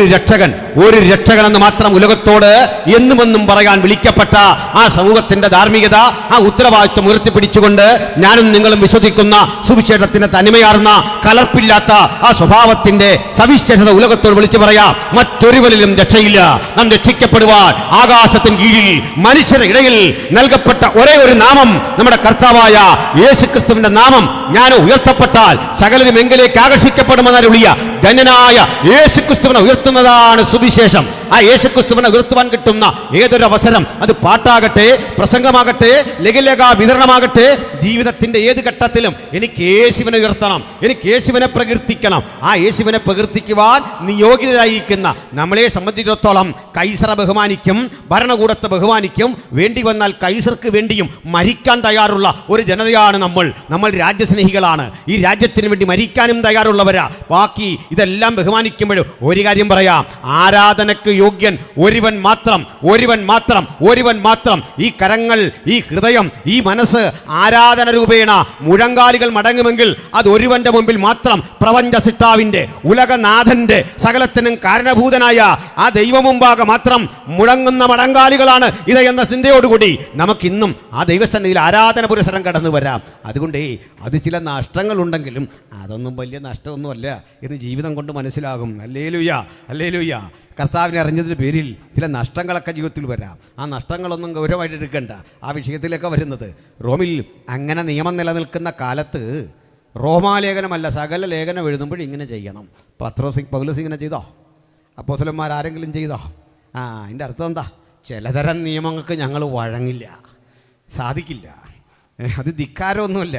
ഒരു രക്ഷകൻ എന്ന് മാത്രം ഉലകത്തോട് എന്നുമെന്നും പറയാൻ വിളിക്കപ്പെട്ട ആ സമൂഹത്തിന്റെ ധാർമ്മികത, ആ ഉത്തരവാദിത്വം ഉയർത്തിപ്പിടിച്ചുകൊണ്ട് ഞാനും നിങ്ങളും വിശ്വസിക്കുന്ന സുവിശേഷത്തിന്റെ തനിമയാർന്ന കലർപ്പില്ലാത്ത ആ സ്വഭാവത്തിന്റെ സവിശേഷത ഉലകത്തോട് വിളിച്ചു പറയാം. മറ്റൊരുവരിലും രക്ഷയില്ല. നാം രക്ഷിക്കപ്പെടുവാൻ ആകാശത്തിന് കീഴിൽ മനുഷ്യരുടെ ഇടയിൽ നൽകപ്പെട്ട ഒരേ ഒരു നാമം നമ്മുടെ കർത്താവായ യേശുക്രിസ്തുവിന്റെ നാമം. ഞാൻ ഉയർത്തപ്പെട്ടാൽ സകലരും എങ്കിലേക്ക് ആകർഷിക്കപ്പെടുമെന്നരുളിയ ധന്യനായ യേശുക്രിസ്തുവിനെ ഉയർത്തുന്നതാണ് സുവിശേഷം. ആ യേശുക്രിസ്തുവിനെ ഉയർത്തുവാൻ കിട്ടുന്ന ഏതൊരു അവസരം, അത് പാട്ടാകട്ടെ, പ്രസംഗമാകട്ടെ, ലഘുലേഖ വിതരണമാകട്ടെ, ജീവിതത്തിന്റെ ഏത് ഘട്ടത്തിലും എനിക്ക് യേശുവിനെ ഉയർത്തണം, എനിക്ക് യേശുവിനെ പ്രകീർത്തിക്കണം. ആ യേശുവിനെ പ്രകീർത്തിക്കുവാൻ നിയോഗിതരായിരിക്കുന്ന നമ്മളെ സംബന്ധിച്ചിടത്തോളം കൈസറെ ബഹുമാനിക്കും, ഭരണകൂടത്തെ ബഹുമാനിക്കും, വേണ്ടി വന്നാൽ കൈസർക്ക് വേണ്ടിയും മരിക്കാൻ തയ്യാറുള്ള ഒരു ജനതയാണ് നമ്മൾ രാജ്യസ്നേഹികളാണ്. ഈ രാജ്യത്തിന് വേണ്ടി മരിക്കാനും തയ്യാറുള്ളവരാ. ബാക്കി ഇതെല്ലാം ബഹുമാനിക്കുമ്പോഴും ഒരു കാര്യം പറയാം, ആരാധനക്ക് യോഗ്യൻ ഒരുവൻ മാത്രം. ഈ കരങ്ങൾ, ഈ ഹൃദയം, ഈ മനസ്സ് ആരാധന രൂപേണ മുഴങ്കാലുകൾ മടങ്ങുമെങ്കിൽ അത് ഒരുവന്റെ മുമ്പിൽ മാത്രം. പ്രപഞ്ച സിട്ടാവിന്റെ, ഉലകനാഥന്റെ, സകലത്തിനും കാരണഭൂതനായ ആ ദൈവം മുമ്പാകെ മാത്രം മുഴങ്ങുന്ന മടങ്കാലുകളാണ് ഇത് എന്ന ചിന്തയോടുകൂടി നമുക്കിന്നും ആ ദൈവസന്നിധിയിൽ ആരാധന പുരസരം കടന്നു വരാം. അതുകൊണ്ടേ അത് ചില നഷ്ടങ്ങളുണ്ടെങ്കിലും അതൊന്നും വലിയ നഷ്ടമൊന്നുമല്ല എന്ന് ജീവിതം കൊണ്ട് മനസ്സിലാകും. Hallelujah, hallelujah. കർത്താവിനെ അറിഞ്ഞതിൻ്റെ പേരിൽ ചില നഷ്ടങ്ങളൊക്കെ ജീവിതത്തിൽ വരാം. ആ നഷ്ടങ്ങളൊന്നും ഗൗരവമായിട്ട് എടുക്കേണ്ട. ആ വിഷയത്തിലൊക്കെ വരുന്നത് റോമിൽ അങ്ങനെ നിയമം നിലനിൽക്കുന്ന കാലത്ത് റോമാലേഖനമല്ല സകല ലേഖനം എഴുതുമ്പോൾ ഇങ്ങനെ ചെയ്യണം. പൗലോസ് ഇങ്ങനെ ചെയ്തോ? അപ്പോസ്തലന്മാരാരെങ്കിലും ചെയ്തോ? അതിൻ്റെ അർത്ഥം എന്താ? ചിലതരം നിയമങ്ങൾക്ക് ഞങ്ങൾ വഴങ്ങില്ല, സാധിക്കില്ല. അത് ധിക്കാരമൊന്നുമില്ല,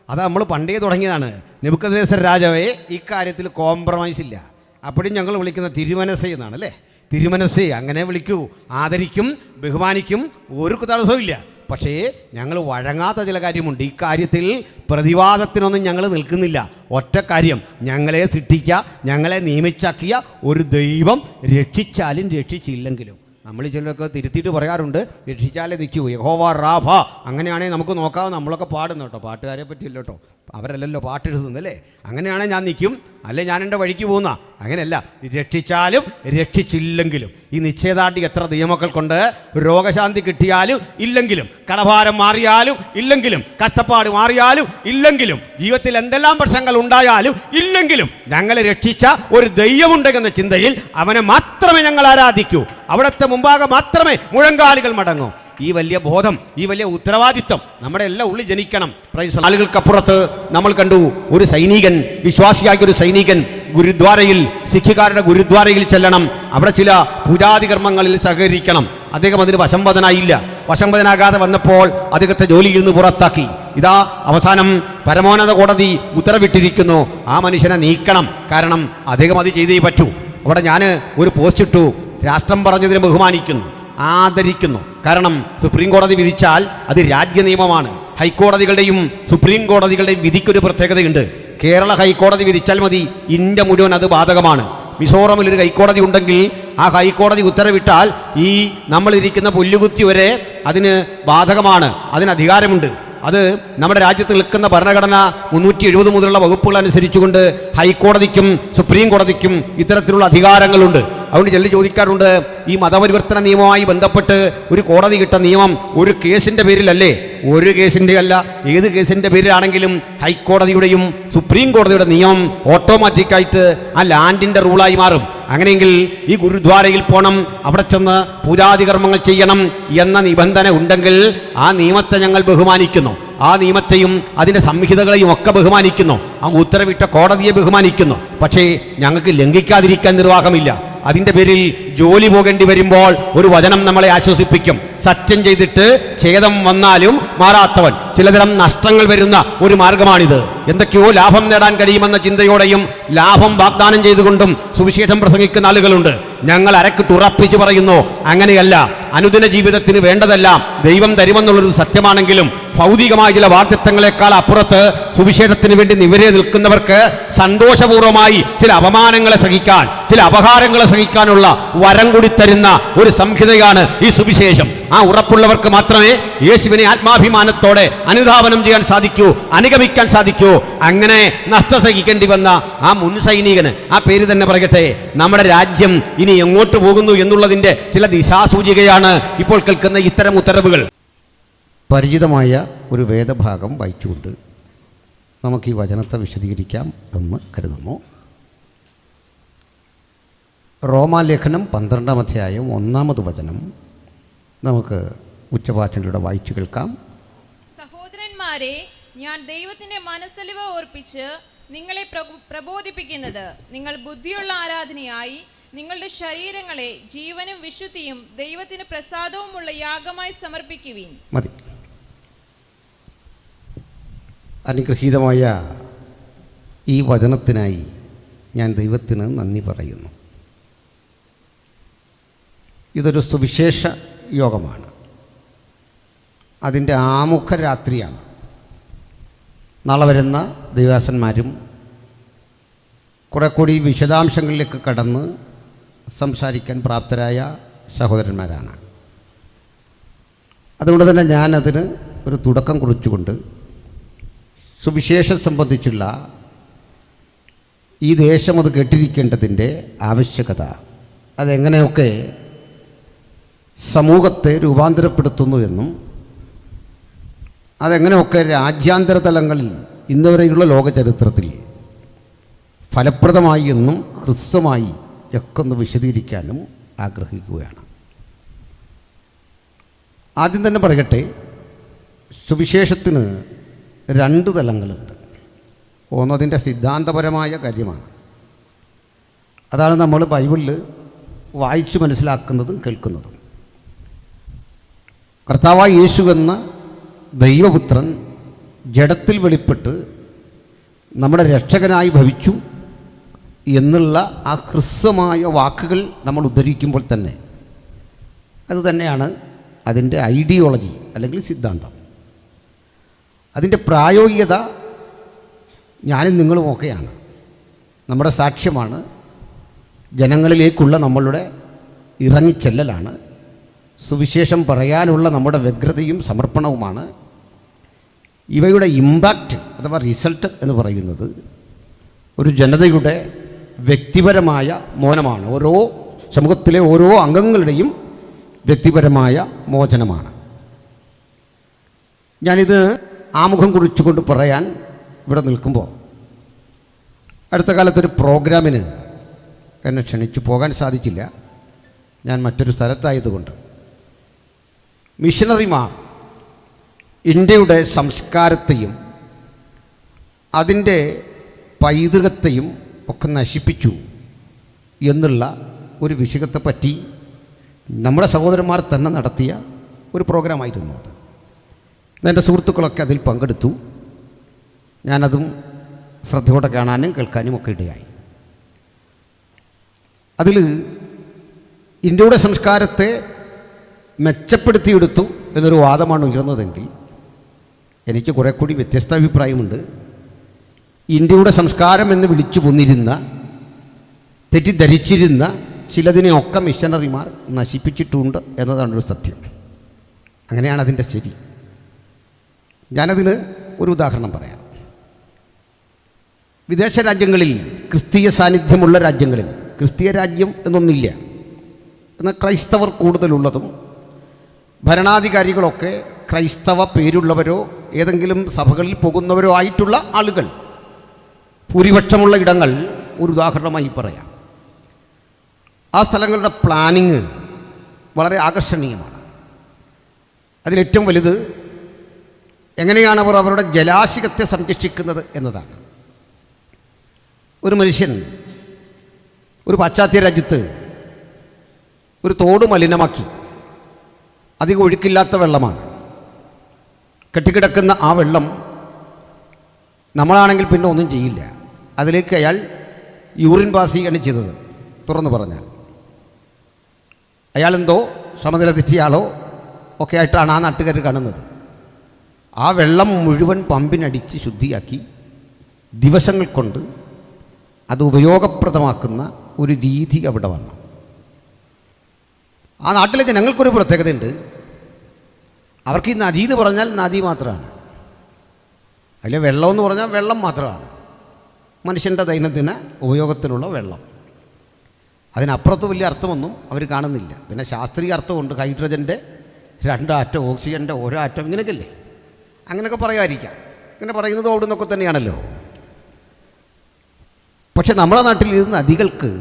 അത് നമ്മൾ പണ്ടേ തുടങ്ങിയതാണ്. നെബൂഖദ്നേസർ രാജാവേ ഇക്കാര്യത്തിൽ കോംപ്രമൈസ് ഇല്ല. അപ്പോഴും ഞങ്ങൾ വിളിക്കുന്ന തിരുമനസ്സേ എന്നാണ് അല്ലേ? തിരുമനസ്സേ, അങ്ങനെ വിളിക്കൂ, ആദരിക്കും, ബഹുമാനിക്കും, ഒരു തടസ്സവും ഇല്ല. പക്ഷേ ഞങ്ങൾ വഴങ്ങാത്ത ചില കാര്യമുണ്ട്. ഈ കാര്യത്തിൽ പ്രതിവാദത്തിനൊന്നും ഞങ്ങൾ നിൽക്കുന്നില്ല. ഒറ്റ കാര്യം, ഞങ്ങളെ സൃഷ്ടിക്കുക, ഞങ്ങളെ നിയമിച്ചാക്കിയ ഒരു ദൈവം രക്ഷിച്ചാലും രക്ഷിച്ചില്ലെങ്കിലും. നമ്മൾ ചിലരൊക്കെ തിരുത്തിയിട്ട് പറയാറുണ്ട്, രക്ഷിച്ചാലേ നിൽക്കൂ, യഹോവ റാഫ. അങ്ങനെയാണെങ്കിൽ നമുക്ക് നോക്കാം, നമ്മളൊക്കെ പാടുന്നു കേട്ടോ. പാട്ടുകാരെ പറ്റിയില്ല കേട്ടോ, അവരല്ലല്ലോ പാട്ടെഴുതുന്നല്ലേ. അങ്ങനെയാണെങ്കിൽ ഞാൻ നിൽക്കും, അല്ലെ ഞാൻ എൻ്റെ വഴിക്ക് പോകുന്ന. അങ്ങനെയല്ല, രക്ഷിച്ചാലും രക്ഷിച്ചില്ലെങ്കിലും. ഈ നിശ്ചയദാർഢ്യം എത്ര ദൈവമക്കൾക്കുണ്ട്. രോഗശാന്തി കിട്ടിയാലും ഇല്ലെങ്കിലും, കടഭാരം മാറിയാലും ഇല്ലെങ്കിലും, കഷ്ടപ്പാട് മാറിയാലും ഇല്ലെങ്കിലും, ജീവിതത്തിൽ എന്തെല്ലാം പ്രശ്നങ്ങൾ ഉണ്ടായാലും ഇല്ലെങ്കിലും, ഞങ്ങളെ രക്ഷിച്ച ഒരു ദൈവമുണ്ടെന്ന ചിന്തയിൽ അവനെ മാത്രമേ ഞങ്ങൾ ആരാധിക്കൂ. അവിടുത്തെ മുമ്പാകെ മാത്രമേ മുഴങ്കാലുകൾ മടങ്ങൂ. ഈ വലിയ ബോധം, ഈ വലിയ ഉത്തരവാദിത്വം നമ്മുടെ എല്ലാം ഉള്ളിൽ ജനിക്കണം. ആളുകൾക്കപ്പുറത്ത് നമ്മൾ കണ്ടു ഒരു സൈനികൻ, വിശ്വാസിയായ ഒരു സൈനികൻ ഗുരുദ്വാരയിൽ, സിഖുകാരുടെ ഗുരുദ്വാരയിൽ ചെല്ലണം. അവിടെ ചില പൂജാതി കർമ്മങ്ങളിൽ സഹകരിക്കണം. അദ്ദേഹം അതിന് വശംവദനാകാതെ വന്നപ്പോൾ അദ്ദേഹത്തെ ജോലിയിൽ നിന്ന് പുറത്താക്കി. ഇതാ അവസാനം പരമോന്നത കോടതി ഉത്തരവിട്ടിരിക്കുന്നു, ആ മനുഷ്യനെ നീക്കണം. കാരണം അദ്ദേഹം അത് ചെയ്തേ പറ്റൂ. അവിടെ ഞാൻ ഒരു പോസ്റ്റ് ഇട്ടു, രാഷ്ട്രം പറഞ്ഞതിനെ ബഹുമാനിക്കുന്നു, ആദരിക്കുന്നു. കാരണം സുപ്രീം കോടതി വിധിച്ചാൽ അത് രാജ്യ നിയമമാണ്. ഹൈക്കോടതികളുടെയും സുപ്രീം കോടതികളുടെയും വിധിക്കൊരു പ്രത്യേകതയുണ്ട്. കേരള ഹൈക്കോടതി വിധിച്ചാൽ മതി, ഇന്ത്യ മുഴുവൻ അത് ബാധകമാണ്. മിസോറമിലൊരു ഹൈക്കോടതി ഉണ്ടെങ്കിൽ ആ ഹൈക്കോടതി ഉത്തരവിട്ടാൽ ഈ നമ്മളിരിക്കുന്ന പുല്ലുകുത്തി വരെ അതിന് ബാധകമാണ്, അതിന് അധികാരമുണ്ട്. അത് നമ്മുടെ രാജ്യത്ത് നിൽക്കുന്ന ഭരണഘടന 370 മുതലുള്ള വകുപ്പുകൾ അനുസരിച്ചുകൊണ്ട് ഹൈക്കോടതിക്കും സുപ്രീം കോടതിക്കും ഇത്തരത്തിലുള്ള അധികാരങ്ങളുണ്ട്. അതുകൊണ്ട് ചിലർ ചോദിക്കാറുണ്ട്, ഈ മതപരിവർത്തന നിയമവുമായി ബന്ധപ്പെട്ട് ഒരു കോടതി കിട്ട നിയമം ഒരു കേസിൻ്റെ പേരിലല്ലേ? ഒരു കേസിൻ്റെ അല്ല, ഏത് കേസിൻ്റെ പേരിലാണെങ്കിലും ഹൈക്കോടതിയുടെയും സുപ്രീം കോടതിയുടെ നിയമം ഓട്ടോമാറ്റിക്കായിട്ട് ആ ലാൻഡിൻ്റെ റൂളായി മാറും. അങ്ങനെയെങ്കിൽ ഈ ഗുരുദ്വാരയിൽ പോകണം, അവിടെ ചെന്ന് പൂജാതി കർമ്മങ്ങൾ ചെയ്യണം എന്ന നിബന്ധന ഉണ്ടെങ്കിൽ ആ നിയമത്തെ ഞങ്ങൾ ബഹുമാനിക്കുന്നു. ആ നിയമത്തെയും അതിൻ്റെ സംഹിതകളെയും ഒക്കെ ബഹുമാനിക്കുന്നു. ആ ഉത്തരവിട്ട കോടതിയെ ബഹുമാനിക്കുന്നു. പക്ഷേ ഞങ്ങൾക്ക് ലംഘിക്കാതിരിക്കാൻ നിർവാഹമില്ല. അതിൻ്റെ പേരിൽ ജോലി പോകേണ്ടി വരുമ്പോൾ ഒരു വചനം നമ്മളെ ആശ്വസിപ്പിക്കും. സത്യം ചെയ്തിട്ട് ഛേദം വന്നാലും മാറാത്തവൻ. ചിലതരം നഷ്ടങ്ങൾ വരുന്ന ഒരു മാർഗമാണിത്. എന്തൊക്കെയോ ലാഭം നേടാൻ കഴിയുമെന്ന ചിന്തയോടെയും ലാഭം വാഗ്ദാനം ചെയ്തുകൊണ്ടും സുവിശേഷം പ്രസംഗിക്കുന്ന ആളുകളുണ്ട്. ഞങ്ങൾ അരക്കിട്ടുറപ്പിച്ച് പറയുന്നു, അങ്ങനെയല്ല. അനുദിന ജീവിതത്തിന് വേണ്ടതെല്ലാം ദൈവം തരുമെന്നുള്ളൊരു സത്യമാണെങ്കിലും ഭൗതികമായ ചില വാഗ്ദത്തങ്ങളെക്കാൾ അപ്പുറത്ത് സുവിശേഷത്തിന് വേണ്ടി നിവരെ നിൽക്കുന്നവർക്ക് സന്തോഷപൂർവ്വമായി ചില അപമാനങ്ങളെ സഹിക്കാൻ, ചില അപഹാരങ്ങളെ സഹിക്കാനുള്ള വരം കൂടി തരുന്ന ഒരു സംഹിതയാണ് ഈ സുവിശേഷം. ആ ഉറപ്പുള്ളവർക്ക് മാത്രമേ യേശുവിനെ ആത്മാഭിമാനത്തോടെ അനുധാവനം ചെയ്യാൻ സാധിക്കൂ, അനുഗമിക്കാൻ സാധിക്കൂ. അങ്ങനെ നഷ്ടം സഹിക്കേണ്ടി വന്ന ആ മുൻ സൈനികന്, ആ പേര് തന്നെ പറയട്ടെ, നമ്മുടെ രാജ്യം ഇനി എങ്ങോട്ട് പോകുന്നു എന്നുള്ളതിൻ്റെ ചില ദിശാസൂചികയാണ് ഇപ്പോൾ കേൾക്കുന്ന ഇത്തരം ഉത്തരവുകൾ. പരിചിതമായ ഒരു വേദഭാഗം വായിച്ചുകൊണ്ട് നമുക്ക് ഈ വചനത്തെ വിശദീകരിക്കാം എന്ന് കരുതുന്നു. റോമാലേഖനം 12-ാം അധ്യായം 1-ാമത് വചനം നമുക്ക് ഉച്ചഭാഷണിലൂടെ വായിച്ചു കേൾക്കാം. സഹോദരന്മാരെ, ഞാൻ ദൈവത്തിന്റെ മനസ്സലിവ് ഓർപ്പിച്ച് നിങ്ങളെ പ്രബോധിപ്പിക്കുന്നത്, നിങ്ങൾ ബുദ്ധിയുള്ള ആരാധനയായി നിങ്ങളുടെ ശരീരങ്ങളെ ജീവനും വിശുദ്ധിയും ദൈവത്തിന് പ്രസാദവുമുള്ള യാഗമായി സമർപ്പിക്കുവിൻ. മതി. അനുഗ്രഹീതമായ ഈ വചനത്തിനായി ഞാൻ ദൈവത്തിന് നന്ദി പറയുന്നു. ഇതൊരു സുവിശേഷ യോഗമാണ്. അതിൻ്റെ ആമുഖ രാത്രിയാണ്. നാളെ വരുന്ന ദൈവദാസന്മാരും കുറെ കൂടി വിശദാംശങ്ങളിലേക്ക് കടന്ന് സംസാരിക്കാൻ പ്രാപ്തരായ സഹോദരന്മാരാണ്. അതുകൊണ്ട് തന്നെ ഞാനതിന് ഒരു തുടക്കം കുറിച്ചുകൊണ്ട് സുവിശേഷം സംബന്ധിച്ചുള്ള ഈ ദേശം അത് കേട്ടിരിക്കേണ്ടതിൻ്റെ ആവശ്യകത, അതെങ്ങനെയൊക്കെ സമൂഹത്തെ രൂപാന്തരപ്പെടുത്തുന്നു എന്നും അതെങ്ങനെയൊക്കെ രാജ്യാന്തര തലങ്ങളിൽ ഇന്നുവരെയുള്ള ലോക ചരിത്രത്തിൽ ഫലപ്രദമായി എന്നും ഹ്രസ്വമായി ഒക്കെ ഒന്ന് വിശദീകരിക്കാനും ആഗ്രഹിക്കുകയാണ്. ആദ്യം തന്നെ പറയട്ടെ, സുവിശേഷത്തിന് 2 തലങ്ങളുണ്ട്. ഒന്നതിൻ്റെ സിദ്ധാന്തപരമായ കാര്യമാണ്. അതാണ് നമ്മൾ ബൈബിളിൽ വായിച്ച് മനസ്സിലാക്കുന്നതും കേൾക്കുന്നതും. കർത്താവായ യേശു എന്ന ദൈവപുത്രൻ ജഡത്തിൽ വെളിപ്പെട്ട് നമ്മുടെ രക്ഷകനായി ഭവിച്ചു എന്നുള്ള ആ ഹ്രസ്വമായ വാക്കുകൾ നമ്മൾ ഉദ്ധരിക്കുമ്പോൾ തന്നെ അതുതന്നെയാണ് അതിൻ്റെ ഐഡിയോളജി അല്ലെങ്കിൽ സിദ്ധാന്തം. അതിൻ്റെ പ്രായോഗികത ഞാനും നിങ്ങളും ഒക്കെയാണ്. നമ്മുടെ സാക്ഷ്യമാണ്, ജനങ്ങളിലേക്കുള്ള നമ്മളുടെ ഇറങ്ങിച്ചെല്ലലാണ്, സുവിശേഷം പറയാനുള്ള നമ്മുടെ വ്യഗ്രതയും സമർപ്പണവുമാണ്. ഇവയുടെ ഇമ്പാക്റ്റ് അഥവാ റിസൾട്ട് എന്ന് പറയുന്നത് ഒരു ജനതയുടെ വ്യക്തിപരമായ മോചനമാണ്. ഓരോ സമൂഹത്തിലെ ഓരോ അംഗങ്ങളുടെയും വ്യക്തിപരമായ മോചനമാണ്. ഞാനിത് ആമുഖം കുറിച്ചുകൊണ്ട് പറയാൻ ഇവിടെ നിൽക്കുമ്പോൾ അടുത്ത കാലത്തൊരു പ്രോഗ്രാമിന് എന്നെ ക്ഷണിച്ചു പോകാൻ സാധിച്ചില്ല. ഞാൻ മറ്റൊരു സ്ഥലത്തായതുകൊണ്ട്. മിഷണറിമാർ ഇന്ത്യയുടെ സംസ്കാരത്തെയും അതിൻ്റെ പൈതൃകത്തെയും ഒക്കെ നശിപ്പിച്ചു എന്നുള്ള ഒരു വിഷയത്തെപ്പറ്റി നമ്മുടെ സഹോദരന്മാർ തന്നെ നടത്തിയ ഒരു പ്രോഗ്രാമായിരുന്നു അത്. എൻ്റെ സുഹൃത്തുക്കളൊക്കെ അതിൽ പങ്കെടുത്തു. ഞാനതും ശ്രദ്ധയോടെ കാണാനും കേൾക്കാനും ഒക്കെ ഇടയായി. അതിൽ ഇന്ത്യയുടെ സംസ്കാരത്തെ മെച്ചപ്പെടുത്തിയെടുത്തു എന്നൊരു വാദമാണ് ഉയർന്നതെങ്കിൽ എനിക്ക് കുറേ കൂടി വ്യത്യസ്ത അഭിപ്രായമുണ്ട്. ഇന്ത്യയുടെ സംസ്കാരം എന്ന് വിളിച്ചു പോന്നിരുന്ന, തെറ്റിദ്ധരിച്ചിരുന്ന ചിലതിനെയൊക്കെ മിഷണറിമാർ നശിപ്പിച്ചിട്ടുണ്ട് എന്നതാണൊരു സത്യം. അങ്ങനെയാണ് അതിൻ്റെ ശരി. ഞാനതിന് ഒരു ഉദാഹരണം പറയാം. വിദേശ രാജ്യങ്ങളിൽ, ക്രിസ്തീയ സാന്നിധ്യമുള്ള രാജ്യങ്ങളിൽ, ക്രിസ്തീയ രാജ്യം എന്നൊന്നില്ല, എന്നാൽ ക്രൈസ്തവർ കൂടുതലുള്ളതും ഭരണാധികാരികളൊക്കെ ക്രൈസ്തവ പേരുള്ളവരോ ഏതെങ്കിലും സഭകളിൽ പോകുന്നവരോ ആയിട്ടുള്ള ആളുകൾ ഭൂരിപക്ഷമുള്ള ഇടങ്ങൾ ഒരു ഉദാഹരണമായി പറയാം. ആ സ്ഥലങ്ങളുടെ പ്ലാനിങ് വളരെ ആകർഷണീയമാണ്. അതിലേറ്റവും വലുത് എങ്ങനെയാണ് അവർ അവരുടെ ജലാശയത്തെ സംരക്ഷിക്കുന്നത് എന്നതാണ്. ഒരു മനുഷ്യൻ ഒരു പാശ്ചാത്യ രാജ്യത്ത് ഒരു തോട് മലിനമാക്കി, അധികം ഒഴുക്കില്ലാത്ത വെള്ളമാണ്, കെട്ടിക്കിടക്കുന്ന ആ വെള്ളം നമ്മളാണെങ്കിൽ പിന്നെ ഒന്നും ചെയ്യില്ല. അതിലേക്ക് അയാൾ യൂറിൻ പാസ് ചെയ്യുകയാണ് ചെയ്തത്. തുറന്നു പറഞ്ഞാൽ അയാളെന്തോ സമനില തെറ്റിയാളോ ഒക്കെ ആയിട്ടാണ് ആ നാട്ടുകാർ കാണുന്നത്. ആ വെള്ളം മുഴുവൻ പമ്പിനടിച്ച് ശുദ്ധിയാക്കി ദിവസങ്ങൾ കൊണ്ട് അത് ഉപയോഗപ്രദമാക്കുന്ന ഒരു രീതി അവിടെ വന്നു. ആ നാട്ടിലെ ജനങ്ങൾക്കൊരു പ്രത്യേകതയുണ്ട്. അവർക്ക് ഈ നദി എന്ന് പറഞ്ഞാൽ നദി മാത്രമാണ്, അതിലെ വെള്ളമെന്ന് പറഞ്ഞാൽ വെള്ളം മാത്രമാണ്, മനുഷ്യൻ്റെ ദൈനംദിന ഉപയോഗത്തിലുള്ള വെള്ളം. അതിനപ്പുറത്ത് വലിയ അർത്ഥമൊന്നും അവർ കാണുന്നില്ല. പിന്നെ ശാസ്ത്രീയ അർത്ഥമുണ്ട്, ഹൈഡ്രജൻ്റെ 2 ആറ്റം, ഓക്സിജൻ്റെ 1 ആറ്റം, ഇങ്ങനെയൊക്കെയല്ലേ, അങ്ങനെയൊക്കെ പറയുമായിരിക്കാം. ഇങ്ങനെ പറയുന്നത് ഓടുന്നൊക്കെ തന്നെയാണല്ലോ. പക്ഷെ നമ്മുടെ നാട്ടിൽ ഇത് നദികൾക്ക്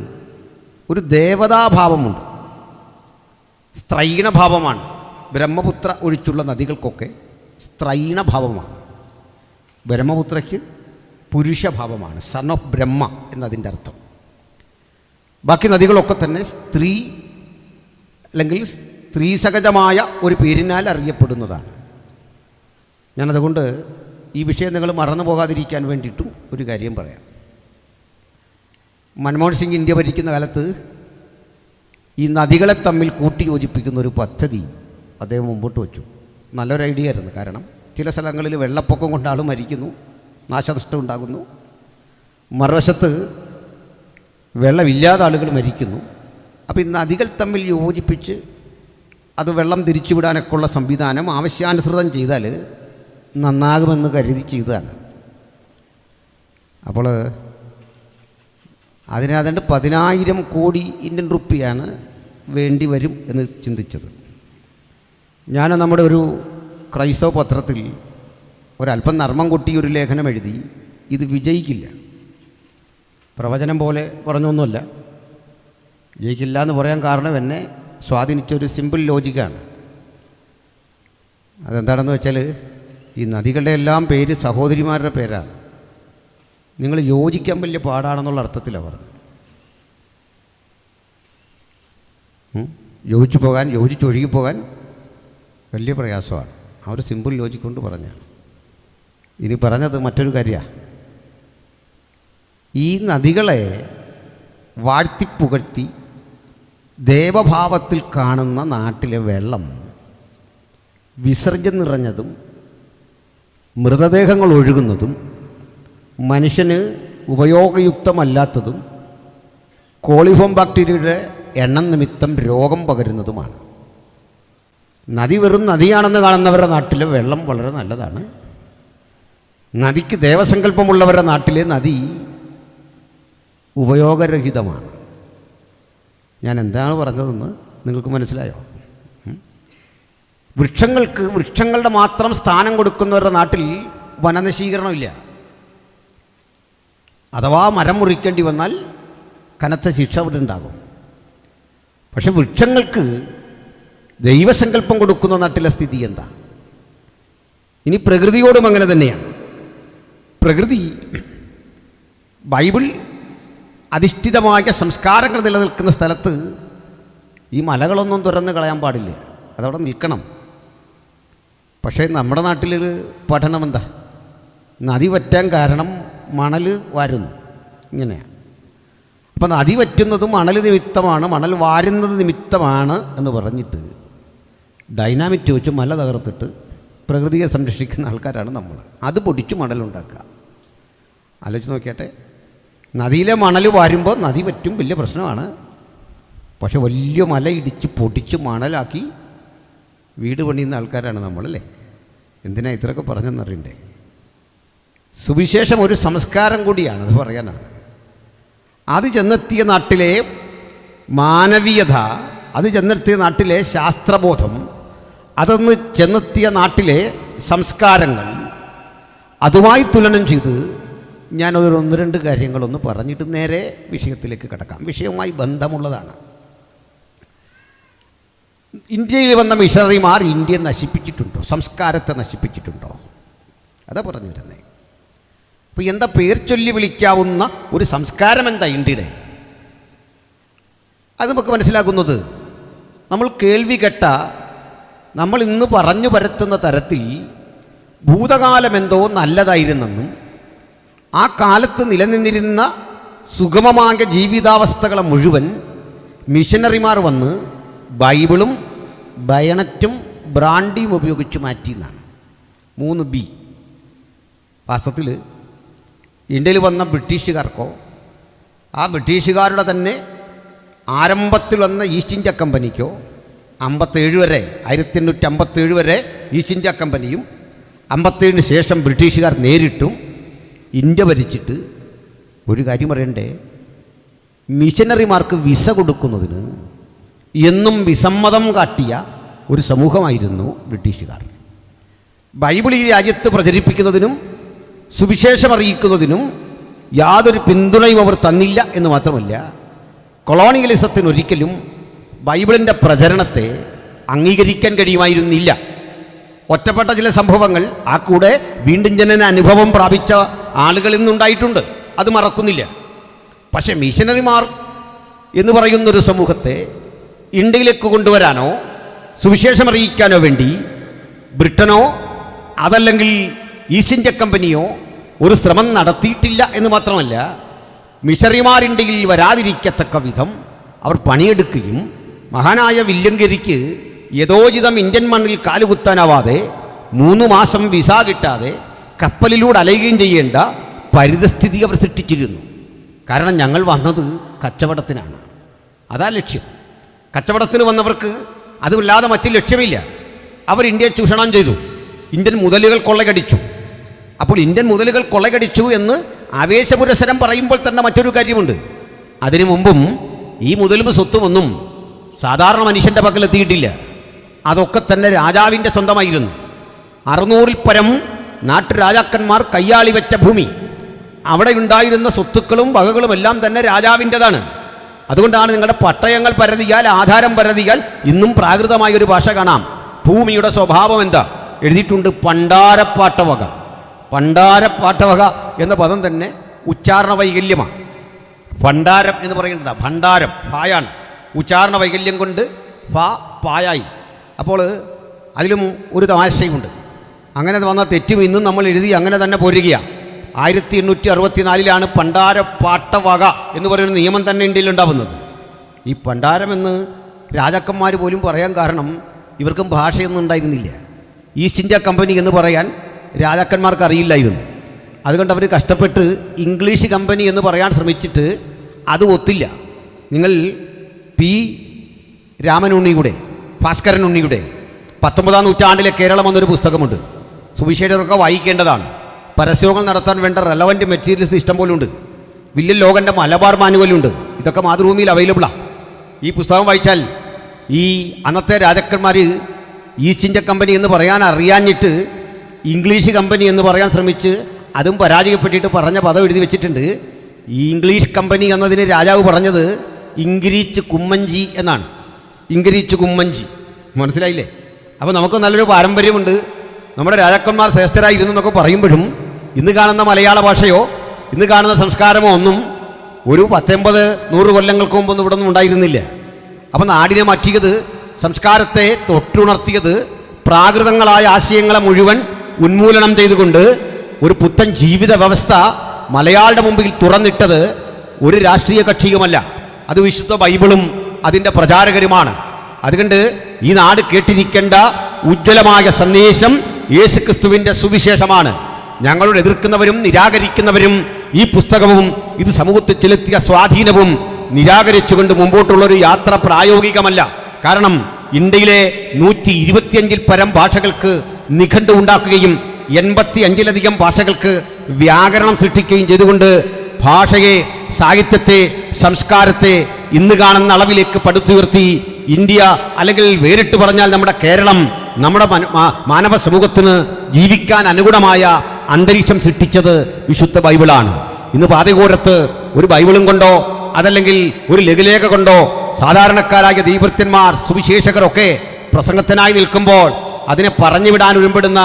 ഒരു ദേവതാഭാവമുണ്ട്, സ്ത്രൈണഭാവമാണ്. ബ്രഹ്മപുത്ര ഒഴിച്ചുള്ള നദികൾക്കൊക്കെ സ്ത്രൈണഭാവമാണ്. ബ്രഹ്മപുത്രയ്ക്ക് പുരുഷഭാവമാണ്, സൺ ഓഫ് ബ്രഹ്മ എന്നതിൻ്റെ അർത്ഥം. ബാക്കി നദികളൊക്കെ തന്നെ സ്ത്രീ അല്ലെങ്കിൽ സ്ത്രീസഹജമായ ഒരു പേരിനാൽ അറിയപ്പെടുന്നതാണ്. ഞാനതുകൊണ്ട് ഈ വിഷയം നിങ്ങൾ മറന്നു പോകാതിരിക്കാൻ വേണ്ടിയിട്ടും ഒരു കാര്യം പറയാം. മൻമോഹൻ സിംഗ് ഇന്ത്യ ഭരിക്കുന്ന കാലത്ത് ഈ നദികളെ തമ്മിൽ കൂട്ടിയോജിപ്പിക്കുന്ന ഒരു പദ്ധതി അദ്ദേഹം മുമ്പോട്ട് വച്ചു. നല്ലൊരു ഐഡിയ ആയിരുന്നു. കാരണം ചില സ്ഥലങ്ങളിൽ വെള്ളപ്പൊക്കം കൊണ്ട് ആൾ മരിക്കുന്നു, നാശനഷ്ടം ഉണ്ടാകുന്നു. മറുവശത്ത് വെള്ളമില്ലാതെ ആളുകൾ മരിക്കുന്നു. അപ്പോൾ ഈ നദികൾ തമ്മിൽ യോജിപ്പിച്ച് അത് വെള്ളം തിരിച്ചുവിടാനൊക്കെയുള്ള സംവിധാനം ആവശ്യാനുസൃതം ചെയ്താൽ നന്നാകുമെന്ന് കരുതി ചെയ്തതാണ്. അപ്പോൾ അതിനകത്ത് 10,000 കോടി ഇന്ത്യൻ റുപ്പിയാണ് വേണ്ടി വരും എന്ന് ചിന്തിച്ചത്. ഞാൻ നമ്മുടെ ഒരു ക്രൈസ്തവ പത്രത്തിൽ ഒരല്പം നർമ്മം കൊട്ടി ഒരു ലേഖനം എഴുതി. ഇത് വിജയിക്കില്ല, പ്രവചനം പോലെ പറഞ്ഞൊന്നുമല്ല, ജയിക്കില്ല എന്ന് പറയാൻ കാരണം എന്നെ സ്വാധീനിച്ചൊരു സിമ്പിൾ ലോജിക്കാണ്. അതെന്താണെന്ന് വെച്ചാൽ ഈ നദികളുടെ എല്ലാം പേര് സഹോദരിമാരുടെ പേരാണ്. നിങ്ങൾ യോജിക്കാൻ വലിയ പാടാണെന്നുള്ള അർത്ഥത്തിലാണ് പറഞ്ഞത്. യോജിച്ചൊഴുകിപ്പോകാൻ വലിയ പ്രയാസമാണ്. ആ ഒരു സിമ്പിൾ ലോജിക് കൊണ്ട് പറഞ്ഞാണ്. ഇനി പറഞ്ഞത് മറ്റൊരു കാര്യമാണ്. ഈ നദികളെ വാഴ്ത്തിപ്പുകഴ്ത്തി ദേവഭാവത്തിൽ കാണുന്ന നാട്ടിലെ വെള്ളം വിസർജ്യം നിറഞ്ഞതും മൃതദേഹങ്ങൾ ഒഴുകുന്നതും മനുഷ്യന് ഉപയോഗയുക്തമല്ലാത്തതും കോളിഫോം ബാക്ടീരിയയുടെ എണ്ണം നിമിത്തം രോഗം പകരുന്നതുമാണ്. നദി വെറും നദിയാണെന്ന് കാണുന്നവരുടെ നാട്ടിലെ വെള്ളം വളരെ നല്ലതാണ്. നദിക്ക് ദേവസങ്കല്പമുള്ളവരുടെ നാട്ടിലെ നദി ഉപയോഗരഹിതമാണ്. ഞാൻ എന്താണ് പറഞ്ഞതെന്ന് നിങ്ങൾക്ക് മനസ്സിലായോ? വൃക്ഷങ്ങളുടെ മാത്രം സ്ഥാനം കൊടുക്കുന്നവരുടെ നാട്ടിൽ വനനശീകരണമില്ല. അഥവാ മരം മുറിക്കേണ്ടി വന്നാൽ കനത്ത ശിക്ഷ അവിടെ ഉണ്ടാകും. പക്ഷെ വൃക്ഷങ്ങൾക്ക് ദൈവസങ്കല്പം കൊടുക്കുന്ന നാട്ടിലെ സ്ഥിതി എന്താ? ഇനി പ്രകൃതിയോടും അങ്ങനെ തന്നെയാണ്. പ്രകൃതി ബൈബിൾ അധിഷ്ഠിതമായ സംസ്കാരങ്ങൾ നിലനിൽക്കുന്ന സ്ഥലത്ത് ഈ മലകളൊന്നും തുറന്ന് കളയാൻ പാടില്ല, അതവിടെ നിൽക്കണം. പക്ഷേ നമ്മുടെ നാട്ടിലൊരു പഠനം എന്താ? നദി വറ്റാൻ കാരണം മണൽ വാരുന്നു, ഇങ്ങനെയാണ്. അപ്പം നദി വറ്റുന്നതും മണൽ നിമിത്തമാണ്, മണൽ വാരുന്നത് നിമിത്തമാണ് എന്ന് പറഞ്ഞിട്ട് ഡൈനാമിറ്റ് വെച്ച് മല തകർത്തിട്ട് പ്രകൃതിയെ സംരക്ഷിക്കുന്ന ആൾക്കാരാണ് നമ്മൾ. അത് പൊടിച്ച് മണലുണ്ടാക്കുക. ആലോചിച്ച് നോക്കിയാട്ടെ, നദിയിലെ മണൽ വാരുമ്പോൾ നദി പറ്റും, വലിയ പ്രശ്നമാണ്. പക്ഷെ വലിയ മല ഇടിച്ച് പൊടിച്ച് മണലാക്കി വീട് പണിയുന്ന ആൾക്കാരാണ് നമ്മളല്ലേ. എന്തിനാ ഇത്രയൊക്കെ പറഞ്ഞെന്നറിയണ്ടേ? സുവിശേഷം ഒരു സംസ്കാരം കൂടിയാണ്, അത് പറയാനാണ്. അത് ചെന്നെത്തിയ നാട്ടിലെ മാനവീയത, അത് ചെന്നെത്തിയ നാട്ടിലെ ശാസ്ത്രബോധം, അതൊന്ന് ചെന്നെത്തിയ നാട്ടിലെ സംസ്കാരങ്ങൾ, അതുമായി തുലനം ചെയ്ത് ഞാനൊരു 1-2 കാര്യങ്ങളൊന്ന് പറഞ്ഞിട്ട് നേരെ വിഷയത്തിലേക്ക് കിടക്കാം. വിഷയവുമായി ബന്ധമുള്ളതാണ്. ഇന്ത്യയിൽ വന്ന മിഷണറിമാർ ഇന്ത്യയെ നശിപ്പിച്ചിട്ടുണ്ടോ? സംസ്കാരത്തെ നശിപ്പിച്ചിട്ടുണ്ടോ? അതാ പറഞ്ഞു വരുന്നേ. അപ്പോൾ എന്താ പേർ ചൊല്ലി വിളിക്കാവുന്ന ഒരു സംസ്കാരം എന്താ ഇന്ത്യയുടെ? അത് നമുക്ക് മനസ്സിലാക്കുന്നത് നമ്മൾ കേൾവി കേട്ട, നമ്മൾ ഇന്ന് പറഞ്ഞു പരത്തുന്ന തരത്തിൽ ഭൂതകാലമെന്തോ നല്ലതായിരുന്നെന്നും ആ കാലത്ത് നിലനിന്നിരുന്ന സുഗമമായ ജീവിതാവസ്ഥകളെ മുഴുവൻ മിഷനറിമാർ വന്ന് ബൈബിളും ബയണറ്റും ബ്രാൻഡിയും ഉപയോഗിച്ച് മാറ്റിയെന്നാണ്. 3B. വാസ്തവത്തിൽ ഇന്ത്യയിൽ വന്ന ബ്രിട്ടീഷുകാർക്കോ ആ ബ്രിട്ടീഷുകാരുടെ തന്നെ ആരംഭത്തിൽ വന്ന ഈസ്റ്റ് ഇന്ത്യ കമ്പനിക്കോ 57 വരെ 1857 വരെ ഈസ്റ്റ് ഇന്ത്യ കമ്പനിയും 57 ശേഷം ബ്രിട്ടീഷുകാർ നേരിട്ടും ഇന്ത്യ ഭരിച്ചിട്ട് ഒരു കാര്യം പറയണ്ടേ, മിഷനറിമാർക്ക് വിസ കൊടുക്കുന്നതിന് എന്നും വിസമ്മതം കാട്ടിയ ഒരു സമൂഹമായിരുന്നു ബ്രിട്ടീഷുകാർ. ബൈബിൾ ഈ രാജ്യത്ത് പ്രചരിപ്പിക്കുന്നതിനും സുവിശേഷം അറിയിക്കുന്നതിനും യാതൊരു പിന്തുണയും അവർ തന്നില്ല എന്ന് മാത്രമല്ല, കൊളോണിയലിസത്തിന് ഒരിക്കലും ബൈബിളിൻ്റെ പ്രചരണത്തെ അംഗീകരിക്കാൻ കഴിയുമായിരുന്നില്ല. ഒറ്റപ്പെട്ട ചില സംഭവങ്ങൾ ആ കൂടെ വീണ്ടും ജനന അനുഭവം പ്രാപിച്ച ആളുകളിൽ നിന്നുണ്ടായിട്ടുണ്ട്, അത് മറക്കുന്നില്ല. പക്ഷേ മിഷനറിമാർ എന്ന് പറയുന്നൊരു സമൂഹത്തെ ഇന്ത്യയിലേക്ക് കൊണ്ടുവരാനോ സുവിശേഷം അറിയിക്കാനോ വേണ്ടി ബ്രിട്ടനോ അതല്ലെങ്കിൽ ഈസ്റ്റ് ഇന്ത്യ കമ്പനിയോ ഒരു ശ്രമം നടത്തിയിട്ടില്ല എന്ന് മാത്രമല്ല, മിഷണറിമാർ ഇന്ത്യയിൽ വരാതിരിക്കത്തക്ക വിധം അവർ പണിയെടുക്കുകയും മഹാനായ വില്യംഗിരിക്ക് യഥോചിതം ഇന്ത്യൻ മണ്ണിൽ കാലുകുത്താനാവാതെ 3 മാസം വിസ കിട്ടാതെ കപ്പലിലൂടെ അലയുകയും ചെയ്യേണ്ട പരിതസ്ഥിതി അവർ സൃഷ്ടിച്ചിരുന്നു. കാരണം ഞങ്ങൾ വന്നത് കച്ചവടത്തിനാണ്, അതാ ലക്ഷ്യം. കച്ചവടത്തിന് വന്നവർക്ക് അതുമല്ലാതെ മറ്റു ലക്ഷ്യമില്ല. അവർ ഇന്ത്യയെ ചൂഷണം ചെയ്തു, ഇന്ത്യൻ മുതലുകൾ കൊള്ളയടിച്ചു. അപ്പോൾ ഇന്ത്യൻ മുതലുകൾ കൊള്ളയടിച്ചു എന്ന് ആവേശപുരസരം പറയുമ്പോൾ തന്നെ മറ്റൊരു കാര്യമുണ്ട്. അതിനു മുമ്പും ഈ മുതലും സ്വത്തുമൊന്നും സാധാരണ മനുഷ്യൻ്റെ പക്കലെത്തിയിട്ടില്ല. അതൊക്കെ തന്നെ രാജാവിൻ്റെ സ്വന്തമായിരുന്നു. 600-ൽ പരം നാട്ടുരാജാക്കന്മാർ കയ്യാളി വെച്ച ഭൂമി, അവിടെ ഉണ്ടായിരുന്ന സ്വത്തുക്കളും വകകളും എല്ലാം തന്നെ രാജാവിൻ്റെതാണ്. അതുകൊണ്ടാണ് നിങ്ങളുടെ പട്ടയങ്ങൾ പരതിയാൽ, ആധാരം പരതിയാൽ ഇന്നും പ്രാകൃതമായൊരു ഭാഷ കാണാം. ഭൂമിയുടെ സ്വഭാവം എന്താ എഴുതിയിട്ടുണ്ട്? പണ്ടാരപ്പാട്ടവക. പണ്ടാരപ്പാട്ടവക എന്ന പദം തന്നെ ഉച്ചാരണ വൈകല്യമാണ്. ഭണ്ഡാരം എന്ന് പറയുന്നത് ഭണ്ഡാരം ഭായാണ്, ഉച്ചാരണ വൈകല്യം കൊണ്ട് പായായി. അപ്പോൾ അതിലും ഒരു തമാശയുണ്ട്. അങ്ങനെ വന്ന തെറ്റും ഇന്നും നമ്മൾ എഴുതി അങ്ങനെ തന്നെ പോരുകയാണ്. 1864 പണ്ടാരപ്പാട്ടവക എന്ന് പറയുന്ന നിയമം തന്നെ ഇന്ത്യയിലുണ്ടാവുന്നത്. ഈ പണ്ടാരമെന്ന് രാജാക്കന്മാർ പോലും പറയാൻ കാരണം ഇവർക്കും ഭാഷയൊന്നും ഉണ്ടായിരുന്നില്ല. ഈസ്റ്റ് ഇന്ത്യ കമ്പനി എന്ന് പറയാൻ രാജാക്കന്മാർക്ക് അറിയില്ലായിരുന്നു. അതുകൊണ്ട് അവർ കഷ്ടപ്പെട്ട് ഇംഗ്ലീഷ് കമ്പനി എന്ന് പറയാൻ ശ്രമിച്ചിട്ട് അത് ഒത്തില്ല. നിങ്ങൾ പി രാമനുണ്ണിയുടെ, ഭാസ്കരൻ ഉണ്ണിയുടെ 19-ാം നൂറ്റാണ്ടിലെ കേരളം എന്നൊരു പുസ്തകമുണ്ട്. സുവിശേഷകരൊക്കെ വായിക്കേണ്ടതാണ്. പരസ്യങ്ങൾ നടത്താൻ വേണ്ട റെലവൻറ്റ് മെറ്റീരിയൽസ് ഇഷ്ടം പോലെ ഉണ്ട്. വില്യൻ ലോഗൻ്റെ മലബാർ മാനുവലുണ്ട്. ഇതൊക്കെ മാതൃഭൂമിയിൽ അവൈലബിളാണ്. ഈ പുസ്തകം വായിച്ചാൽ ഈ അന്നത്തെ രാജാക്കന്മാർ ഈസ്റ്റ് ഇന്ത്യ കമ്പനി എന്ന് പറയാൻ അറിയാഞ്ഞിട്ട് ഇംഗ്ലീഷ് കമ്പനി എന്ന് പറയാൻ ശ്രമിച്ച് അതും പരാജയപ്പെട്ടിട്ട് പറഞ്ഞ പദം എഴുതി വെച്ചിട്ടുണ്ട്. ഈ ഇംഗ്ലീഷ് കമ്പനി എന്നതിന് രാജാവ് പറഞ്ഞത് ഇംഗ്രീച്ച് കുമ്മഞ്ചി എന്നാണ്. ഇംഗ്രീച്ച് കുമ്മഞ്ചി, മനസ്സിലായില്ലേ? അപ്പോൾ നമുക്ക് നല്ലൊരു പാരമ്പര്യമുണ്ട്. നമ്മുടെ രാജാക്കന്മാർ ശ്രേഷ്ഠരായിരുന്നു എന്നൊക്കെ പറയുമ്പോഴും ഇന്ന് കാണുന്ന മലയാള ഭാഷയോ ഇന്ന് കാണുന്ന സംസ്കാരമോ ഒന്നും ഒരു 150-100 കൊല്ലങ്ങൾക്ക് മുമ്പൊന്നും ഇവിടെ ഒന്നും ഉണ്ടായിരുന്നില്ല. അപ്പം നാടിനെ മാറ്റിയത്, സംസ്കാരത്തെ തൊട്ടുണർത്തിയത്, പ്രാകൃതങ്ങളായ ആശയങ്ങളെ മുഴുവൻ ഉന്മൂലനം ചെയ്തുകൊണ്ട് ഒരു പുത്തൻ ജീവിത വ്യവസ്ഥ മലയാളിയുടെ മുമ്പിൽ തുറന്നിട്ടത് ഒരു രാഷ്ട്രീയ കക്ഷിയുമല്ല, അത് വിശുദ്ധ ബൈബിളും അതിൻ്റെ പ്രചാരകരുമാണ്. അതുകൊണ്ട് ഈ നാട് കേട്ടിരിക്കേണ്ട ഉജ്ജ്വലമായ സന്ദേശം യേശുക്രിസ്തുവിൻ്റെ സുവിശേഷമാണ്. ഞങ്ങളോട് എതിർക്കുന്നവരും നിരാകരിക്കുന്നവരും ഈ പുസ്തകവും ഇത് സമൂഹത്തിൽ ചെലുത്തിയ സ്വാധീനവും നിരാകരിച്ചുകൊണ്ട് മുമ്പോട്ടുള്ളൊരു യാത്ര പ്രായോഗികമല്ല. കാരണം ഇന്ത്യയിലെ 125-ൽ പരം ഭാഷകൾക്ക് നിഘണ്ടു ഉണ്ടാക്കുകയും 85-ലധികം ഭാഷകൾക്ക് വ്യാകരണം സൃഷ്ടിക്കുകയും ചെയ്തുകൊണ്ട് ഭാഷയെ, സാഹിത്യത്തെ, സംസ്കാരത്തെ ഇന്ന് കാണുന്ന അളവിലേക്ക് പടുത്തുയർത്തി ഇന്ത്യ, അല്ലെങ്കിൽ വേറിട്ട് പറഞ്ഞാൽ നമ്മുടെ കേരളം, നമ്മുടെ മാനവ സമൂഹത്തിന് ജീവിക്കാൻ അനുഗുണമായ അന്തരീക്ഷം സൃഷ്ടിച്ചത് വിശുദ്ധ ബൈബിളാണ്. ഇന്ന് പാതകോരത്ത് ഒരു ബൈബിളും കൊണ്ടോ അതല്ലെങ്കിൽ ഒരു ലഘുലേഖ കൊണ്ടോ സാധാരണക്കാരായ ദൈവഭൃത്യന്മാർ, സുവിശേഷകരൊക്കെ പ്രസംഗത്തിനായി നിൽക്കുമ്പോൾ അതിനെ പറഞ്ഞു വിടാൻ ഒരുമ്പെടുന്ന,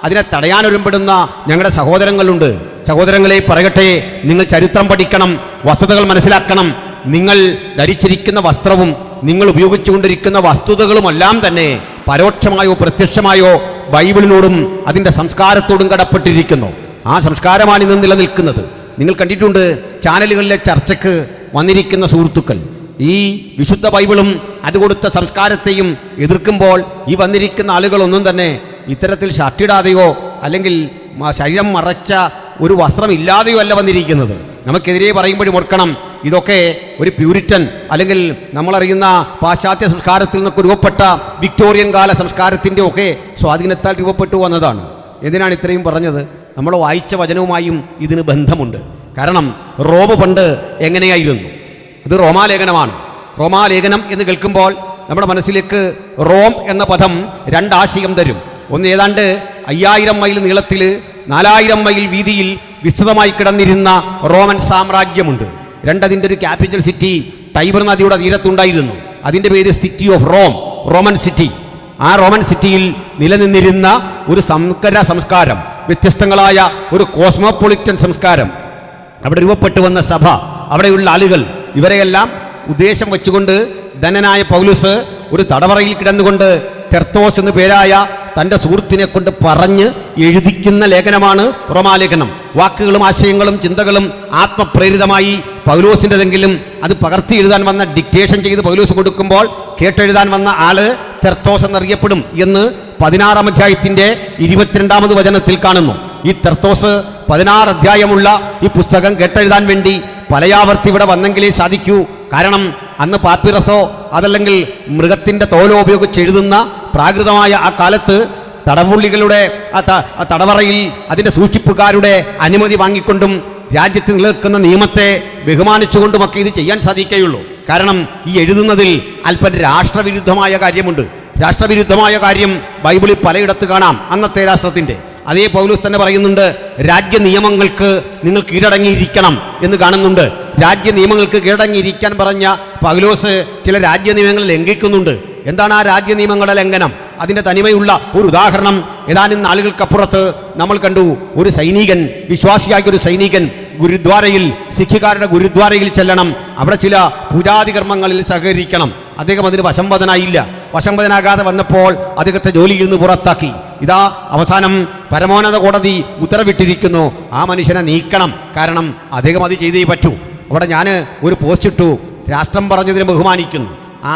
അതിനെ തടയാൻ ഒരുമ്പെടുന്ന ഞങ്ങളുടെ സഹോദരങ്ങളുണ്ട്. സഹോദരങ്ങളെ പറയട്ടെ, നിങ്ങൾ ചരിത്രം പഠിക്കണം, വസ്തുതകൾ മനസ്സിലാക്കണം. നിങ്ങൾ ധരിച്ചിരിക്കുന്ന വസ്ത്രവും നിങ്ങൾ ഉപയോഗിച്ചുകൊണ്ടിരിക്കുന്ന വസ്തുതകളുമെല്ലാം തന്നെ പരോക്ഷമായോ പ്രത്യക്ഷമായോ ബൈബിളിനോടും അതിൻ്റെ സംസ്കാരത്തോടും കടപ്പെട്ടിരിക്കുന്നു. ആ സംസ്കാരമാണ് ഇന്ന് നിലനിൽക്കുന്നത്. നിങ്ങൾ കണ്ടിട്ടുണ്ട് ചാനലുകളിലെ ചർച്ചയ്ക്ക് വന്നിരിക്കുന്ന സുഹൃത്തുക്കൾ ഈ വിശുദ്ധ ബൈബിളും അത് കൊടുത്ത സംസ്കാരത്തെയും എതിർക്കുമ്പോൾ ഈ വന്നിരിക്കുന്ന ആളുകളൊന്നും തന്നെ ഇത്തരത്തിൽ ഷർട്ടിടാതെയോ അല്ലെങ്കിൽ ശരീരം മറച്ച ഒരു വസ്ത്രമില്ലാതെയോ അല്ല വന്നിരിക്കുന്നത്. നമുക്കെതിരെ പറയുമ്പോഴും ഓർക്കണം, ഇതൊക്കെ ഒരു പ്യൂരിറ്റൻ അല്ലെങ്കിൽ നമ്മളറിയുന്ന പാശ്ചാത്യ സംസ്കാരത്തിൽ നിന്നൊക്കെ രൂപപ്പെട്ട വിക്ടോറിയൻ കാല സംസ്കാരത്തിൻ്റെ ഒക്കെ സ്വാധീനത്താൽ രൂപപ്പെട്ടു വന്നതാണ്. എന്തിനാണ് ഇത്രയും പറഞ്ഞത്? നമ്മൾ വായിച്ച വചനവുമായും ഇതിന് ബന്ധമുണ്ട്. കാരണം റോമ് പണ്ട് എങ്ങനെയായിരുന്നു? അത് റോമാലേഖനമാണ്. റോമാലേഖനം എന്ന് കേൾക്കുമ്പോൾ നമ്മുടെ മനസ്സിലേക്ക് റോം എന്ന പദം രണ്ടാശയം തരും. ഒന്ന്, ഏതാണ്ട് 5000 മൈൽ നീളത്തിൽ 4000 മൈൽ വീതിയിൽ വിസ്തൃതമായി കിടന്നിരുന്ന റോമൻ സാമ്രാജ്യമുണ്ട്. അതിൻ്റെ ഒരു ക്യാപിറ്റൽ സിറ്റി ടൈബർ നദിയുടെ തീരത്തുണ്ടായിരുന്നു. അതിൻ്റെ പേര് city of Rome, Roman city. ആ റോമൻ സിറ്റിയിൽ നിലനിന്നിരുന്ന ഒരു സങ്കര സംസ്കാരം, വ്യത്യസ്തങ്ങളായ ഒരു കോസ്മോപൊളിറ്റൻ സംസ്കാരം, അവിടെ രൂപപ്പെട്ടു വന്ന സഭ, അവിടെയുള്ള ആളുകൾ, ഇവരെയെല്ലാം ഉദ്ദേശം വെച്ചുകൊണ്ട് ധനനായ പൗലുസ് ഒരു തടവറയിൽ കിടന്നുകൊണ്ട് തെർത്തോസ് എന്ന് പേരായ തൻ്റെ സുഹൃത്തിനെ കൊണ്ട് പറഞ്ഞ് എഴുതിക്കുന്ന ലേഖനമാണ് റോമാലേഖനം. വാക്കുകളും ആശയങ്ങളും ചിന്തകളും ആത്മപ്രേരിതമായി പൗലോസിൻ്റെതെങ്കിലും അത് പകർത്തി എഴുതാൻ വന്ന, ഡിക്റ്റേഷൻ ചെയ്ത് പൗലോസ് കൊടുക്കുമ്പോൾ കേട്ടെഴുതാൻ വന്ന ആള് തെർത്തോസ് എന്നറിയപ്പെടും എന്ന് 16-ാം അധ്യായത്തിൻ്റെ 22-ാമത് വചനത്തിൽ കാണുന്നു. ഈ തെർത്തോസ് 16 അധ്യായമുള്ള ഈ പുസ്തകം കേട്ടെഴുതാൻ വേണ്ടി പലയാവർത്തി ഇവിടെ വന്നെങ്കിലേ സാധിക്കൂ. കാരണം അന്ന് പാപ്പിറസോ അതല്ലെങ്കിൽ മൃഗത്തിൻ്റെ തോലോ ഉപയോഗിച്ച് എഴുതുന്ന പ്രാകൃതമായ ആ കാലത്ത് തടവുള്ളികളുടെ ആ തടവറയിൽ അതിൻ്റെ സൂക്ഷിപ്പുകാരുടെ അനുമതി വാങ്ങിക്കൊണ്ടും രാജ്യത്ത് നിലനിൽക്കുന്ന നിയമത്തെ ബഹുമാനിച്ചുകൊണ്ടുമൊക്കെ ഇത് ചെയ്യാൻ സാധിക്കുകയുള്ളൂ. കാരണം ഈ എഴുതുന്നതിൽ അല്പം രാഷ്ട്രവിരുദ്ധമായ കാര്യമുണ്ട്. രാഷ്ട്രവിരുദ്ധമായ കാര്യം ബൈബിളിൽ പലയിടത്ത് കാണാം. അന്നത്തെ രാഷ്ട്രത്തിൻ്റെ അതേ പൗലോസ് തന്നെ പറയുന്നുണ്ട്, രാജ്യ നിയമങ്ങൾക്ക് നിങ്ങൾ കീഴടങ്ങിയിരിക്കണം എന്ന് കാണുന്നുണ്ട്. രാജ്യ നിയമങ്ങൾക്ക് കീഴടങ്ങിയിരിക്കാൻ പറഞ്ഞ പൗലോസ് ചില രാജ്യ നിയമങ്ങൾ ലംഘിക്കുന്നുണ്ട്. എന്താണ് ആ രാജ്യ നിയമങ്ങളുടെ ലംഘനം? അതിൻ്റെ തനിമയുള്ള ഒരു ഉദാഹരണം ഏതാനും നാളുകൾക്കപ്പുറത്ത് നമ്മൾ കണ്ടു. ഒരു സൈനികൻ, വിശ്വാസിയായ ഒരു സൈനികൻ ഗുരുദ്വാരയിൽ, സിഖുകാരുടെ ഗുരുദ്വാരയിൽ ചെല്ലണം, അവിടെ ചില പൂജാതി കർമ്മങ്ങളിൽ സഹകരിക്കണം. അദ്ദേഹം അതിന് വശംവദനായില്ല. വശംവദനാകാതെ വന്നപ്പോൾ അദ്ദേഹത്തെ ജോലിയിൽ നിന്ന് പുറത്താക്കി. ഇതാ അവസാനം പരമോന്നത കോടതി ഉത്തരവിട്ടിരിക്കുന്നു, ആ മനുഷ്യനെ നീക്കണം. കാരണം അദ്ദേഹം അത് ചെയ്തേ പറ്റൂ. അവിടെ ഞാൻ ഒരു പോസ്റ്റ് ഇട്ടു, രാഷ്ട്രം പറഞ്ഞതിനെ ബഹുമാനിക്കുന്നു,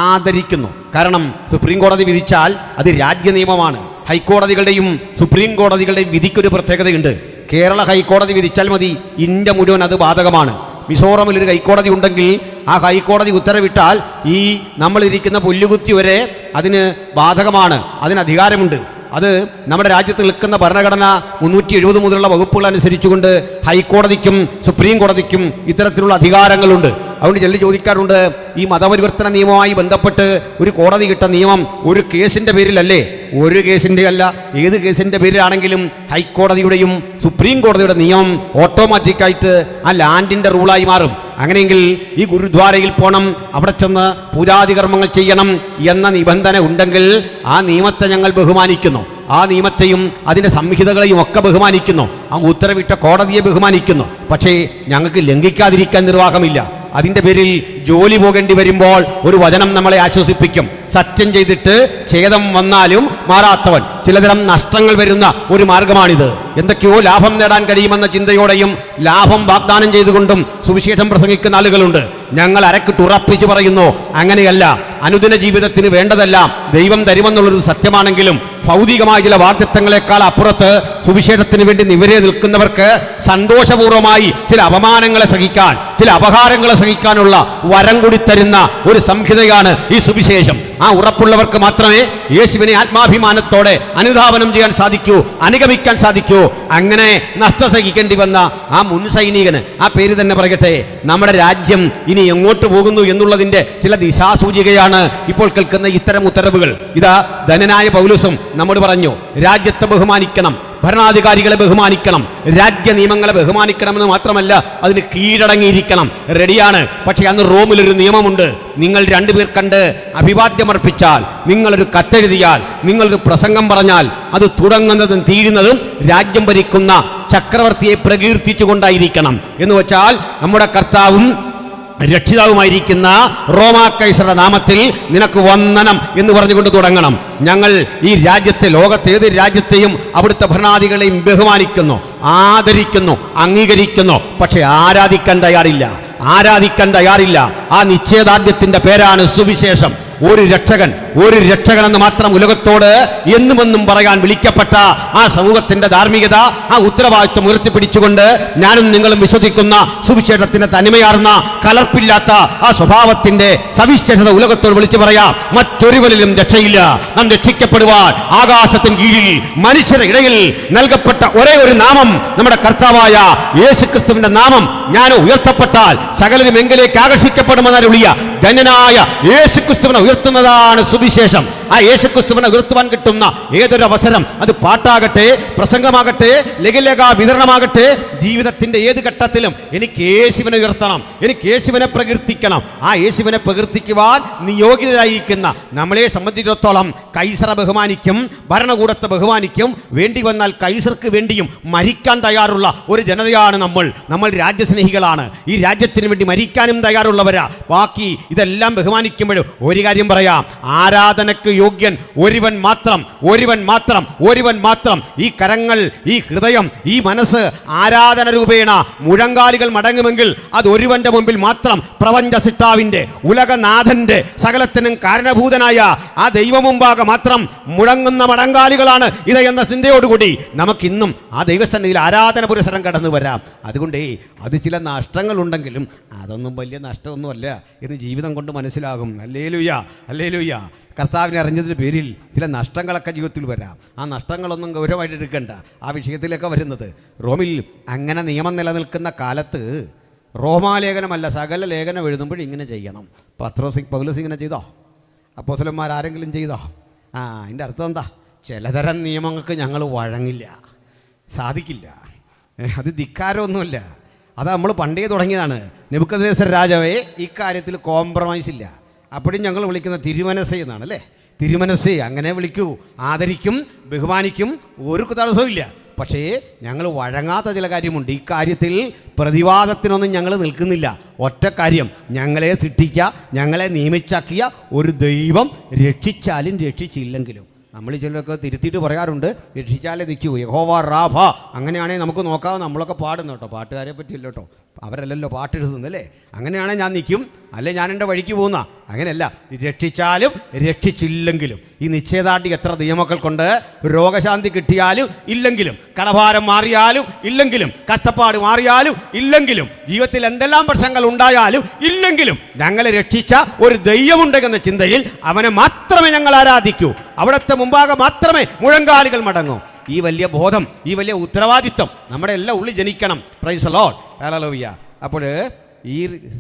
ആദരിക്കുന്നു. കാരണം സുപ്രീം കോടതി വിധിച്ചാൽ അത് രാജ്യ നിയമമാണ്. ഹൈക്കോടതികളുടെയും സുപ്രീം കോടതികളുടെയും വിധിക്കൊരു പ്രത്യേകതയുണ്ട്. കേരള ഹൈക്കോടതി വിധിച്ചാൽ മതി, ഇന്ത്യ മുഴുവൻ അത് ബാധകമാണ്. മിസോറമിൽ ഒരു ഹൈക്കോടതി ഉണ്ടെങ്കിൽ ആ ഹൈക്കോടതി ഉത്തരവിട്ടാൽ ഈ നമ്മളിരിക്കുന്ന പുല്ലുകുത്തി വരെ അതിന് ബാധകമാണ്, അതിന് അധികാരമുണ്ട്. അത് നമ്മുടെ രാജ്യത്ത് നിൽക്കുന്ന ഭരണഘടന 370 മുതലുള്ള വകുപ്പുകൾ അനുസരിച്ചുകൊണ്ട് ഹൈക്കോടതിക്കും സുപ്രീം കോടതിക്കും ഇത്തരത്തിലുള്ള അധികാരങ്ങളുണ്ട്. അതുകൊണ്ട് ചിലർ ചോദിക്കാറുണ്ട്, ഈ മതപരിവർത്തന നിയമവുമായി ബന്ധപ്പെട്ട് ഒരു കോടതി കിട്ട നിയമം ഒരു കേസിൻ്റെ പേരിലല്ലേ? ഒരു കേസിൻ്റെ അല്ല, ഏത് കേസിൻ്റെ പേരിലാണെങ്കിലും ഹൈക്കോടതിയുടെയും സുപ്രീം കോടതിയുടെ നിയമം ഓട്ടോമാറ്റിക്കായിട്ട് ആ ലാൻഡിൻ്റെ റൂളായി മാറും. അങ്ങനെയെങ്കിൽ ഈ ഗുരുദ്വാരയിൽ പോകണം, അവിടെ ചെന്ന് പൂജാതി കർമ്മങ്ങൾ ചെയ്യണം എന്ന നിബന്ധന ഉണ്ടെങ്കിൽ ആ നിയമത്തെ ഞങ്ങൾ ബഹുമാനിക്കുന്നു. ആ നിയമത്തെയും അതിൻ്റെ സംഹിതകളെയും ഒക്കെ ബഹുമാനിക്കുന്നു. ആ ഉത്തരവിട്ട കോടതിയെ ബഹുമാനിക്കുന്നു. പക്ഷേ ഞങ്ങൾക്ക് ലംഘിക്കാതിരിക്കാൻ നിർവാഹമില്ല. അതിൻ്റെ പേരിൽ ജോലി പോകേണ്ടി വരുമ്പോൾ ഒരു വചനം നമ്മളെ ആശ്വസിപ്പിക്കും. സത്യം ചെയ്തിട്ട് ഛേദം വന്നാലും മാറാത്തവൻ. ചിലതരം നഷ്ടങ്ങൾ വരുന്ന ഒരു മാർഗമാണിത്. എന്തൊക്കെയോ ലാഭം നേടാൻ കഴിയുമെന്ന ചിന്തയോടെയും ലാഭം വാഗ്ദാനം ചെയ്തുകൊണ്ടും സുവിശേഷം പ്രസംഗിക്കുന്ന ആളുകളുണ്ട്. ഞങ്ങൾ അരക്കിട്ട് ഉറപ്പിച്ച് പറയുന്നു, അങ്ങനെയല്ല. അനുദിന ജീവിതത്തിന് വേണ്ടതെല്ലാം ദൈവം തരുമെന്നുള്ളൊരു സത്യമാണെങ്കിലും ഭൗതികമായ ചില വാഗ്ദത്തങ്ങളെക്കാൾ അപ്പുറത്ത് സുവിശേഷത്തിന് വേണ്ടി നിവരെ നിൽക്കുന്നവർക്ക് സന്തോഷപൂർവ്വമായി ചില അപമാനങ്ങളെ സഹിക്കാൻ, ചില അപഹാരങ്ങളെ സഹിക്കാനുള്ള വരം കൂടി തരുന്ന ഒരു സംഹിതയാണ് ഈ സുവിശേഷം. ആ ഉറപ്പുള്ളവർക്ക് മാത്രമേ യേശുവിനെ ആത്മാഭിമാനത്തോടെ അനുധാവനം ചെയ്യാൻ സാധിക്കൂ, അനുഗമിക്കാൻ സാധിക്കൂ. അങ്ങനെ നഷ്ടം സഹിക്കേണ്ടി വന്ന ആ മുൻ സൈനികന്, ആ പേര് തന്നെ പറയട്ടെ, നമ്മുടെ രാജ്യം ഇനി എങ്ങോട്ട് പോകുന്നു എന്നുള്ളതിൻ്റെ ചില ദിശാസൂചികയാണ് ഇപ്പോൾ കേൾക്കുന്ന ഇത്തരം ഉത്തരവുകൾ. ഇതാ ധനനായ പൗലോസും നമ്മോട് പറഞ്ഞു, രാജ്യത്തെ ബഹുമാനിക്കണം, ഭരണാധികാരികളെ ബഹുമാനിക്കണം, രാജ്യ നിയമങ്ങളെ ബഹുമാനിക്കണമെന്ന് മാത്രമല്ല അതിന് കീഴടങ്ങിയിരിക്കണം. റെഡിയാണ്. പക്ഷേ അന്ന് റോമിലൊരു നിയമമുണ്ട്. നിങ്ങൾ രണ്ടുപേർ കണ്ട് അഭിവാദ്യമർപ്പിച്ചാൽ, നിങ്ങളൊരു കത്തെഴുതിയാൽ, നിങ്ങളൊരു പ്രസംഗം പറഞ്ഞാൽ അത് തുടങ്ങുന്നതും തീരുന്നതും രാജ്യം ഭരിക്കുന്ന ചക്രവർത്തിയെ പ്രകീർത്തിച്ചുകൊണ്ടായിരിക്കണം. എന്ന് വെച്ചാൽ നമ്മുടെ കർത്താവും രക്ഷിതാവുമായിരിക്കുന്ന റോമാ കൈസറുടെ നാമത്തിൽ നിനക്ക് വന്ദനം എന്ന് പറഞ്ഞുകൊണ്ട് തുടങ്ങണം. ഞങ്ങൾ ഈ രാജ്യത്തെ, ലോകത്തെ ഏത് രാജ്യത്തെയും അവിടുത്തെ ഭരണാധികാരികളെയും ബഹുമാനിക്കുന്നു, ആദരിക്കുന്നു, അംഗീകരിക്കുന്നു. പക്ഷെ ആരാധിക്കാൻ തയ്യാറില്ല. ആ നിശ്ചയദാർഢ്യത്തിന്റെ പേരാണ് സുവിശേഷം. ഒരു രക്ഷകൻ എന്ന് മാത്രം ഉലകത്തോട് എന്നുമെന്നും പറയാൻ വിളിക്കപ്പെട്ട ആ സമൂഹത്തിന്റെ ധാർമ്മികത, ആ ഉത്തരവാദിത്വം ഉയർത്തിപ്പിടിച്ചുകൊണ്ട് ഞാനും നിങ്ങളും വിശ്വസിക്കുന്ന സുവിശേഷത്തിന്റെ തനിമയാർന്ന കലർപ്പില്ലാത്ത ആ സ്വഭാവത്തിന്റെ സവിശേഷത ഉലകത്തോട് വിളിച്ചു പറയാം. മറ്റൊരുവരിലും രക്ഷയില്ല. നാം രക്ഷിക്കപ്പെടുവാൻ ആകാശത്തിന് കീഴിൽ മനുഷ്യരുടെ ഇടയിൽ നൽകപ്പെട്ട ഒരേ ഒരു നാമം നമ്മുടെ കർത്താവായ യേശുക്രിസ്തുവിന്റെ നാമം. ഞാൻ ഉയർത്തപ്പെട്ടാൽ സകലരും എങ്കിലേക്ക് ആകർഷിക്കപ്പെടുമെന്നരുളിയ ധന്യനായ യേശുക്രിസ്തുവിനെ ഉയർത്തുന്നതാണ് സുവിശേഷം. ആ യേശുക്രിസ്തുവിനെ ഉയർത്തുവാൻ കിട്ടുന്ന ഏതൊരു അവസരം, അത് പാട്ടാകട്ടെ, പ്രസംഗമാകട്ടെ, ലഘുലേഖ വിതരണമാകട്ടെ, ജീവിതത്തിന്റെ ഏത് ഘട്ടത്തിലും എനിക്ക് യേശുവിനെ ഉയർത്തണം, എനിക്ക് യേശുവിനെ പ്രകീർത്തിക്കണം. ആ യേശുവിനെ പ്രകീർത്തിക്കുവാൻ നിയോഗിതരായിരിക്കുന്ന നമ്മളെ സംബന്ധിച്ചിടത്തോളം കൈസറെ ബഹുമാനിക്കും, ഭരണകൂടത്തെ ബഹുമാനിക്കും, വേണ്ടി വന്നാൽ കൈസർക്ക് വേണ്ടിയും മരിക്കാൻ തയ്യാറുള്ള ഒരു ജനതയാണ് നമ്മൾ രാജ്യസ്നേഹികളാണ്. ഈ രാജ്യത്തിന് വേണ്ടി മരിക്കാനും തയ്യാറുള്ളവരാ. ബാക്കി ഇതെല്ലാം ബഹുമാനിക്കുമ്പോഴും ഒരു കാര്യം പറയാം, ആരാധനക്ക് യോഗ്യൻ ഒരുവൻ മാത്രം. ഈ കരങ്ങൾ, ഈ ഹൃദയം, ഈ മനസ്സ് ആരാധന രൂപേണ മുഴങ്കാലികൾ മടങ്ങുമെങ്കിൽ അത് ഒരുവന്റെ മുമ്പിൽ മാത്രം, പ്രപഞ്ച സിട്ടാവിന്റെ, ഉലകനാഥന്റെ, സകലത്തിനും കാരണഭൂതനായ ആ ദൈവമുമ്പാകെ മാത്രം മുഴങ്ങുന്ന മടങ്കാലികളാണ് ഇത് എന്ന ചിന്തയോടുകൂടി നമുക്കിന്നും ആ ദൈവസന്നിധിയിൽ ആരാധന പുരസരം കടന്നു വരാം. അതുകൊണ്ട് അത് ചില നഷ്ടങ്ങളുണ്ടെങ്കിലും അതൊന്നും വലിയ നഷ്ടമൊന്നുമല്ല എന്ന് ജീവിതം കൊണ്ട് മനസ്സിലാകും. ഹല്ലേലൂയ. കർത്താവിനെ അറിഞ്ഞതിൻ്റെ പേരിൽ ചില നഷ്ടങ്ങളൊക്കെ ജീവിതത്തിൽ വരാം. ആ നഷ്ടങ്ങളൊന്നും ഗൗരവമായിട്ട് എടുക്കണ്ട. ആ വിഷയത്തിലൊക്കെ വരുന്നത് റോമിൽ അങ്ങനെ നിയമം നിലനിൽക്കുന്ന കാലത്ത് റോമാലേഖനമല്ല സകല ലേഖനം എഴുതുമ്പോൾ ഇങ്ങനെ ചെയ്യണം. പൗലോസ് ഇങ്ങനെ ചെയ്തോ? അപ്പോസ്തലന്മാർ ആരെങ്കിലും ചെയ്തോ? അതിൻ്റെ അർത്ഥം എന്താ? ചിലതരം നിയമങ്ങൾക്ക് ഞങ്ങൾ വഴങ്ങില്ല, സാധിക്കില്ല. അത് ധിക്കാരമൊന്നുമല്ല, അത് നമ്മൾ പണ്ടേ തുടങ്ങിയതാണ്. നെബൂഖദ്നേസർ രാജാവേ ഇക്കാര്യത്തിൽ കോംപ്രമൈസ് ഇല്ല. അപ്പോഴും ഞങ്ങൾ വിളിക്കുന്ന തിരുമനസ്സേ എന്നാണ്, അല്ലേ? തിരുമനസ്സേ, അങ്ങനെ വിളിക്കൂ. ആദരിക്കും, ബഹുമാനിക്കും, ഒരു തടസ്സവും ഇല്ല. പക്ഷേ ഞങ്ങൾ വഴങ്ങാത്ത ചില കാര്യമുണ്ട്. ഈ കാര്യത്തിൽ പ്രതിവാദത്തിനൊന്നും ഞങ്ങൾ നിൽക്കുന്നില്ല. ഒറ്റ കാര്യം, ഞങ്ങളെ സൃഷ്ടിക്കുക, ഞങ്ങളെ നിയമിച്ചാക്കിയ ഒരു ദൈവം രക്ഷിച്ചാലും രക്ഷിച്ചില്ലെങ്കിലും. നമ്മൾ ചിലരൊക്കെ തിരുത്തിയിട്ട് പറയാറുണ്ട്, രക്ഷിച്ചാലേ നിൽക്കൂ, യഹോവ റാഫ. അങ്ങനെയാണെങ്കിൽ നമുക്ക് നോക്കാതെ നമ്മളൊക്കെ പാടുന്നു കേട്ടോ. പാട്ടുകാരെ പറ്റിയല്ലോ കേട്ടോ, അവരല്ലല്ലോ പാട്ടെഴുതുന്നല്ലേ. അങ്ങനെയാണെങ്കിൽ ഞാൻ നിൽക്കും, അല്ലെ ഞാൻ എൻ്റെ വഴിക്ക് പോകുന്ന. അങ്ങനെയല്ല, രക്ഷിച്ചാലും രക്ഷിച്ചില്ലെങ്കിലും. ഈ നിശ്ചയദാർഢ്യം എത്ര നിയമക്കൾക്കുണ്ട്. രോഗശാന്തി കിട്ടിയാലും ഇല്ലെങ്കിലും, കടഭാരം മാറിയാലും ഇല്ലെങ്കിലും, കഷ്ടപ്പാട് മാറിയാലും ഇല്ലെങ്കിലും, ജീവിതത്തിൽ എന്തെല്ലാം പ്രശ്നങ്ങൾ ഉണ്ടായാലും ഇല്ലെങ്കിലും, ഞങ്ങളെ രക്ഷിച്ച ഒരു ദൈവമുണ്ടെന്ന ചിന്തയിൽ അവനെ മാത്രമേ ഞങ്ങൾ ആരാധിക്കൂ. അവിടുത്തെ മുമ്പാകെ മാത്രമേ മുഴങ്കാലുകൾ മടങ്ങൂ. ഈ വലിയ ബോധം, ഈ വലിയ ഉത്തരവാദിത്വം നമ്മുടെ എല്ലാം ഉള്ളിൽ ജനിക്കണം. Praise the Lord, hallelujah. അപ്പോൾ ഈ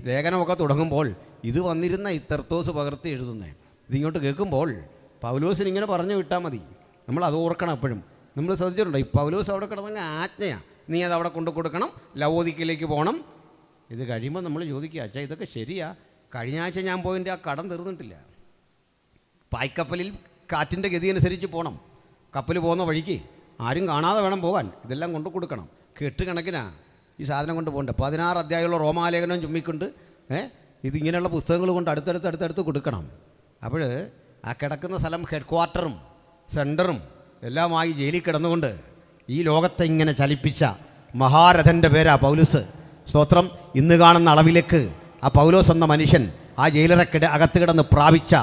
ലേഖനമൊക്കെ തുടങ്ങുമ്പോൾ ഇത് വന്നിരുന്ന ഇത്തർത്തോസ് പകർത്തി എഴുതുന്നത് ഇതിങ്ങോട്ട് കേൾക്കുമ്പോൾ പൗലോസിന് ഇങ്ങനെ പറഞ്ഞു വിട്ടാൽ മതി. നമ്മൾ അത് ഓർക്കണം. എപ്പോഴും നമ്മൾ ശ്രദ്ധിച്ചിട്ടുണ്ടോ? ഈ പൗലോസ് അവിടെ കിടന്നങ്ങ് ആജ്ഞയാണ്, നീ അത് അവിടെ കൊണ്ടു കൊടുക്കണം, ലവോദിക്കയിലേക്ക് പോകണം. ഇത് കഴിയുമ്പോൾ നമ്മൾ ചോദിക്കുക, അച്ഛാ ഇതൊക്കെ ശരിയാ? കഴിഞ്ഞ ആഴ്ച ഞാൻ പോയതിൻ്റെ ആ കടം തീർന്നിട്ടില്ല. പായ്ക്കപ്പലിൽ കാറ്റിൻ്റെ ഗതി അനുസരിച്ച് പോകണം. കപ്പൽ പോകുന്ന വഴിക്ക് ആരും കാണാതെ വേണം പോകാൻ. ഇതെല്ലാം കൊണ്ടു കൊടുക്കണം. കെട്ടുകണക്കിനാ ഈ സാധനം കൊണ്ട് പോകണ്ട. 16 അധ്യായമുള്ള റോമാലേഖനം ചുമ്മിക്കൊണ്ട് ഇതിങ്ങനെയുള്ള പുസ്തകങ്ങൾ കൊണ്ട് അടുത്തടുത്ത് കൊടുക്കണം. അപ്പോൾ ആ കിടക്കുന്ന സ്ഥലം ഹെഡ് ക്വാർട്ടറും സെൻറ്ററും എല്ലാമായി ജയിലിൽ കിടന്നുകൊണ്ട് ഈ ലോകത്തെ ഇങ്ങനെ ചലിപ്പിച്ച മഹാരഥൻ്റെ പേരാ പൗലോസ്. സ്തോത്രം. ഇന്ന് കാണുന്ന അളവിലേക്ക് ആ പൗലോസ് എന്ന മനുഷ്യൻ ആ ജയിലറക്കിടെ അകത്ത് കിടന്ന് പ്രാപിച്ച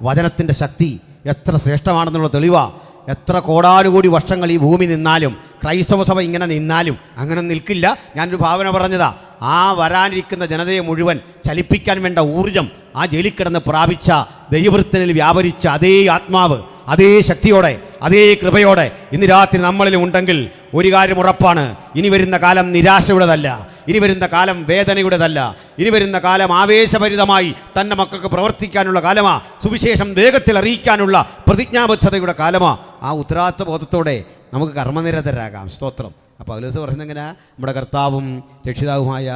വചനത്തിൻ്റെ ശക്തി എത്ര ശ്രേഷ്ഠമാണെന്നുള്ള തെളിവാ. എത്ര കോടാനുകൂടി വർഷങ്ങൾ ഈ ഭൂമി നിന്നാലും, ക്രൈസ്തവ സഭ ഇങ്ങനെ നിന്നാലും അങ്ങനെ നിൽക്കില്ല. ഞാനൊരു ഭാവന പറഞ്ഞതാ. ആ വരാനിരിക്കുന്ന ജനതയെ മുഴുവൻ ചലിപ്പിക്കാൻ വേണ്ട ഊർജം ആ ജയിലിൽ കിടന്ന് പ്രാപിച്ച ദൈവവൃത്തനിൽ വ്യാപരിച്ച അതേ ആത്മാവ്, അതേ ശക്തിയോടെ, അതേ കൃപയോടെ ഇന്ന് രാത്രി നമ്മളിലും ഉണ്ടെങ്കിൽ ഒരു കാര്യം ഉറപ്പാണ്, ഇനി വരുന്ന കാലം നിരാശയുടേതല്ല, ഇനി വരുന്ന കാലം വേദനയുടേതല്ല, ഇനി വരുന്ന കാലം ആവേശഭരിതമായി തൻ്റെ മക്കൾക്ക് പ്രവർത്തിക്കാനുള്ള കാലമാ. സുവിശേഷം വേഗത്തിൽ അറിയിക്കാനുള്ള പ്രതിജ്ഞാബദ്ധതയുടെ കാലമാ. ആ ഉത്തരവാദിത്വ ബോധത്തോടെ നമുക്ക് കർമ്മനിരതരാകാം. സ്തോത്രം. അപ്പോൾ പൗലോസ് പറയുന്നത് എങ്ങനെ? നമ്മുടെ കർത്താവും രക്ഷിതാവുമായ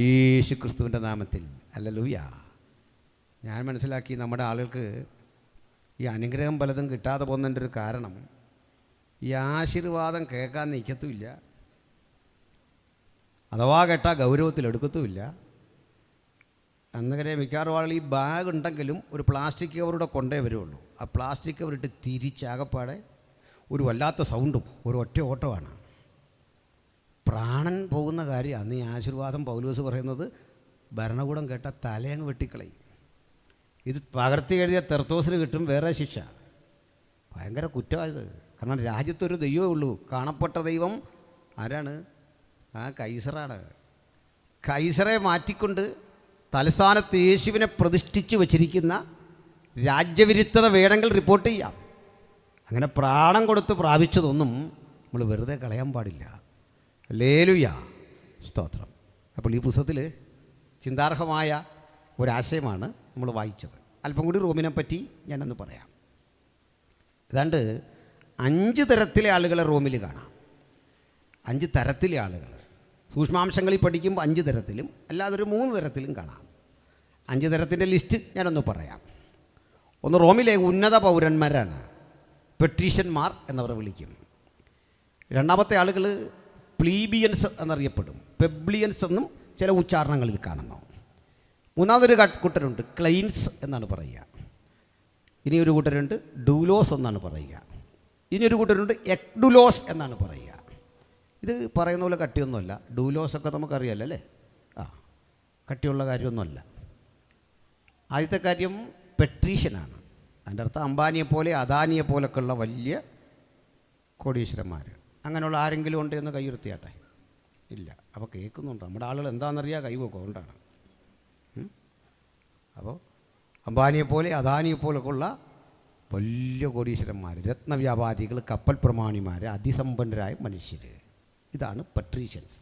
യേശുക്രിസ്തുവിൻ്റെ നാമത്തിൽ. ഹല്ലേലൂയ. ഞാൻ മനസ്സിലാക്കി നമ്മുടെ ആളുകൾക്ക് ഈ അനുഗ്രഹം പലതും കിട്ടാതെ പോകുന്നതിൻ്റെ ഒരു കാരണം ഈ ആശീർവാദം കേൾക്കാൻ നിൽക്കത്തുമില്ല, അഥവാ കേട്ടാൽ ഗൗരവത്തിലെടുക്കത്തുമില്ല. അന്നേരം മിക്കവാറും ആളുകൾ ഈ ബാഗ് ഉണ്ടെങ്കിലും ഒരു പ്ലാസ്റ്റിക് കവറൂടെ കൊണ്ടേ വരുള്ളൂ. ആ പ്ലാസ്റ്റിക് കവറിട്ട് തിരിച്ചാകപ്പാടെ ഒരു വല്ലാത്ത സൗണ്ടും ഒരു ഒറ്റ ഓട്ടമാണ്. പ്രാണൻ പോകുന്ന കാര്യം. അന്ന് ഈ ആശീർവാദം പൗലോസ് പറയുന്നത് ഭരണകൂടം കേട്ടാൽ തലയങ്ങ് വെട്ടിക്കളയും. ഇത് പകർത്തി എഴുതിയ തെർത്തോസിന് കിട്ടും വേറെ ശിക്ഷ. ഭയങ്കര കുറ്റമായത്. കാരണം രാജ്യത്തൊരു ദൈവമേ ഉള്ളൂ. കാണപ്പെട്ട ദൈവം ആരാണ്? ആ കൈസറാണ്. കൈസറെ മാറ്റിക്കൊണ്ട് തലസ്ഥാനത്ത് യേശുവിനെ പ്രതിഷ്ഠിച്ച് വച്ചിരിക്കുന്ന രാജ്യവിരുദ്ധത വേണമെങ്കിൽ റിപ്പോർട്ട് ചെയ്യാം. അങ്ങനെ പ്രാണം കൊടുത്ത് പ്രാപിച്ചതൊന്നും നമ്മൾ വെറുതെ കളയാൻ പാടില്ല. ഹല്ലേലൂയ, സ്തോത്രം. അപ്പോൾ ഈ പുസ്തകത്തിൽ ചിന്താർഹമായ ഒരാശയമാണ് നമ്മൾ വായിച്ചത്. അല്പം കൂടി റോമിനെ പറ്റി ഞാനൊന്ന് പറയാം. ഏതാണ്ട് 5 തരത്തിലെ ആളുകളെ റോമിൽ കാണാം. 5 തരത്തിലെ ആളുകൾ. സൂക്ഷ്മാംശങ്ങളിൽ പഠിക്കുമ്പോൾ 5 തരത്തിലും അല്ലാതെ ഒരു 3 തരത്തിലും കാണാം. 5 തരത്തിൻ്റെ ലിസ്റ്റ് ഞാനൊന്ന് പറയാം. ഒന്ന് റോമിലെ ഉന്നത പൗരന്മാരാണ്, പെട്രീഷ്യന്മാർ എന്നവർ വിളിക്കും. രണ്ടാമത്തെ ആളുകൾ പ്ലീബിയൻസ് എന്നറിയപ്പെടും. പെബ്ലിയൻസ് എന്നും ചില ഉച്ചാരണങ്ങളിൽ കാണുന്നു. മൂന്നാമതൊരു കൂട്ടരുണ്ട്, ക്ലൈൻസ് എന്നാണ് പറയുക. ഇനിയൊരു കൂട്ടരുണ്ട് ഡൂലോസ് എന്നാണ് പറയുക. ഇനിയൊരു കൂട്ടരുണ്ട് എക്ഡുലോസ് എന്നാണ് പറയുക. ഇത് പറയുന്ന പോലെ കട്ടിയൊന്നുമല്ല. ഡൂലോസൊക്കെ നമുക്കറിയാമല്ലോ അല്ലേ? കട്ടിയുള്ള കാര്യമൊന്നുമല്ല. ആദ്യത്തെ കാര്യം പെട്രീഷ്യനാണ്. അതിൻ്റെ അർത്ഥം അംബാനിയെപ്പോലെ അദാനിയെപ്പോലൊക്കെയുള്ള വലിയ കോടീശ്വരന്മാർ. അങ്ങനെയുള്ള ആരെങ്കിലും ഉണ്ട് എന്ന് കൈയുയർത്തിയാട്ടെ? ഇല്ല. അപ്പോൾ കേൾക്കുന്നുണ്ട്. നമ്മുടെ ആളുകൾ എന്താണെന്നറിയാം, കൈവെക്കും. അതുകൊണ്ടാണ്. അപ്പോൾ അംബാനിയെപ്പോലെ അദാനിയെപ്പോലൊക്കെ ഉള്ള വലിയ കോടീശ്വരന്മാർ, രത്നവ്യാപാരികൾ, കപ്പൽ പ്രമാണിമാർ, അതിസമ്പന്നരായ മനുഷ്യർ, ഇതാണ് പെട്രീഷ്യൻസ്,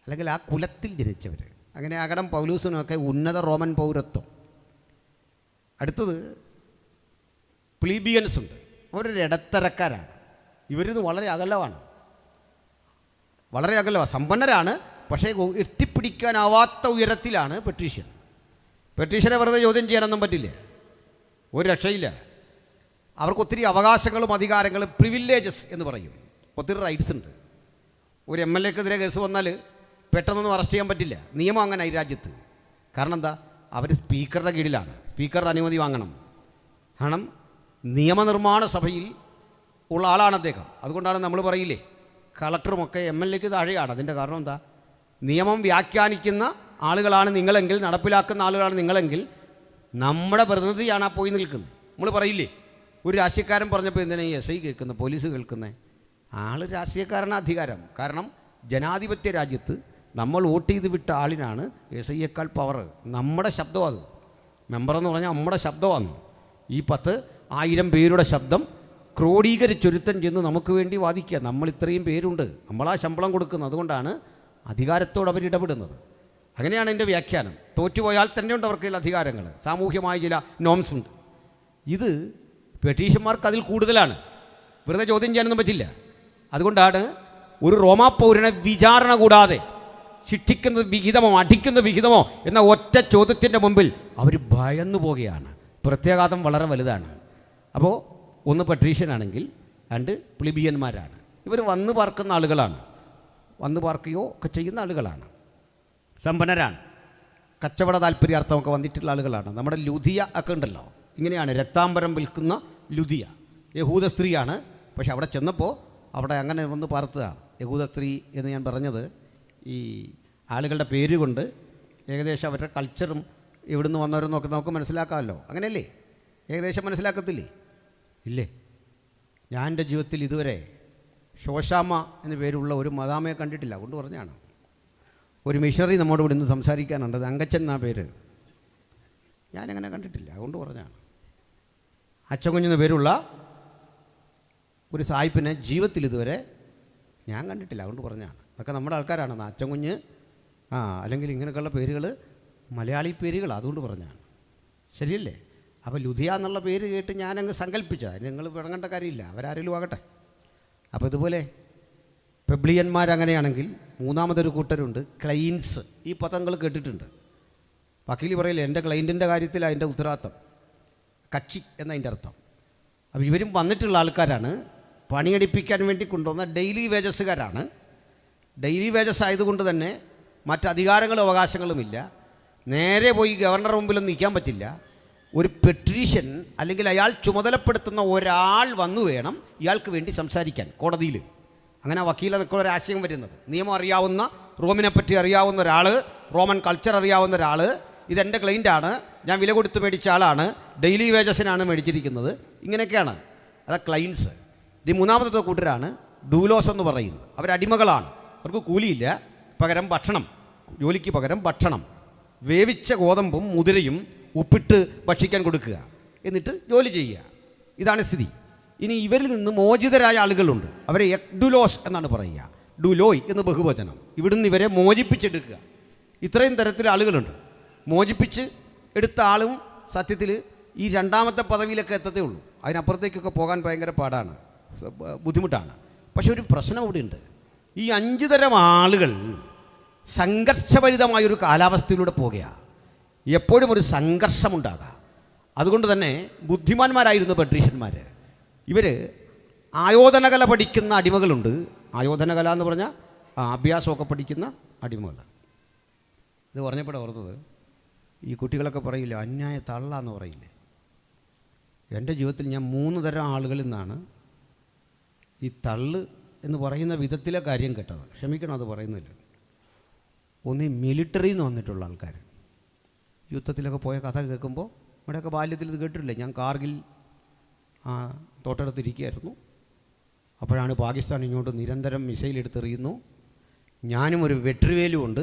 അല്ലെങ്കിൽ ആ കുലത്തിൽ ജനിച്ചവർ. അങ്ങനെ ആകണം പൗലൂസിനൊക്കെ ഉന്നത റോമൻ പൗരത്വം. അടുത്തത് പ്ലീബിയൻസ് ഉണ്ട്. അവരൊരു ഇടത്തരക്കാരാണ്. ഇവരിത് വളരെ അകലമാണ്, വളരെ അകലമാണ്. സമ്പന്നരാണ്, പക്ഷേ എത്തിപ്പിടിക്കാനാവാത്ത ഉയരത്തിലാണ് പെട്രീഷ്യൻ. പെട്രീഷ്യനെ വെറുതെ ചോദ്യം ചെയ്യാനൊന്നും പറ്റില്ല, ഒരു രക്ഷയില്ല. അവർക്ക് ഒത്തിരി അവകാശങ്ങളും അധികാരങ്ങളും, പ്രിവിലേജസ് എന്ന് പറയും, ഒത്തിരി റൈറ്റ്സ് ഉണ്ട്. ഒരു MLA ക്കെതിരെ കേസ് വന്നാൽ പെട്ടെന്നൊന്നും അറസ്റ്റ് ചെയ്യാൻ പറ്റില്ല. നിയമം അങ്ങനെ ഈ രാജ്യത്ത്. കാരണം എന്താ? അവർ സ്പീക്കറുടെ കീഴിലാണ്, സ്പീക്കറുടെ അനുമതി വാങ്ങണം. കാരണം നിയമനിർമ്മാണ സഭയിൽ ഉള്ള ആളാണ് അദ്ദേഹം. അതുകൊണ്ടാണ് നമ്മൾ പറയില്ലേ, കളക്ടറുമൊക്കെ MLA ക്ക് താഴെയാണ്. അതിൻ്റെ കാരണം എന്താ? നിയമം വ്യാഖ്യാനിക്കുന്ന ആളുകളാണ് നിങ്ങളെങ്കിൽ, നടപ്പിലാക്കുന്ന ആളുകളാണ് നിങ്ങളെങ്കിൽ, നമ്മുടെ പ്രതിനിധിയാണ് ആ പോയി നിൽക്കുന്നത്. നമ്മൾ പറയില്ലേ, ഒരു രാഷ്ട്രീയക്കാരൻ പറഞ്ഞപ്പോൾ എന്തിനാ ഈ SI കേൾക്കുന്നത്, പോലീസ് കേൾക്കുന്നത്? ആൾ രാഷ്ട്രീയക്കാരനാണ് അധികാരം. കാരണം ജനാധിപത്യ രാജ്യത്ത് നമ്മൾ വോട്ട് ചെയ്ത് വിട്ട ആളിനാണ് SIയേക്കാൾ പവർ. നമ്മുടെ ശബ്ദം അത്. മെമ്പറെന്ന് പറഞ്ഞാൽ നമ്മുടെ ശബ്ദമാണ്. ഈ 10,000 പേരുടെ ശബ്ദം ക്രോഡീകരിച്ചൊരുത്തൻ ചെന്ന് നമുക്ക് വേണ്ടി വാദിക്കുക. നമ്മൾ ഇത്രയും പേരുണ്ട്, നമ്മളാ ശമ്പളം കൊടുക്കുന്നത്. അതുകൊണ്ടാണ് അധികാരത്തോട് അവർ ഇടപെടുന്നത്. അങ്ങനെയാണ് എൻ്റെ വ്യാഖ്യാനം. തോറ്റുപോയാൽ തന്നെയുണ്ട് അവർക്ക് ചില അധികാരങ്ങൾ, സാമൂഹ്യമായ ചില നോംസ് ഉണ്ട്. ഇത് പെട്ടീഷന്മാർക്ക് അതിൽ കൂടുതലാണ്. വെറുതെ ചോദ്യം ചെയ്യാനൊന്നും പറ്റില്ല. അതുകൊണ്ടാണ് ഒരു റോമാ പൗരനെ വിചാരണ കൂടാതെ ശിക്ഷിക്കുന്നത് വിഹിതമോ അടിക്കുന്ന വിഹിതമോ എന്ന ഒറ്റ ചോദ്യത്തിൻ്റെ മുമ്പിൽ അവർ ഭയന്നു പോകുകയാണ്. പ്രത്യാഘാതം വളരെ വലുതാണ്. അപ്പോൾ ഒന്ന് പെട്രീഷ്യനാണെങ്കിൽ, 2 പ്ലിബിയന്മാരാണ്. ഇവർ വന്ന് പാർക്കുന്ന ആളുകളാണ്, വന്ന് പാർക്കുകയോ ഒക്കെ ചെയ്യുന്ന ആളുകളാണ്. സമ്പന്നരാണ്, കച്ചവട താല്പര്യാർത്ഥമൊക്കെ വന്നിട്ടുള്ള ആളുകളാണ്. നമ്മുടെ ലുദിയ ഒക്കെ ഉണ്ടല്ലോ, ഇങ്ങനെയാണ് രക്താംബരം വിൽക്കുന്ന ലുദിയ. യഹൂദ സ്ത്രീയാണ്, പക്ഷെ അവിടെ ചെന്നപ്പോൾ അവിടെ അങ്ങനെ വന്ന് പാർത്തതാണ്. യഹൂദ സ്ത്രീ എന്ന് ഞാൻ പറഞ്ഞത് ഈ ആളുകളുടെ പേര് കൊണ്ട് ഏകദേശം അവരുടെ കൾച്ചറും എവിടുന്ന് വന്നവരും നോക്കി നമുക്ക് മനസ്സിലാക്കാമല്ലോ. അങ്ങനെയല്ലേ? ഏകദേശം മനസ്സിലാക്കത്തില്ലേ? ഇല്ലേ? ഞാൻ എൻ്റെ ജീവിതത്തിൽ ഇതുവരെ ശോശാമ എന്ന പേരുള്ള ഒരു മദാമയെ കണ്ടിട്ടില്ല. അതുകൊണ്ട് പറഞ്ഞാണ്. ഒരു മിഷണറി നമ്മോട് ഇവിടെ ഇന്ന് സംസാരിക്കാനുണ്ട്, അങ്കച്ചൻ എന്നാ പേര്. ഞാനങ്ങനെ കണ്ടിട്ടില്ല, അതുകൊണ്ട് പറഞ്ഞാണ്. അച്ചൻകുഞ്ഞെന്ന പേരുള്ള ഒരു സായിപ്പിനെ ജീവിതത്തിൽ ഇതുവരെ ഞാൻ കണ്ടിട്ടില്ല, അതുകൊണ്ട് പറഞ്ഞാണ്. അതൊക്കെ നമ്മുടെ ആൾക്കാരാണ്. അച്ചൻകുഞ്ഞ് അല്ലെങ്കിൽ ഇങ്ങനെയൊക്കെയുള്ള പേരുകൾ മലയാളി പേരുകൾ, അതുകൊണ്ട് പറഞ്ഞാണ്. ശരിയല്ലേ? അപ്പോൾ ലുധിയ എന്നുള്ള പേര് കേട്ട് ഞാനങ്ങ് സങ്കല്പിച്ചത്. നിങ്ങൾ പിടങ്ങേണ്ട കാര്യമില്ല, അവരാരെങ്കിലും ആകട്ടെ. അപ്പോൾ ഇതുപോലെ പെബ്ലിയന്മാരങ്ങനെയാണെങ്കിൽ മൂന്നാമതൊരു കൂട്ടരുണ്ട്, ക്ലൈൻസ്. ഈ പദങ്ങൾ കേട്ടിട്ടുണ്ട്. വക്കീൽ പറയില്ലേ, എൻ്റെ ക്ലൈൻറ്റിൻ്റെ കാര്യത്തിൽ അതിൻ്റെ ഉത്തരവാദിത്തം, കക്ഷി എന്നതിൻ്റെ അർത്ഥം. അപ്പോൾ ഇവരും വന്നിട്ടുള്ള ആൾക്കാരാണ്, പണിയെടുപ്പിക്കാൻ വേണ്ടി കൊണ്ടുവന്ന ഡെയിലി വേജസ്സുകാരാണ്. ഡെയിലി വേജസ് ആയതുകൊണ്ട് തന്നെ മറ്റധികാരങ്ങളും അവകാശങ്ങളുമില്ല. നേരെ പോയി ഗവർണർ മുമ്പിലൊന്നും നിൽക്കാൻ പറ്റില്ല. ഒരു പെട്രീഷ്യൻ അല്ലെങ്കിൽ അയാൾ ചുമതലപ്പെടുത്തുന്ന ഒരാൾ വന്നു വേണം ഇയാൾക്ക് വേണ്ടി സംസാരിക്കാൻ കോടതിയിൽ. അങ്ങനെ വക്കീലെന്നൊക്കെ ഒരാശയം വരുന്നത്. നിയമം അറിയാവുന്ന, റോമിനെ പറ്റി അറിയാവുന്ന ഒരാൾ, റോമൻ കൾച്ചർ അറിയാവുന്ന ഒരാൾ ഇതെൻ്റെ ക്ലൈൻ്റാണ്, ഞാൻ വില കൊടുത്ത് മേടിച്ച ആളാണ്, ഡെയിലി വേജസിനാണ് മേടിച്ചിരിക്കുന്നത്, ഇങ്ങനെയൊക്കെയാണ്. അതാ ക്ലൈൻസ്. ഈ മൂന്നാമത്തെ കൂട്ടരാണ് ഡൂലോസ് എന്ന് പറയുന്നത്. അവരടിമകളാണ്, അവർക്ക് കൂലിയില്ല, പകരം ഭക്ഷണം, ജോലിക്ക് പകരം ഭക്ഷണം, വേവിച്ച ഗോതമ്പും മുതിരയും ഉപ്പിട്ട് ഭക്ഷിക്കാൻ കൊടുക്കുക, എന്നിട്ട് ജോലി ചെയ്യുക. ഇതാണ് സ്ഥിതി. ഇനി ഇവരിൽ നിന്ന് മോചിതരായ ആളുകളുണ്ട്, അവരെ എക്ഡുലോസ് എന്നാണ് പറയുക, ഡുലോയ് എന്ന് ബഹുവചനം. ഇവിടുന്ന് ഇവരെ മോചിപ്പിച്ചെടുക്കുക. ഇത്രയും തരത്തിൽ ആളുകളുണ്ട്. മോചിപ്പിച്ച് എടുത്ത ആളും സത്യത്തിൽ ഈ രണ്ടാമത്തെ പദവിയിലൊക്കെ എത്തത്തേ ഉള്ളൂ. അതിനപ്പുറത്തേക്കൊക്കെ പോകാൻ ഭയങ്കര പാടാണ്, ബുദ്ധിമുട്ടാണ്. പക്ഷെ ഒരു പ്രശ്നം ഇവിടെയുണ്ട്. ഈ 5 തരം ആളുകൾ സംഘർഷഭരിതമായൊരു കാലാവസ്ഥയിലൂടെ പോകുകയാണ്. എപ്പോഴും ഒരു സംഘർഷമുണ്ടാകാം. അതുകൊണ്ട് തന്നെ ബുദ്ധിമാന്മാരായിരുന്നു പട്രീഷ്യന്മാർ. ഇവർ ആയോധനകല പഠിക്കുന്ന അടിമകളുണ്ട്. ആയോധനകല എന്ന് പറഞ്ഞാൽ അഭ്യാസമൊക്കെ പഠിക്കുന്ന അടിമകൾ. ഇത് പറഞ്ഞപ്പോഴാണ് ഓർത്തത്, ഈ കുട്ടികളൊക്കെ പറയില്ലേ അന്യായ തള്ള എന്ന് പറയില്ലേ. എൻ്റെ ജീവിതത്തിൽ ഞാൻ 3 തരം ആളുകളിൽ നിന്നാണ് ഈ തള്ള് എന്ന് പറയുന്ന വിധത്തിലെ കാര്യം കേട്ടത്. ക്ഷമിക്കണം അത് പറയുന്നില്ല. ഒന്ന് ഈ മിലിറ്ററിയിൽ നിന്ന് വന്നിട്ടുള്ള ആൾക്കാർ, യുദ്ധത്തിലൊക്കെ പോയ കഥ കേൾക്കുമ്പോൾ, ഇവിടെയൊക്കെ ബാല്യത്തിൽ ഇത് കേട്ടിട്ടില്ലേ. ഞാൻ കാർഗിൽ തൊട്ടടുത്തിരിക്കുകയായിരുന്നു. അപ്പോഴാണ് പാകിസ്ഥാൻ ഇങ്ങോട്ട് നിരന്തരം മിസൈൽ എടുത്തെറിയുന്നു. ഞാനും ഒരു വെട്രിവേലും ഉണ്ട്.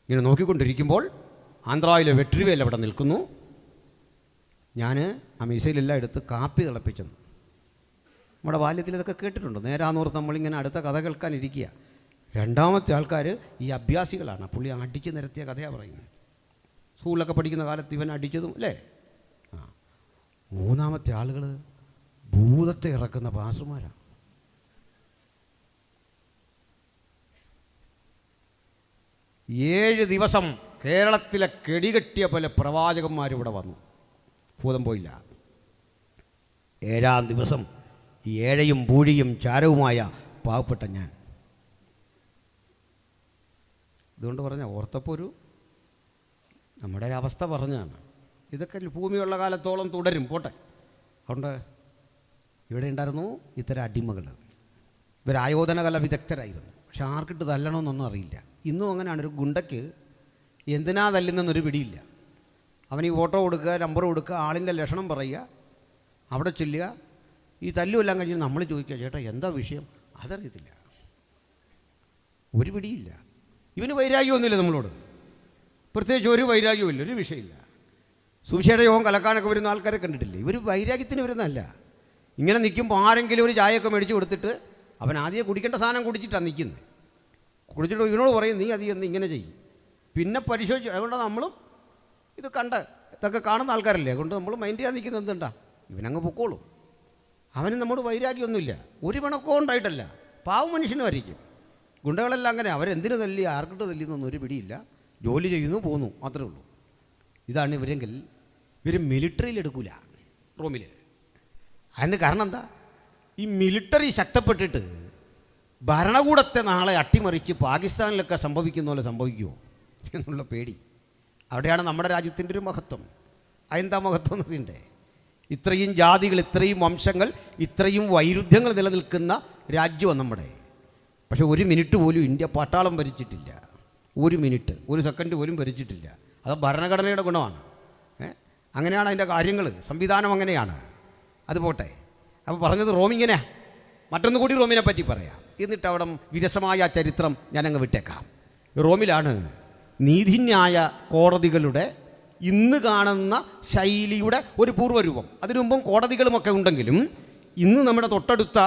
ഇങ്ങനെ നോക്കിക്കൊണ്ടിരിക്കുമ്പോൾ ആന്ധ്രയിലെ വെട്രിവേൽ അവിടെ നിൽക്കുന്നു. ഞാൻ ആ മിസൈലെല്ലാം എടുത്ത് കാപ്പി തിളപ്പിച്ചെന്നു. നമ്മുടെ ബാല്യത്തിൽ ഇതൊക്കെ കേട്ടിട്ടുണ്ട്. നേരാന്നോർത്ത് നമ്മളിങ്ങനെ അടുത്ത കഥ കേൾക്കാനിരിക്കുക. രണ്ടാമത്തെ ആൾക്കാർ ഈ അഭ്യാസികളാണ്. പുള്ളി അടിച്ച് നിരത്തിയ കഥയാണ് പറയുന്നത്. സ്കൂളിലൊക്കെ പഠിക്കുന്ന കാലത്ത് ഇവൻ അടിച്ചതും അല്ലേ. മൂന്നാമത്തെ ആളുകൾ ഭൂതത്തെ ഇറക്കുന്ന പാസുമാരാണ്. ഏഴ് ദിവസം കേരളത്തിലെ കെടികെട്ടിയ പോലെ പ്രവാചകന്മാരിവിടെ വന്നു, ഭൂതം പോയില്ല. 7-ാം ദിവസം ഈ ഏഴയും പൂഴിയും ചാരവുമായ പാവപ്പെട്ട ഞാൻ. ഇതുകൊണ്ട് പറഞ്ഞ ഓർത്തപ്പോൾ നമ്മുടെ ഒരവസ്ഥ പറഞ്ഞാണ്. ഇതൊക്കെ ഭൂമിയുള്ള കാലത്തോളം തുടരും, പോട്ടെ. അതുകൊണ്ട് ഇവിടെ ഉണ്ടായിരുന്നു ഇത്തരം അടിമകൾ. ഇവർ ആയോധനകല വിദഗ്ധരായിരുന്നു. പക്ഷെ ആർക്കിട്ട് തല്ലണമെന്നൊന്നും അറിയില്ല. ഇന്നും അങ്ങനെയാണ്. ഒരു ഗുണ്ടയ്ക്ക് എന്തിനാ തല്ലുന്നൊരു പിടിയില്ല. അവൻ ഈ ഫോട്ടോ കൊടുക്കുക, നമ്പർ കൊടുക്കുക, ആളിൻ്റെ ലക്ഷണം പറയുക, അവിടെ ചെല്ലുക. ഈ തല്ലുമെല്ലാം കഴിഞ്ഞ് നമ്മൾ ചോദിക്കുക, ചേട്ടാ എന്താ വിഷയം? അതറിയത്തില്ല, ഒരു പിടിയില്ല. ഇവന് വൈരാഗ്യമൊന്നുമില്ല നമ്മളോട്, പ്രത്യേകിച്ച് ഒരു വൈരാഗ്യവുമില്ല, ഒരു വിഷയമില്ല. സുവിശേഷ യോഗം കലക്കാനൊക്കെ വരുന്ന ആൾക്കാരെ കണ്ടിട്ടില്ലേ? ഇവർ വൈരാഗ്യത്തിന് വരുന്നതല്ല. ഇങ്ങനെ നിൽക്കുമ്പോൾ ആരെങ്കിലും ഒരു ചായയൊക്കെ മേടിച്ച് കൊടുത്തിട്ട് അവൻ ആദ്യം കുടിക്കേണ്ട സാധനം കുടിച്ചിട്ടാണ് നിൽക്കുന്നത്. കുടിച്ചിട്ട് ഇവനോട് പറയും നീ അധികം ഇങ്ങനെ ചെയ്യും. പിന്നെ പരിശോധിച്ചു. അതുകൊണ്ട് നമ്മളും ഇത് ഇതൊക്കെ കാണുന്ന ആൾക്കാരല്ലേ, അതുകൊണ്ട് നമ്മൾ മൈൻഡ് ചെയ്യാൻ നിൽക്കുന്നത് എന്തുണ്ടാ, ഇവനങ്ങ് പൊക്കോളും. അവന് നമ്മോട് വൈരാഗ്യമൊന്നുമില്ല, ഒരു പിണക്കവും ഉണ്ടായിട്ടല്ല. പാവം മനുഷ്യനുമായിരിക്കും. ഗുണ്ടകളെല്ലാം അങ്ങനെ, അവരെന്തിനു തല്ലി ആർക്കിട്ട് തല്ലിയെന്നൊന്നും ഒരു പിടിയില്ല. ജോലി ചെയ്യുന്നു, പോന്നു, മാത്രമേ ഉള്ളൂ. ഇതാണ് ഇവരെങ്കിൽ ഇവർ മിലിറ്ററിയിൽ എടുക്കില്ല, റൂമിൽ. അതിന് കാരണം എന്താ? ഈ മിലിറ്ററി ശക്തപ്പെട്ടിട്ട് ഭരണകൂടത്തെ നാളെ അട്ടിമറിച്ച് പാകിസ്ഥാനിലൊക്കെ സംഭവിക്കുന്ന പോലെ സംഭവിക്കുമോ എന്നുള്ള പേടി. അവിടെയാണ് നമ്മുടെ രാജ്യത്തിൻ്റെ ഒരു മഹത്വം. അതെന്താ മഹത്വം എന്ന് പറയണ്ടേ? ഇത്രയും ജാതികൾ, ഇത്രയും വംശങ്ങൾ, ഇത്രയും വൈരുദ്ധ്യങ്ങൾ നിലനിൽക്കുന്ന രാജ്യമാണ് നമ്മുടെ. പക്ഷെ ഒരു മിനിറ്റ് പോലും ഇന്ത്യ പട്ടാളം ഭരിച്ചിട്ടില്ല. ഒരു മിനിറ്റ്, ഒരു സെക്കൻഡ് പോലും ഭരിച്ചിട്ടില്ല. അത് ഭരണഘടനയുടെ ഗുണമാണ്. അങ്ങനെയാണ് അതിൻ്റെ കാര്യങ്ങൾ, സംവിധാനം അങ്ങനെയാണ്. അത് പോട്ടെ. അപ്പോൾ പറഞ്ഞത് റോമിങ്ങനെയാ. മറ്റൊന്നു കൂടി റോമിനെ പറ്റി പറയാം. എന്നിട്ട് അവിടെ വിരസമായ ചരിത്രം ഞാനങ്ങ് വിട്ടേക്കാം. റോമിലാണ് നീതിന്യായ കോടതികളുടെ ഇന്ന് കാണുന്ന ശൈലിയുടെ ഒരു പൂർവ്വരൂപം. അതിനു മുമ്പും കോടതികളുമൊക്കെ ഉണ്ടെങ്കിലും ഇന്ന് നമ്മുടെ തൊട്ടടുത്ത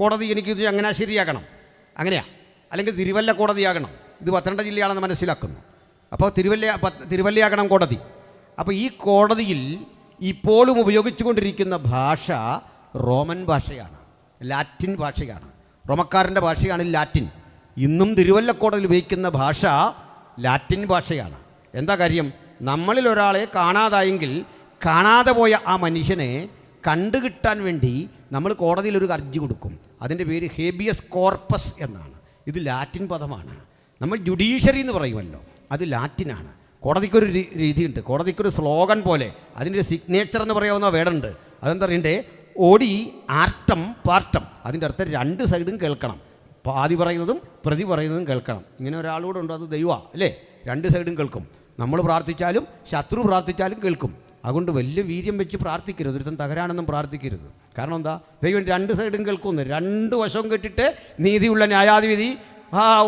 കോടതി എനിക്കിത് ചങ്ങനാശ്ശേരിയാകണം, അങ്ങനെയാണ്. അല്ലെങ്കിൽ തിരുവല്ല കോടതിയാകണം. ഇത് പത്തനംതിട്ട ജില്ലയാണെന്ന് മനസ്സിലാക്കുന്നു. അപ്പോൾ തിരുവല്ലയാകണം കോടതി. അപ്പോൾ ഈ കോടതിയിൽ ഇപ്പോഴും ഉപയോഗിച്ചുകൊണ്ടിരിക്കുന്ന ഭാഷ റോമൻ ഭാഷയാണ്, ലാറ്റിൻ ഭാഷയാണ്. റോമക്കാരൻ്റെ ഭാഷയാണ് ലാറ്റിൻ. ഇന്നും തിരുവല്ല കോടതിയിൽ ഉപയോഗിക്കുന്ന ഭാഷ ലാറ്റിൻ ഭാഷയാണ്. എന്താ കാര്യം? നമ്മളിൽ ഒരാളെ കാണാതായെങ്കിൽ കാണാതെ പോയ ആ മനുഷ്യനെ കണ്ടുകിട്ടാൻ വേണ്ടി നമ്മൾ കോടതിയിൽ ഒരു അർജി കൊടുക്കും. അതിൻ്റെ പേര് ഹേബിയസ് കോർപ്പസ് എന്നാണ്. ഇത് ലാറ്റിൻ പദമാണ്. നമ്മൾ ജുഡീഷ്യറി എന്ന് പറയുമല്ലോ, അത് ലാറ്റിനാണ്. കോടതിക്കൊരു രീതിയുണ്ട്, കോടതിക്കൊരു സ്ലോഗൻ പോലെ അതിൻ്റെ സിഗ്നേച്ചർ എന്ന് പറയാവുന്ന വേർഡുണ്ട്. അതെന്താ പറയണ്ടേ? ഓടി ആർട്ടം പാർട്ടം. അതിൻ്റെ അർത്ഥം 2 സൈഡും കേൾക്കണം. പാതി പറയുന്നതും പ്രതി പറയുന്നതും കേൾക്കണം. ഇങ്ങനെ ഒരാളോട് ഉണ്ടോ? അത് ദൈവമാണ് അല്ലേ? 2 സൈഡും കേൾക്കും. നമ്മൾ പ്രാർത്ഥിച്ചാലും ശത്രു പ്രാർത്ഥിച്ചാലും കേൾക്കും. അതുകൊണ്ട് വലിയ വീര്യം വെച്ച് പ്രാർത്ഥിക്കരുത്, ഒരുത്തൻ തകരാണെന്നും പ്രാർത്ഥിക്കരുത്. കാരണം എന്താ, ദൈവം രണ്ട് സൈഡും കേൾക്കുമെന്ന്. രണ്ട് വശവും കേട്ടിട്ട് നീതിയുള്ള ന്യായാധിപതി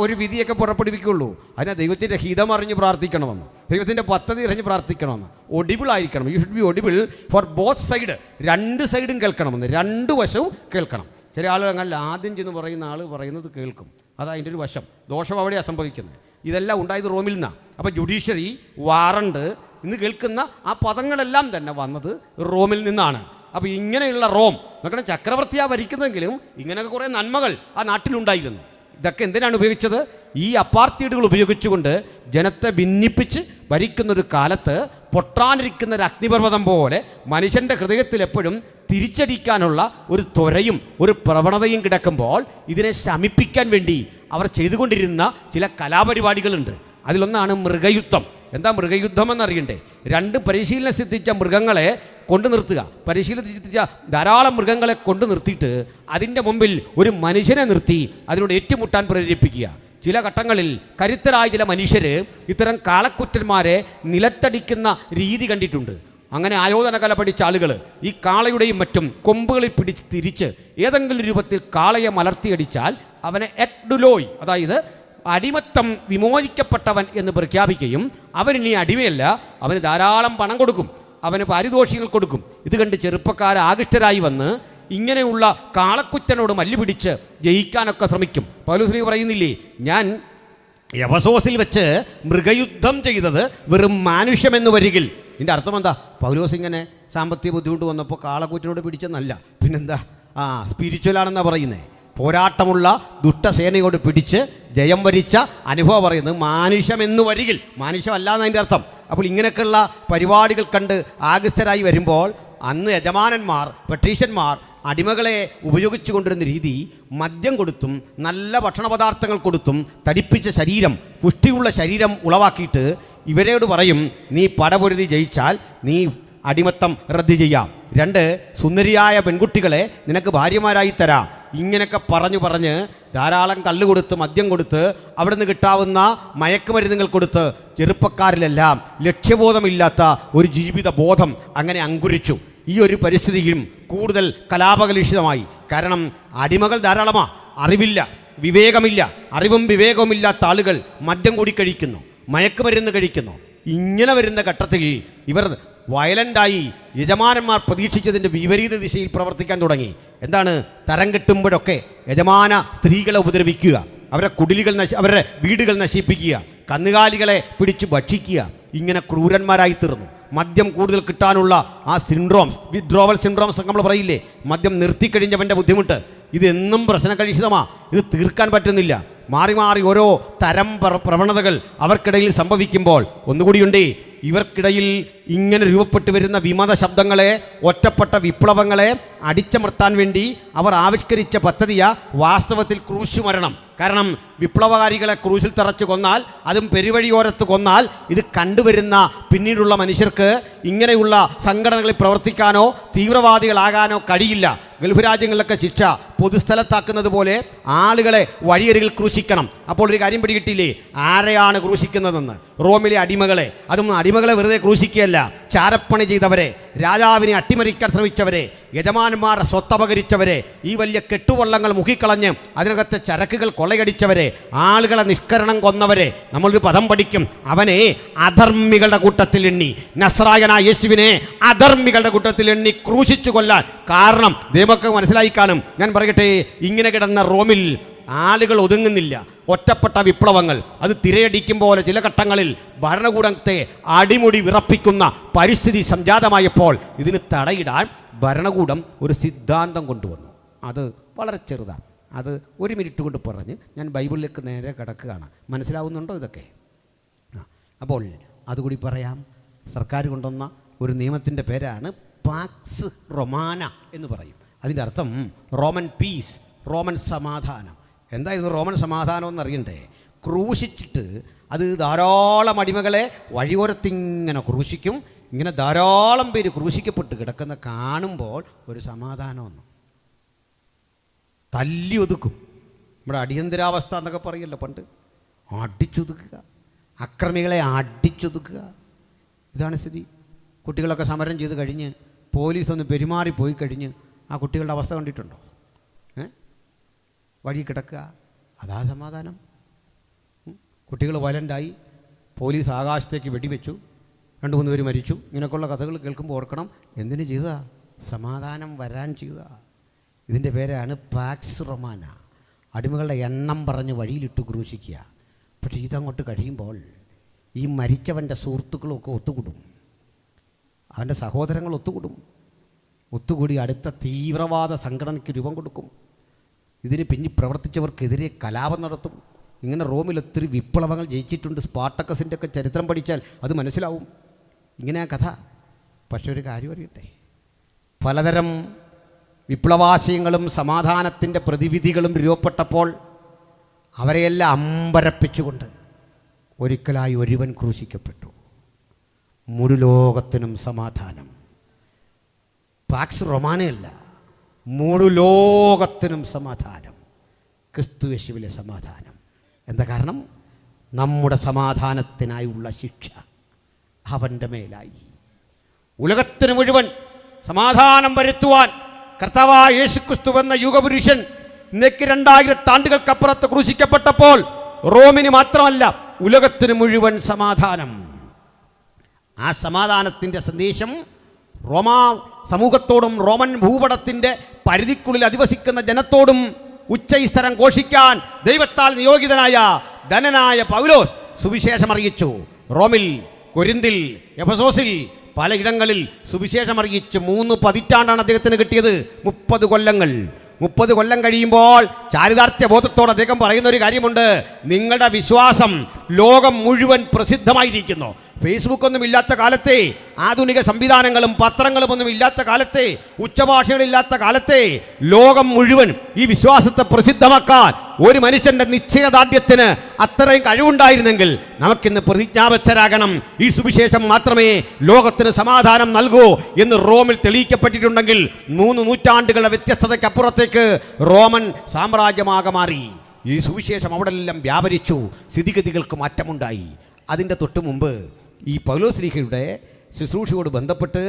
ഒരു വിധിയൊക്കെ പുറപ്പെടുവിക്കുള്ളൂ. അതിനെ ദൈവത്തിൻ്റെ ഹിതം അറിഞ്ഞ് പ്രാർത്ഥിക്കണമെന്ന്, ദൈവത്തിൻ്റെ പദ്ധതി അറിഞ്ഞ് പ്രാർത്ഥിക്കണമെന്ന്. ഒഡിബിൾ ആയിരിക്കണം. You should be audible for both side. രണ്ട് സൈഡും കേൾക്കണമെന്ന്, രണ്ട് വശവും കേൾക്കണം. ചില ആളുകൾ ആദ്യം ചെന്ന് പറയുന്ന ആൾ പറയുന്നത് കേൾക്കും, അതാ അതിൻ്റെ ഒരു വശം. ദോഷം അവിടെയാണ് സംഭവിക്കുന്നത്. ഇതെല്ലാം ഉണ്ടായത് റോമിൽ നിന്നാണ്. അപ്പോൾ ജുഡീഷ്യറി, വാറണ്ട് ഇന്ന് കേൾക്കുന്ന ആ പദങ്ങളെല്ലാം തന്നെ വന്നത് റോമിൽ നിന്നാണ്. അപ്പോൾ ഇങ്ങനെയുള്ള റോം നോക്കണം, ചക്രവർത്തിയാണ് ഭരിക്കുന്നതെങ്കിലും ഇങ്ങനെയൊക്കെ കുറേ നന്മകൾ ആ നാട്ടിലുണ്ടായിരുന്നു. ഇതൊക്കെ എന്തിനാണ് ഉപയോഗിച്ചത്? ഈ അപ്പാർത്തീഡുകൾ ഉപയോഗിച്ചുകൊണ്ട് ജനത്തെ ഭിന്നിപ്പിച്ച് ഭരിക്കുന്നൊരു കാലത്ത് പൊട്ടാനിരിക്കുന്ന ഒരു അഗ്നിപർവ്വതം പോലെ മനുഷ്യൻ്റെ ഹൃദയത്തിൽ എപ്പോഴും തിരിച്ചടിക്കാനുള്ള ഒരു ത്വരയും ഒരു പ്രവണതയും കിടക്കുമ്പോൾ ഇതിനെ ശമിപ്പിക്കാൻ വേണ്ടി അവർ ചെയ്തുകൊണ്ടിരുന്ന ചില കലാപരിപാടികളുണ്ട്. അതിലൊന്നാണ് മൃഗയുദ്ധം. എന്താ മൃഗയുദ്ധം എന്നറിയണ്ടേ? രണ്ട് പരിശീലനം സിദ്ധിച്ച മൃഗങ്ങളെ കൊണ്ടു നിർത്തുക. പരിശീലനം സിദ്ധിച്ച ധാരാളം മൃഗങ്ങളെ കൊണ്ടു നിർത്തിയിട്ട് അതിൻ്റെ മുമ്പിൽ ഒരു മനുഷ്യനെ നിർത്തി അതിനോട് ഏറ്റുമുട്ടാൻ പ്രേരിപ്പിക്കുക. ചില ഘട്ടങ്ങളിൽ കരുത്തരായ ചില മനുഷ്യർ ഇത്തരം കാളക്കുറ്റന്മാരെ നിലത്തടിക്കുന്ന രീതി കണ്ടിട്ടുണ്ട്. അങ്ങനെ ആയോധന കല പഠിച്ച ആളുകൾ ഈ കാളയുടെയും മറ്റും കൊമ്പുകളിൽ പിടിച്ച് തിരിച്ച് ഏതെങ്കിലും രൂപത്തിൽ കാളയെ മലർത്തിയടിച്ചാൽ അവനെ എക്ഡുലോയ്, അതായത് അടിമത്തം വിമോചിക്കപ്പെട്ടവൻ എന്ന് പ്രഖ്യാപിക്കുകയും അവനിനി അടിമയല്ല, അവന് ധാരാളം പണം കൊടുക്കും, അവന് പാരിതോഷികങ്ങൾ കൊടുക്കും. ഇത് കണ്ട് ചെറുപ്പക്കാർ ആകൃഷ്ടരായി വന്ന് ഇങ്ങനെയുള്ള കാളക്കുറ്റനോട് മല്ലുപിടിച്ച് ജയിക്കാനൊക്കെ ശ്രമിക്കും. പൗലോസ് പറയുന്നില്ലേ, ഞാൻ എഫസോസിൽ വെച്ച് മൃഗയുദ്ധം ചെയ്തത് വെറും മാനുഷ്യമെന്ന് വരികിൽ. ഇതിൻ്റെ അർത്ഥം എന്താ? പൗലോസ് ഇങ്ങനെ സാമ്പത്തിക ബുദ്ധിമുട്ട് വന്നപ്പോൾ കാളക്കുറ്റനോട് പിടിച്ചെന്നല്ല, പിന്നെന്താ, സ്പിരിച്വലാണെന്നാണ് പറയുന്നത്. പോരാട്ടമുള്ള ദുഷ്ടസേനയോട് പിടിച്ച് ജയം വരിച്ച അനുഭവം പറയുന്നത് മാനുഷ്യമെന്ന് വരികിൽ, മാനുഷ്യമല്ല എന്നതിൻ്റെ അർത്ഥം. അപ്പോൾ ഇങ്ങനെയൊക്കെയുള്ള പരിപാടികൾ കണ്ട് ആകൃഷ്ടരായി വരുമ്പോൾ അന്ന് യജമാനന്മാർ, പെട്രീഷ്യന്മാർ അടിമകളെ ഉപയോഗിച്ചു കൊണ്ടിരുന്ന രീതി മദ്യം കൊടുത്തും നല്ല ഭക്ഷണ പദാർത്ഥങ്ങൾ കൊടുത്തും തടിപ്പിച്ച ശരീരം, പുഷ്ടിയുള്ള ശരീരം ഉളവാക്കിയിട്ട് ഇവരോട് പറയും, നീ പടപൊരുതി ജയിച്ചാൽ നീ അടിമത്തം റദ്ദ് ചെയ്യാം, 2 സുന്ദരിയായ പെൺകുട്ടികളെ നിനക്ക് ഭാര്യമാരായി തരാം. ഇങ്ങനെയൊക്കെ പറഞ്ഞ് ധാരാളം കള്ള് കൊടുത്ത് മദ്യം കൊടുത്ത് അവിടുന്ന് കിട്ടാവുന്ന മയക്കുമരുന്നുകൾ കൊടുത്ത് ചെറുപ്പക്കാരിലെല്ലാം ലക്ഷ്യബോധമില്ലാത്ത ഒരു ജീവിത ബോധം അങ്ങനെ അങ്കുരിച്ചു. ഈ ഒരു പരിസ്ഥിതിയും കൂടുതൽ കലാപകലുഷിതമായി. കാരണം അടിമകൾ ധാരാളമാണ്, അറിവില്ല, വിവേകമില്ല. അറിവും വിവേകവും ഇല്ലാത്ത ആളുകൾ മദ്യം കൂടി കഴിക്കുന്നു, മയക്കുമരുന്ന് കഴിക്കുന്നു. ഇങ്ങനെ വരുന്ന ഘട്ടത്തിൽ ഇവർ വയലൻ്റായി യജമാനന്മാർ പ്രതീക്ഷിച്ചതിൻ്റെ വിപരീത ദിശയിൽ പ്രവർത്തിക്കാൻ തുടങ്ങി. എന്താണ്? തരം കിട്ടുമ്പോഴൊക്കെ യജമാന സ്ത്രീകളെ ഉപദ്രവിക്കുക, അവരുടെ കുടിലുകൾ അവരുടെ വീടുകൾ നശിപ്പിക്കുക, കന്നുകാലികളെ പിടിച്ച് ഭക്ഷിക്കുക. ഇങ്ങനെ ക്രൂരന്മാരായി തീർന്നു. മദ്യം കൂടുതൽ കിട്ടാനുള്ള ആ സിൻഡ്രോംസ്, വിത്ഡ്രോവൽ സിൻഡ്രോംസ് നമ്മൾ പറയില്ലേ, മദ്യം നിർത്തിക്കഴിഞ്ഞവൻ്റെ ബുദ്ധിമുട്ട്, ഇതെന്നും പ്രശ്നകലുഷിതമാണ്. ഇത് തീർക്കാൻ പറ്റുന്നില്ല. മാറി മാറി ഓരോ തരം പ്രവണതകൾ അവർക്കിടയിൽ സംഭവിക്കുമ്പോൾ ഒന്നുകൂടിയുണ്ട്, ഇവർക്കിടയിൽ ഇങ്ങനെ രൂപപ്പെട്ടു വരുന്ന വിമത ശബ്ദങ്ങളെ, ഒറ്റപ്പെട്ട വിപ്ലവങ്ങളെ അടിച്ചമർത്താൻ വേണ്ടി അവർ ആവിഷ്കരിച്ച പദ്ധതിയാ വാസ്തവത്തിൽ ക്രൂശ് മരണം. കാരണം വിപ്ലവകാരികളെ ക്രൂശിൽ തറച്ച് കൊന്നാൽ, അതും പെരുവഴിയോരത്ത് കൊന്നാൽ, ഇത് കണ്ടുവരുന്ന പിന്നീടുള്ള മനുഷ്യർക്ക് ഇങ്ങനെയുള്ള സംഘടനകളിൽ പ്രവർത്തിക്കാനോ തീവ്രവാദികളാകാനോ കഴിയില്ല. ഗൾഫ് രാജ്യങ്ങളിലൊക്കെ ശിക്ഷ പൊതുസ്ഥലത്താക്കുന്നത് പോലെ ആളുകളെ വഴിയരികിൽ ക്രൂശിക്കണം. അപ്പോൾ ഒരു കാര്യം പിടികിട്ടില്ലേ, ആരെയാണ് ക്രൂശിക്കുന്നതെന്ന്? റോമിലെ അടിമകളെ. അതും അടിമകളെ വെറുതെ ക്രൂശിക്കുകയല്ല, ചാരപ്പണി ചെയ്തവരെ, രാജാവിനെ അട്ടിമറിക്കാൻ ശ്രമിച്ചവരെ, യജമാനന്മാരുടെ സ്വത്തപകരിച്ചവരെ, ഈ വലിയ കെട്ടുവള്ളങ്ങൾ മുക്കിക്കളഞ്ഞ് അതിനകത്തെ ചരക്കുകൾ കൊള്ളയടിച്ചവരെ, ആളുകളെ നിഷ്കരണം കൊന്നവരെ. നമ്മളൊരു പദം പഠിക്കും, അവനെ അധർമ്മികളുടെ കൂട്ടത്തിൽ എണ്ണി. നസ്രായനായ യേശുവിനെ അധർമ്മികളുടെ കൂട്ടത്തിൽ എണ്ണി ക്രൂശിച്ചു കൊല്ലാൻ കാരണം ദൈവമൊക്കെ മനസ്സിലായി കാണും. ഞാൻ പറയട്ടെ, ഇങ്ങനെ കിടന്ന റോമിൽ ആളുകൾ ഒതുങ്ങുന്നില്ല. ഒറ്റപ്പെട്ട വിപ്ലവങ്ങൾ അത് തിരയടിക്കും പോലെ ചില ഘട്ടങ്ങളിൽ ഭരണകൂടത്തെ അടിമുടി വിറപ്പിക്കുന്ന പരിസ്ഥിതി സംജാതമായപ്പോൾ ഇതിന് തടയിടാൻ ഭരണകൂടം ഒരു സിദ്ധാന്തം കൊണ്ടുവന്നു. അത് വളരെ ചെറുതാണ്. അത് 1 മിനിറ്റ് കൊണ്ട് പറഞ്ഞ് ഞാൻ ബൈബിളിലേക്ക് നേരെ കിടക്കുകയാണ്. മനസ്സിലാവുന്നുണ്ടോ ഇതൊക്കെ? അപ്പോൾ അതുകൂടി പറയാം. സർക്കാർ കൊണ്ടുവന്ന ഒരു നിയമത്തിൻ്റെ പേരാണ് പാക്സ് റൊമാന എന്ന് പറയും. അതിൻ്റെ അർത്ഥം റോമൻ പീസ്, റോമൻ സമാധാനം. എന്തായിരുന്നു റോമൻ സമാധാനം എന്നറിയണ്ടേ? ക്രൂശിച്ചിട്ട് അത് ധാരാളം അടിമകളെ വഴിയോരത്തിങ്ങനെ ക്രൂശിക്കും. ഇങ്ങനെ ധാരാളം പേര് ക്രൂശിക്കപ്പെട്ട് കിടക്കുന്ന കാണുമ്പോൾ ഒരു സമാധാനമൊന്നും തല്ലി ഒതുക്കും. നമ്മുടെ അടിയന്തരാവസ്ഥ എന്നൊക്കെ പറയല്ലോ പണ്ട്, അടിച്ചൊതുക്കുക. അക്രമികളെ അടിച്ചൊതുക്കുക. ഇതാണ് സ്ഥിതി. കുട്ടികളൊക്കെ സമരം ചെയ്ത് കഴിഞ്ഞ് പോലീസ് ഒന്ന് പെരുമാറിപ്പോയി കഴിഞ്ഞ് ആ കുട്ടികളുടെ അവസ്ഥ കണ്ടിട്ടുണ്ടോ? വഴി കിടക്കുക, അതാ സമാധാനം. കുട്ടികൾ വയലൻ്റായി, പോലീസ് ആകാശത്തേക്ക് വെടിവെച്ചു, 2-3 പേര് മരിച്ചു. ഇങ്ങനെയൊക്കെയുള്ള കഥകൾ കേൾക്കുമ്പോൾ ഓർക്കണം, എന്തിനു ചെയ്താ? സമാധാനം വരാൻ ചെയ്താ. ഇതിൻ്റെ പേരാണ് പാക്സ് റൊമാന. അടിമകളുടെ എണ്ണം പറഞ്ഞ് വഴിയിലിട്ട് ക്രൂശിക്കുക. പക്ഷേ ഇതങ്ങോട്ട് കഴിയുമ്പോൾ ഈ മരിച്ചവൻ്റെ സുഹൃത്തുക്കളൊക്കെ ഒത്തുകൂടും, അവൻ്റെ സഹോദരങ്ങൾ ഒത്തുകൂടി അടുത്ത തീവ്രവാദ സംഘടനയ്ക്ക് രൂപം കൊടുക്കും. ഇതിന് പിന്നിൽ പ്രവർത്തിച്ചവർക്കെതിരെ കലാപം നടത്തും. ഇങ്ങനെ റോമിൽ ഒത്തിരി വിപ്ലവങ്ങൾ ജയിച്ചിട്ടുണ്ട്. സ്പാർട്ടക്കസിൻ്റെ ഒക്കെ ചരിത്രം പഠിച്ചാൽ അത് മനസ്സിലാവും. ഇങ്ങനെയാ കഥ. പക്ഷെ ഒരു കാര്യം അറിയട്ടെ, പലതരം വിപ്ലവാശയങ്ങളും സമാധാനത്തിൻ്റെ പ്രതിവിധികളും രൂപപ്പെട്ടപ്പോൾ അവരെയെല്ലാം അമ്പരപ്പിച്ചുകൊണ്ട് ഒരിക്കലായി ഒരുവൻ ക്രൂശിക്കപ്പെട്ടു. മുഴു ലോകത്തിനും സമാധാനം. പാക്സ് റൊമാനയല്ല, മുഴു ലോകത്തിനും സമാധാനം. ക്രിസ്തു യേശുവിലെ സമാധാനം. എന്താ കാരണം? നമ്മുടെ സമാധാനത്തിനായുള്ള ശിക്ഷ അവൻ്റെ മേലായി. ഉലകത്തിന് മുഴുവൻ സമാധാനം വരുത്തുവാൻ കർത്താവായ യേശുക്രിസ്തു എന്ന യുഗപുരുഷൻ ഇന്നേക്ക് 2000 ആണ്ടുകൾക്കപ്പുറത്ത് ക്രൂശിക്കപ്പെട്ടപ്പോൾ റോമിന് മാത്രമല്ല ഉലകത്തിന് മുഴുവൻ സമാധാനം. ആ സമാധാനത്തിൻ്റെ സന്ദേശം റോമാ സമൂഹത്തോടും റോമൻ ഭൂപടത്തിൻ്റെ പരിധിക്കുള്ളിൽ അധിവസിക്കുന്ന ജനത്തോടും ഉച്ചൈസ്തരം ഘോഷിക്കാൻ ദൈവത്താൽ നിയോഗിതനായ ധനനായ പൗലോസ് സുവിശേഷം അറിയിച്ചു. റോമിൽ, കൊരിന്തിൽ, എഫെസോസിൽ പലയിടങ്ങളിൽ സുവിശേഷം അറിയിച്ച് 3 പതിറ്റാണ്ടാണ് അദ്ദേഹത്തിന് കിട്ടിയത്. 30 കൊല്ലങ്ങൾ. 30 കൊല്ലം കഴിയുമ്പോൾ ചാരിതാർത്ഥ്യ ബോധത്തോടെ അദ്ദേഹം പറയുന്ന ഒരു കാര്യമുണ്ട്. നിങ്ങളുടെ വിശ്വാസം ലോകം മുഴുവൻ പ്രസിദ്ധമായിരിക്കുന്നു. ഫേസ്ബുക്കൊന്നും ഇല്ലാത്ത കാലത്തെ, ആധുനിക സംവിധാനങ്ങളും പത്രങ്ങളും ഒന്നും ഇല്ലാത്ത കാലത്തെ, ഉച്ചഭാഷകളില്ലാത്ത കാലത്തെ ലോകം മുഴുവൻ ഈ വിശ്വാസത്തെ പ്രസിദ്ധമാക്കാൻ ഒരു മനുഷ്യൻ്റെ നിശ്ചയദാർഢ്യത്തിന് അത്രയും കഴിവുണ്ടായിരുന്നെങ്കിൽ നമുക്കിന്ന് പ്രതിജ്ഞാബദ്ധരാകണം. ഈ സുവിശേഷം മാത്രമേ ലോകത്തിന് സമാധാനം നൽകൂ എന്ന് റോമിൽ തെളിയിക്കപ്പെട്ടിട്ടുണ്ടെങ്കിൽ 3 നൂറ്റാണ്ടുകളുടെ വ്യത്യസ്തതയ്ക്കപ്പുറത്തേക്ക് റോമൻ സാമ്രാജ്യമാകെ മാറി. ഈ സുവിശേഷം അവിടെല്ലാം വ്യാപരിച്ചു. സ്ഥിതിഗതികൾക്ക് മാറ്റമുണ്ടായി. അതിൻ്റെ തൊട്ട് മുമ്പ് ഈ പൗലോസ്ലീഹയുടെ ശുശ്രൂഷയോട് ബന്ധപ്പെട്ട്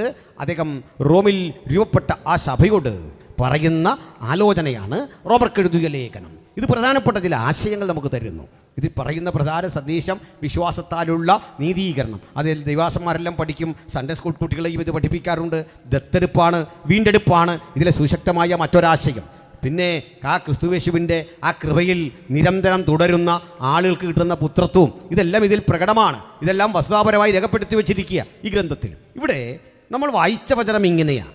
അദ്ദേഹം റോമിൽ രൂപപ്പെട്ട ആ സഭയോട് പറയുന്ന ആലോചനയാണ് റോമർക്കെഴുതിയ ലേഖനം. ഇത് പ്രധാനപ്പെട്ട ചില ആശയങ്ങൾ നമുക്ക് തരുന്നു. ഇതിൽ പറയുന്ന പ്രധാന സന്ദേശം വിശ്വാസത്താലുള്ള നീതീകരണം. അതിൽ ദൈവാസന്മാരെല്ലാം പഠിക്കും. സൺഡേ സ്കൂൾ കുട്ടികളെയും ഇത് പഠിപ്പിക്കാറുണ്ട്. ദത്തെടുപ്പാണ്, വീണ്ടെടുപ്പാണ് ഇതിലെ സുശക്തമായ മറ്റൊരാശയം. പിന്നെ ആ ക്രിസ്തുയേശുവിൻ്റെ ആ കൃപയിൽ നിരന്തരം തുടരുന്ന ആളുകൾക്ക് കിട്ടുന്ന പുത്രത്വവും ഇതെല്ലാം ഇതിൽ പ്രകടമാണ്. ഇതെല്ലാം വസ്തുതാപരമായി രേഖപ്പെടുത്തി വച്ചിരിക്കുക ഈ ഗ്രന്ഥത്തിൽ. ഇവിടെ നമ്മൾ വായിച്ച വചനം ഇങ്ങനെയാണ്: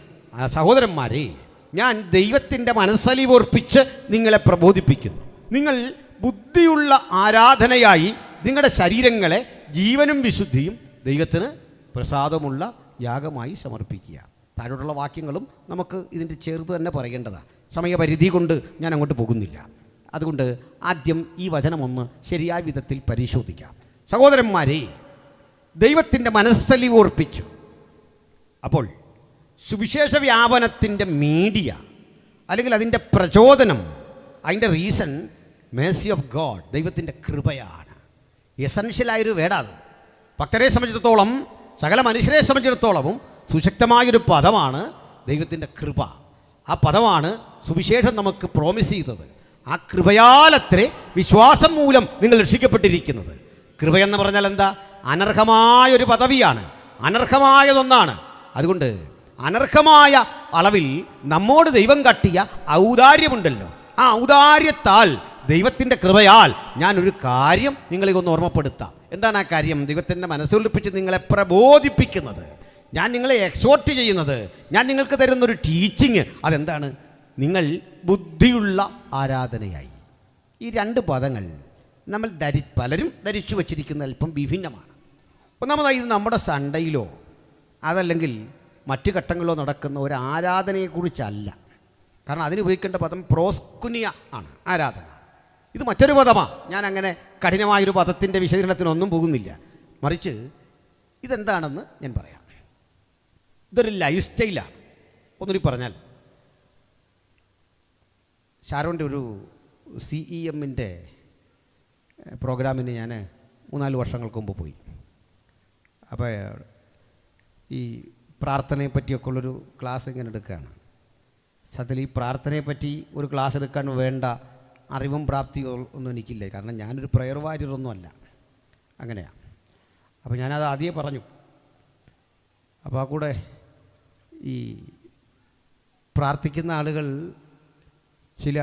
സഹോദരന്മാരെ, ഞാൻ ദൈവത്തിൻ്റെ മനസ്സലിവോർപ്പിച്ച് നിങ്ങളെ പ്രബോധിപ്പിക്കുന്നു. നിങ്ങൾ ബുദ്ധിയുള്ള ആരാധനയായി നിങ്ങളുടെ ശരീരങ്ങളെ ജീവനും വിശുദ്ധിയും ദൈവത്തിന് പ്രസാദമുള്ള യാഗമായി സമർപ്പിക്കുക. താഴോട്ടുള്ള വാക്യങ്ങളും നമുക്ക് ഇതിൻ്റെ ചേർത്ത് തന്നെ പറയേണ്ടതാണ്. സമയപരിധി കൊണ്ട് ഞാൻ അങ്ങോട്ട് പോകുന്നില്ല. അതുകൊണ്ട് ആദ്യം ഈ വചനമൊന്ന് ശരിയായ വിധത്തിൽ പരിശോധിക്കാം. സഹോദരന്മാരെ, ദൈവത്തിൻ്റെ മനസ്സലിവോർപ്പിച്ചു. അപ്പോൾ സുവിശേഷ വ്യാപനത്തിൻ്റെ മീഡിയ അല്ലെങ്കിൽ അതിൻ്റെ പ്രചോദനം, അതിൻ്റെ റീസൺ മേഴ്സി ഓഫ് ഗോഡ്, ദൈവത്തിൻ്റെ കൃപയാണ്. എസൻഷ്യലായൊരു വേടാത്. ഭക്തരെ സംബന്ധിച്ചിടത്തോളം, സകല മനുഷ്യരെ സംബന്ധിച്ചിടത്തോളവും സുശക്തമായൊരു പദമാണ് ദൈവത്തിൻ്റെ കൃപ. ആ പദമാണ് സുവിശേഷം നമുക്ക് പ്രോമിസ് ചെയ്തത്. ആ കൃപയാലത്രേ വിശ്വാസം മൂലം നിങ്ങൾ രക്ഷിക്കപ്പെട്ടിരിക്കുന്നത്. കൃപയെന്ന് പറഞ്ഞാൽ എന്താ? അനർഹമായൊരു പദവിയാണ്, അനർഹമായതൊന്നാണ്. അതുകൊണ്ട് അനർഹമായ അളവിൽ നമ്മോട് ദൈവം കാട്ടിയ ഔദാര്യമുണ്ടല്ലോ, ആ ഔദാര്യത്താൽ ദൈവത്തിൻ്റെ കൃപയാൽ ഞാനൊരു കാര്യം നിങ്ങളെ ഒന്ന് ഓർമ്മപ്പെടുത്താം. എന്താണ് ആ കാര്യം? ദൈവത്തിൻ്റെ മനസ്സുകൊള്ളിപ്പിച്ച് നിങ്ങളെ പ്രബോധിപ്പിക്കുന്നത്, ഞാൻ നിങ്ങളെ എക്സോർട്ട് ചെയ്യുന്നത്, ഞാൻ നിങ്ങൾക്ക് തരുന്നൊരു ടീച്ചിങ്. അതെന്താണ്? നിങ്ങൾ ബുദ്ധിയുള്ള ആരാധനയായി. ഈ 2 പദങ്ങൾ നമ്മൾ പലരും ധരിച്ചു വച്ചിരിക്കുന്ന അല്പം വിഭിന്നമാണ്. ഒന്നാമതായി, ഇത് നമ്മുടെ സൺഡേയിലോ അതല്ലെങ്കിൽ മറ്റു ഘട്ടങ്ങളിലോ നടക്കുന്ന ഒരു ആരാധനയെക്കുറിച്ചല്ല. കാരണം അതിന് ഉപയോഗിക്കേണ്ട പദം പ്രോസ്കുനിയ ആണ്, ആരാധന. ഇത് മറ്റൊരു പദമാണ്. ഞാൻ അങ്ങനെ കഠിനമായൊരു പദത്തിൻ്റെ വിശദീകരണത്തിനൊന്നും പോകുന്നില്ല. മറിച്ച് ഇതെന്താണെന്ന് ഞാൻ പറയാം. ഇതൊരു ലൈഫ് സ്റ്റൈലാണ്. ഒന്നുകൂടി പറഞ്ഞാൽ, ഷാരോൻ്റെ ഒരു CEMൻ്റെ പ്രോഗ്രാമിന് ഞാൻ 3-4 വർഷങ്ങൾക്ക് മുമ്പ് പോയി. അപ്പോൾ ഈ പ്രാർത്ഥനയെ പറ്റിയൊക്കെ ഉള്ളൊരു ക്ലാസ് ഇങ്ങനെ എടുക്കുകയാണ്. സത്യത്തിൽ ഈ പ്രാർത്ഥനയെ പറ്റി ഒരു ക്ലാസ് എടുക്കാൻ വേണ്ട അറിവും പ്രാപ്തിയോ ഒന്നും എനിക്കില്ല. കാരണം ഞാനൊരു പ്രയർ വാരിയറൊന്നും അല്ല. അങ്ങനെയാണ്. അപ്പോൾ ഞാനത് ആദ്യമേ പറഞ്ഞു. അപ്പോൾ ആ കൂടെ ഈ പ്രാർത്ഥിക്കുന്ന ആളുകൾ ചില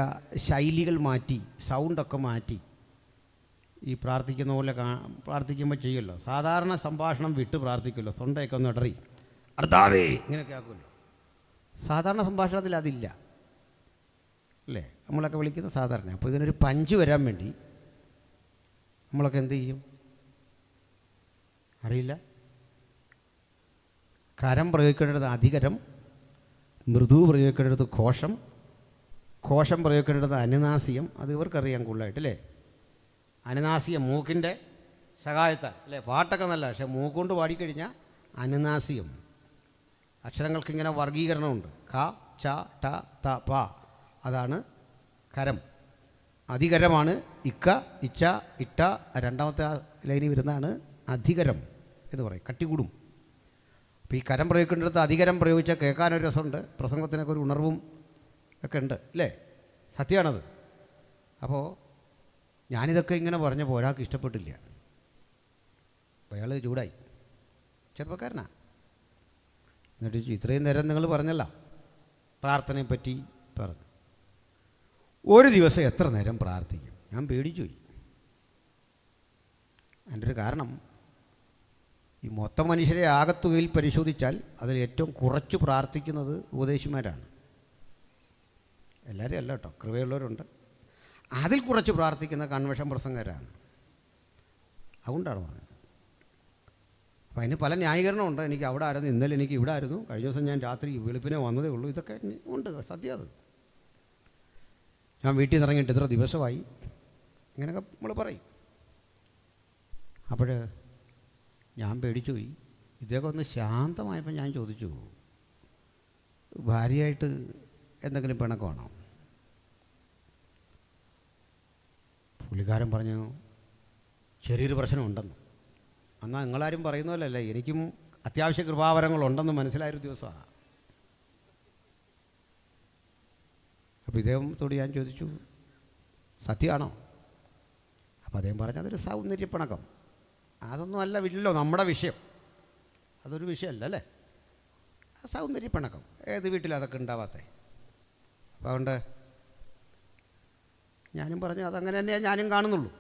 ശൈലികൾ മാറ്റി, സൗണ്ടൊക്കെ മാറ്റി ഈ പ്രാർത്ഥിക്കുന്ന പോലെ പ്രാർത്ഥിക്കുമ്പോൾ ചെയ്യുമല്ലോ. സാധാരണ സംഭാഷണം വിട്ട് പ്രാർത്ഥിക്കുമല്ലോ, തൊണ്ടയൊക്കെ ഒന്ന് ഇടറി അർത്താവേ ഇങ്ങനെയൊക്കെ ആക്കുമല്ലോ. സാധാരണ സംഭാഷണത്തിൽ അതില്ല അല്ലേ, നമ്മളൊക്കെ വിളിക്കുന്ന സാധാരണ. അപ്പോൾ ഇതിനൊരു പഞ്ച് വരാൻ വേണ്ടി നമ്മളൊക്കെ എന്ത് ചെയ്യും അറിയില്ല. കരം പ്രയോഗിക്കേണ്ടത് അധികരം, മൃദു പ്രയോഗിക്കേണ്ടത് ഘോഷം, ഘോഷം പ്രയോഗിക്കേണ്ടത് അനുനാസികം. അത് ഇവർക്കറിയാം കൂടുതലായിട്ടല്ലേ. അനുനാസികം മൂക്കിൻ്റെ സഹായത്താൽ അല്ലേ. പാട്ടൊക്കെ നല്ല, പക്ഷേ മൂക്കുകൊണ്ട് പാടിക്കഴിഞ്ഞാൽ അനുനാസികം. അക്ഷരങ്ങൾക്കിങ്ങനെ വർഗീകരണമുണ്ട്. ക, ച, ട, ത, പ. അതാണ് കരം. അധികരമാണ് ഇക്ക, ഇച്ച, ഇട്ട. രണ്ടാമത്തെ ലൈനിൽ വരുന്നതാണ് അധികരം എന്ന് പറയും, കട്ടി കൂടും. അപ്പോൾ ഈ കരം പ്രയോഗിക്കേണ്ടടുത്ത് അധികരം പ്രയോഗിച്ചാൽ കേൾക്കാനൊരു രസമുണ്ട്, പ്രസംഗത്തിനൊക്കെ ഒരു ഉണർവും ഒക്കെ ഉണ്ട് അല്ലേ. സത്യമാണത്. അപ്പോൾ ഞാനിതൊക്കെ ഇങ്ങനെ പറഞ്ഞപ്പോൾ ഒരാൾക്ക് ഇഷ്ടപ്പെട്ടില്ല. അപ്പോൾ അയാൾ ചൂടായി. ചെറുപ്പക്കാരനാണ്. എന്നിട്ട് ഇത്രയും നേരം നിങ്ങൾ പറഞ്ഞല്ല പ്രാർത്ഥനയെപ്പറ്റി പറഞ്ഞു. ഒരു ദിവസം എത്ര നേരം പ്രാർത്ഥിക്കും? ഞാൻ പേടിച്ചു പോയി. അതിൻ്റെ ഒരു കാരണം, ഈ മൊത്തം മനുഷ്യരെ ആകത്തുകയിൽ പരിശോധിച്ചാൽ അതിൽ ഏറ്റവും കുറച്ച് പ്രാർത്ഥിക്കുന്നത് ഉപദേശിമാരാണ്. എല്ലാവരും അല്ല കേട്ടോ, കൃപയുള്ളവരുണ്ട്. അതിൽ കുറച്ച് പ്രാർത്ഥിക്കുന്ന കൺവെൻഷൻ പ്രസംഗരാണ്. അതുകൊണ്ടാണ് പറഞ്ഞത്. അപ്പോൾ അതിന് പല ന്യായീകരണമുണ്ട്. എനിക്ക് അവിടെ ആയിരുന്നു, ഇന്നലെ എനിക്ക് ഇവിടെ ആയിരുന്നു, കഴിഞ്ഞ ദിവസം ഞാൻ രാത്രി വെളുപ്പിനെ വന്നതേ ഉള്ളൂ. ഇതൊക്കെ ഉണ്ട്, സത്യം അത്. ഞാൻ വീട്ടിൽ നിന്ന് ഇറങ്ങിയിട്ട് ഇത്ര ദിവസമായി, ഇങ്ങനെയൊക്കെ നമ്മൾ പറയും. അപ്പോൾ ഞാൻ പേടിച്ചു പോയി. ഇദ്ദേഹം ഒന്ന് ശാന്തമായപ്പോൾ ഞാൻ ചോദിച്ചു, ഭാര്യയായിട്ട് എന്തെങ്കിലും പിണക്കമാണോ? പുള്ളിക്കാരൻ പറഞ്ഞു ചെറിയൊരു പ്രശ്നമുണ്ടെന്ന്. എന്നാൽ നിങ്ങളാരും പറയുന്ന പോലെയല്ല, എനിക്കും അത്യാവശ്യ കൃപാവരങ്ങളുണ്ടെന്ന് മനസ്സിലായൊരു ദിവസമാണ്. അപ്പോൾ ഇദ്ദേഹത്തോട് ഞാൻ ചോദിച്ചു സത്യമാണോ? അപ്പോൾ അദ്ദേഹം പറഞ്ഞു അതൊരു സൗന്ദര്യപ്പിണക്കം. അതൊന്നും അല്ല ഇല്ലല്ലോ നമ്മുടെ വിഷയം, അതൊരു വിഷയമല്ല അല്ലേ. സൗന്ദര്യപ്പിണക്കം ഏത് വീട്ടിൽ അതൊക്കെ ഉണ്ടാവാത്തേ. അപ്പോൾ അതുകൊണ്ട് ഞാനും പറഞ്ഞു അതങ്ങനെ തന്നെയാണ് ഞാനും കാണുന്നുള്ളൂ,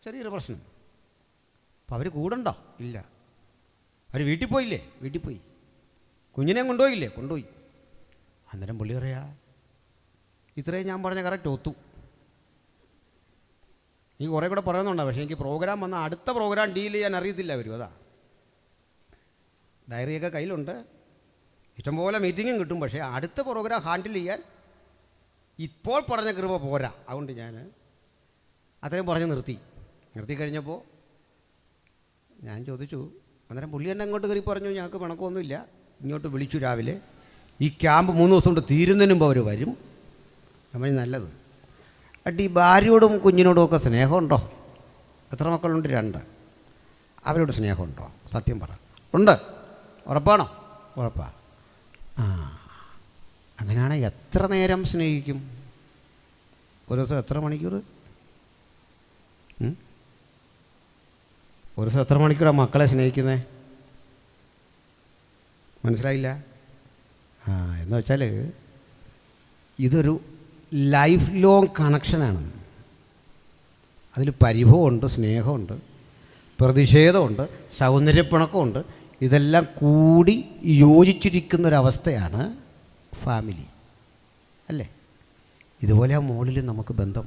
ചെറിയൊരു പ്രശ്നം. അപ്പോൾ അവർ കൂടണ്ടോ? ഇല്ല. അവർ വീട്ടിൽ പോയില്ലേ? വീട്ടിൽ പോയി. കുഞ്ഞിനെയും കൊണ്ടുപോയില്ലേ? കൊണ്ടുപോയി. അന്നേരം പുള്ളി പറയാ ഇത്രയും ഞാൻ പറഞ്ഞ കറക്റ്റ് ഒത്തു. നീ കുറേ കൂടെ പറയുന്നുണ്ടോ, പക്ഷേ എനിക്ക് പ്രോഗ്രാം വന്നാൽ അടുത്ത പ്രോഗ്രാം ഡീൽ ചെയ്യാൻ അറിയത്തില്ല വരും. അതാ ഡയറിയൊക്കെ കയ്യിലുണ്ട്, ഇഷ്ടംപോലെ മീറ്റിങ്ങും കിട്ടും, പക്ഷേ അടുത്ത പ്രോഗ്രാം ഹാൻഡിൽ ചെയ്യാൻ ഇപ്പോൾ പറഞ്ഞ കൃപ പോരാ. അതുകൊണ്ട് ഞാൻ അത്രയും പറഞ്ഞ് നിർത്തി കഴിഞ്ഞപ്പോൾ ഞാൻ ചോദിച്ചു. അന്നേരം പുള്ളി എന്നെ അങ്ങോട്ട് കയറി പറഞ്ഞു ഞങ്ങൾക്ക് പിണക്കമൊന്നുമില്ല. ഇങ്ങോട്ട് വിളിച്ചു രാവിലെ, ഈ ക്യാമ്പ് 3 ദിവസം കൊണ്ട് തീരുന്നതിന് മുമ്പ് അവർ വരും. നമ്മൾ നല്ലത്. ഈ ഭാര്യയോടും കുഞ്ഞിനോടും ഒക്കെ സ്നേഹമുണ്ടോ? എത്ര മക്കളുണ്ട്? 2. അവരോട് സ്നേഹമുണ്ടോ? സത്യം പറ. ഉണ്ട്. ഉറപ്പാണോ? ഉറപ്പാ. അങ്ങനെയാണെങ്കിൽ എത്ര നേരം സ്നേഹിക്കും? ഒരു ദിവസം എത്ര മണിക്കൂർ? ഒരു ദിവസം എത്ര മണിക്കൂറാണ് മക്കളെ സ്നേഹിക്കുന്നത്? മനസ്സിലായില്ല? എന്ന് വെച്ചാൽ ഇതൊരു ലൈഫ് ലോങ് കണക്ഷനാണ്. അതിൽ പരിഭവമുണ്ട്, സ്നേഹമുണ്ട്, പ്രതിഷേധമുണ്ട്, സൗന്ദര്യപ്പിണക്കമുണ്ട്. ഇതെല്ലാം കൂടി യോജിച്ചിരിക്കുന്നൊരവസ്ഥയാണ് ഫാമിലി അല്ലേ. ഇതുപോലെ ആ മുകളിൽ നമുക്ക് ബന്ധം.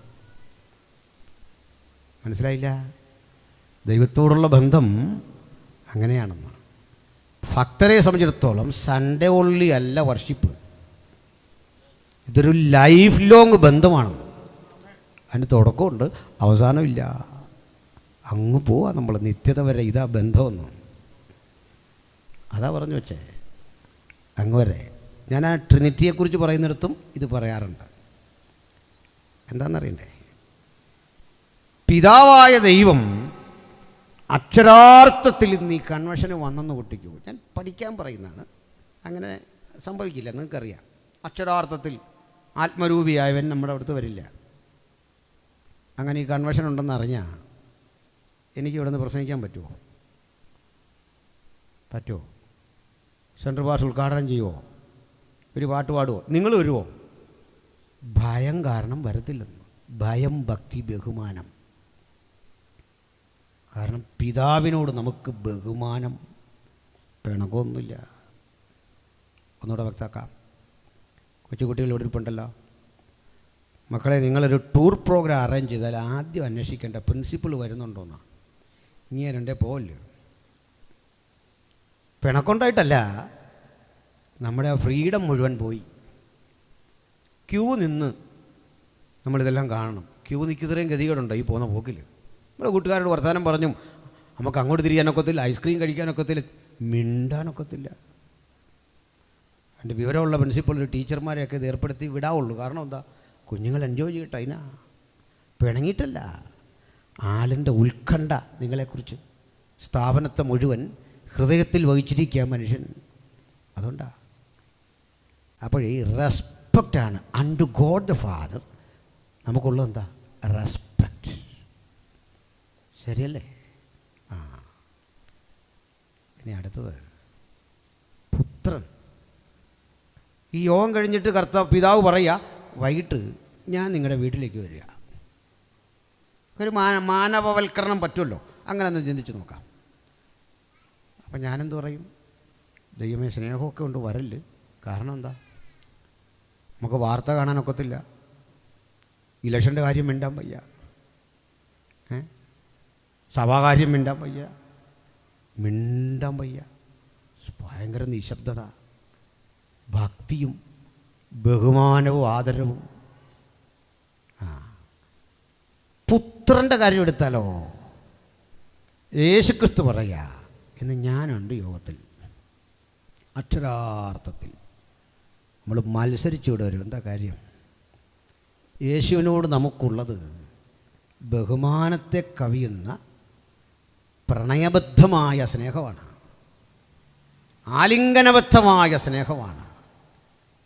മനസ്സിലായില്ല? ദൈവത്തോടുള്ള ബന്ധം അങ്ങനെയാണെന്ന്. ഭക്തരെ സംബന്ധിച്ചിടത്തോളം സൺഡേ ഓൺലി അല്ല വർഷിപ്പ്, ഇതൊരു ലൈഫ് ലോങ് ബന്ധമാണ്. അതിന് തുടക്കമുണ്ട്, അവസാനമില്ല. അങ്ങ് പോവാ നമ്മൾ നിത്യത വരെ. ഇതാ ബന്ധമെന്ന്. അതാ പറഞ്ഞു വെച്ചേ, അങ്ങ് വരെ. ഞാൻ ആ ട്രിനിറ്റിയെക്കുറിച്ച് പറയുന്നിടത്തും ഇത് പറയാറുണ്ട്. എന്താണെന്നറിയണ്ടേ? പിതാവായ ദൈവം അക്ഷരാർത്ഥത്തിൽ ഇന്ന് ഈ കൺവെൻഷന് വന്നെന്ന് കുട്ടിക്കൂ, ഞാൻ പഠിക്കാൻ പറയുന്നതാണ്, അങ്ങനെ സംഭവിക്കില്ല, നിങ്ങൾക്കറിയാം. അക്ഷരാർത്ഥത്തിൽ ആത്മരൂപിയായവൻ നമ്മുടെ അടുത്ത് വരില്ല. അങ്ങനെ ഈ കൺവെൻഷൻ ഉണ്ടെന്ന് അറിഞ്ഞാൽ എനിക്ക് ഇവിടെ നിന്ന് പ്രസംഗിക്കാൻ പറ്റുമോ? സെൻട്രൽ പാസ് ഉദ്ഘാടനം ചെയ്യുമോ? ഒരു പാട്ട് പാടുമോ? നിങ്ങൾ വരുമോ? ഭയം കാരണം വരത്തില്ലെന്ന്. ഭയം, ഭക്തി, ബഹുമാനം. കാരണം പിതാവിനോട് നമുക്ക് ബഹുമാനം, പിണക്കമൊന്നുമില്ല. ഒന്നുകൂടെ വ്യക്തമാക്കാം. കൊച്ചുകുട്ടികൾ ഇവിടെ ഇരിപ്പുണ്ടല്ലോ. മക്കളെ, നിങ്ങളൊരു ടൂർ പ്രോഗ്രാം അറേഞ്ച് ചെയ്താൽ ആദ്യം അന്വേഷിക്കേണ്ട പ്രിൻസിപ്പൾ വരുന്നുണ്ടോയെന്നാണ്. ഇങ്ങനെ രണ്ടേ പോവല്ലോ. പിണക്കൊണ്ടായിട്ടല്ല, നമ്മുടെ ആ ഫ്രീഡം മുഴുവൻ പോയി. ക്യൂ നിന്ന് നമ്മളിതെല്ലാം കാണണം. ക്യൂ നിൽക്കുന്നത്രയും ഗതികേടുണ്ടോ ഈ പോകുന്ന പോക്കിൽ? നമ്മുടെ കൂട്ടുകാരോട് വർത്തമാനം പറഞ്ഞും നമുക്ക് അങ്ങോട്ട് തിരിയാനൊക്കത്തില്ല, ഐസ്ക്രീം കഴിക്കാനൊക്കത്തില്ല, മിണ്ടാനൊക്കത്തില്ല. അതിൻ്റെ വിവരമുള്ള പ്രിൻസിപ്പൾ ടീച്ചർമാരെയൊക്കെ ഇത് ഏർപ്പെടുത്തി വിടാവുള്ളൂ. കാരണം എന്താ? കുഞ്ഞുങ്ങൾ എൻജോയ് ചെയ്യട്ടെ. അതിനാ, പിണങ്ങിയിട്ടല്ല. ആളിൻ്റെ ഉത്കണ്ഠ നിങ്ങളെക്കുറിച്ച് സ്ഥാപനത്തെ മുഴുവൻ ഹൃദയത്തിൽ വഹിച്ചിരിക്കുക മനുഷ്യൻ. അതുകൊണ്ടാണ്. അപ്പോൾ ഈ റെസ്പെക്റ്റാണ് അൺടു ഗോഡ് ദ ഫാദർ നമുക്കുള്ളത്. എന്താ? റെസ്പെക്റ്റ്. ശരിയല്ലേ? ഇനി അടുത്തത് പുത്രൻ. ഈ യോഗം കഴിഞ്ഞിട്ട് പിതാവ് പറയുക, വൈകിട്ട് ഞാൻ നിങ്ങളുടെ വീട്ടിലേക്ക് വരിക. ഒരു മാനവവൽക്കരണം പറ്റുമല്ലോ. അങ്ങനെ ഒന്ന് ചിന്തിച്ച് നോക്കാം. അപ്പം ഞാനെന്ത് പറയും? ദൈവമേ, സ്നേഹമൊക്കെ കൊണ്ട് വരല്. കാരണം എന്താ? നമുക്ക് വാർത്ത കാണാനൊക്കത്തില്ല, ഇലക്ഷൻ്റെ കാര്യം മിണ്ടാൻ വയ്യ, സഭാകാര്യം മിണ്ടാൻ വയ്യ, ഭയങ്കര നിശബ്ദത. ഭക്തിയും ബഹുമാനവും ആദരവും. പുത്രൻ്റെ കാര്യം എടുത്താലോ, യേശുക്രിസ്തു പറയുക, എന്ന് ഞാനുണ്ട് യോഗത്തിൽ. അക്ഷരാർത്ഥത്തിൽ നമ്മൾ മത്സരിച്ചുകൂടെ വരും. എന്താ കാര്യം? യേശുവിനോട് നമുക്കുള്ളത് ബഹുമാനത്തെ കവിയുന്ന പ്രണയബദ്ധമായ സ്നേഹമാണ്, ആലിംഗനബദ്ധമായ സ്നേഹമാണ്.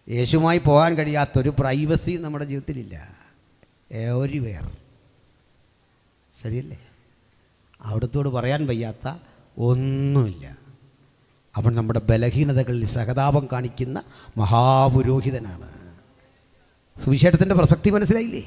യേശുവുമായി പോകാൻ കഴിയാത്തൊരു പ്രൈവസി നമ്മുടെ ജീവിതത്തിലില്ല. എവരിവെയർ. ശരിയല്ലേ? അവിടുത്തോട് പറയാൻ വയ്യാത്ത ഒന്നുമില്ല. അവൻ നമ്മുടെ ബലഹീനതകളിൽ സഹതാപം കാണിക്കുന്ന മഹാപുരോഹിതനാണ്. സുവിശേഷത്തിൻ്റെ പ്രസക്തി മനസ്സിലായില്ലേ?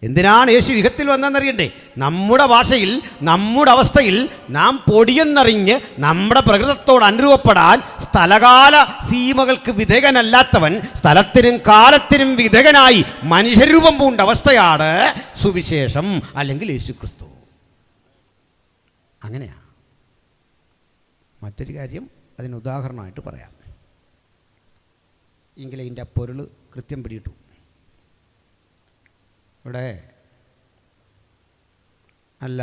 എന്തിനാണ് യേശു യുഗത്തിൽ വന്നതെന്നറിയണ്ടേ? നമ്മുടെ ഭാഷയിൽ, നമ്മുടെ അവസ്ഥയിൽ നാം പൊടിയെന്നറിഞ്ഞ് നമ്മുടെ പ്രകൃതത്തോട് അനുരൂപപ്പെടാൻ സ്ഥലകാല സീമകൾക്ക് വിധേയനല്ലാത്തവൻ സ്ഥലത്തിനും കാലത്തിനും വിധേയനായി മനുഷ്യരൂപം പൂണ്ട അവസ്ഥയാണ് സുവിശേഷം, അല്ലെങ്കിൽ യേശുക്രിസ്തു. അങ്ങനെയാണ്. മറ്റൊരു കാര്യം അതിന് ഉദാഹരണമായിട്ട് പറയാം, എങ്കിലും ഇതിൻ്റെ പൊരുൾ കൃത്യം പിടിയിട്ടു. ഇവിടെ നല്ല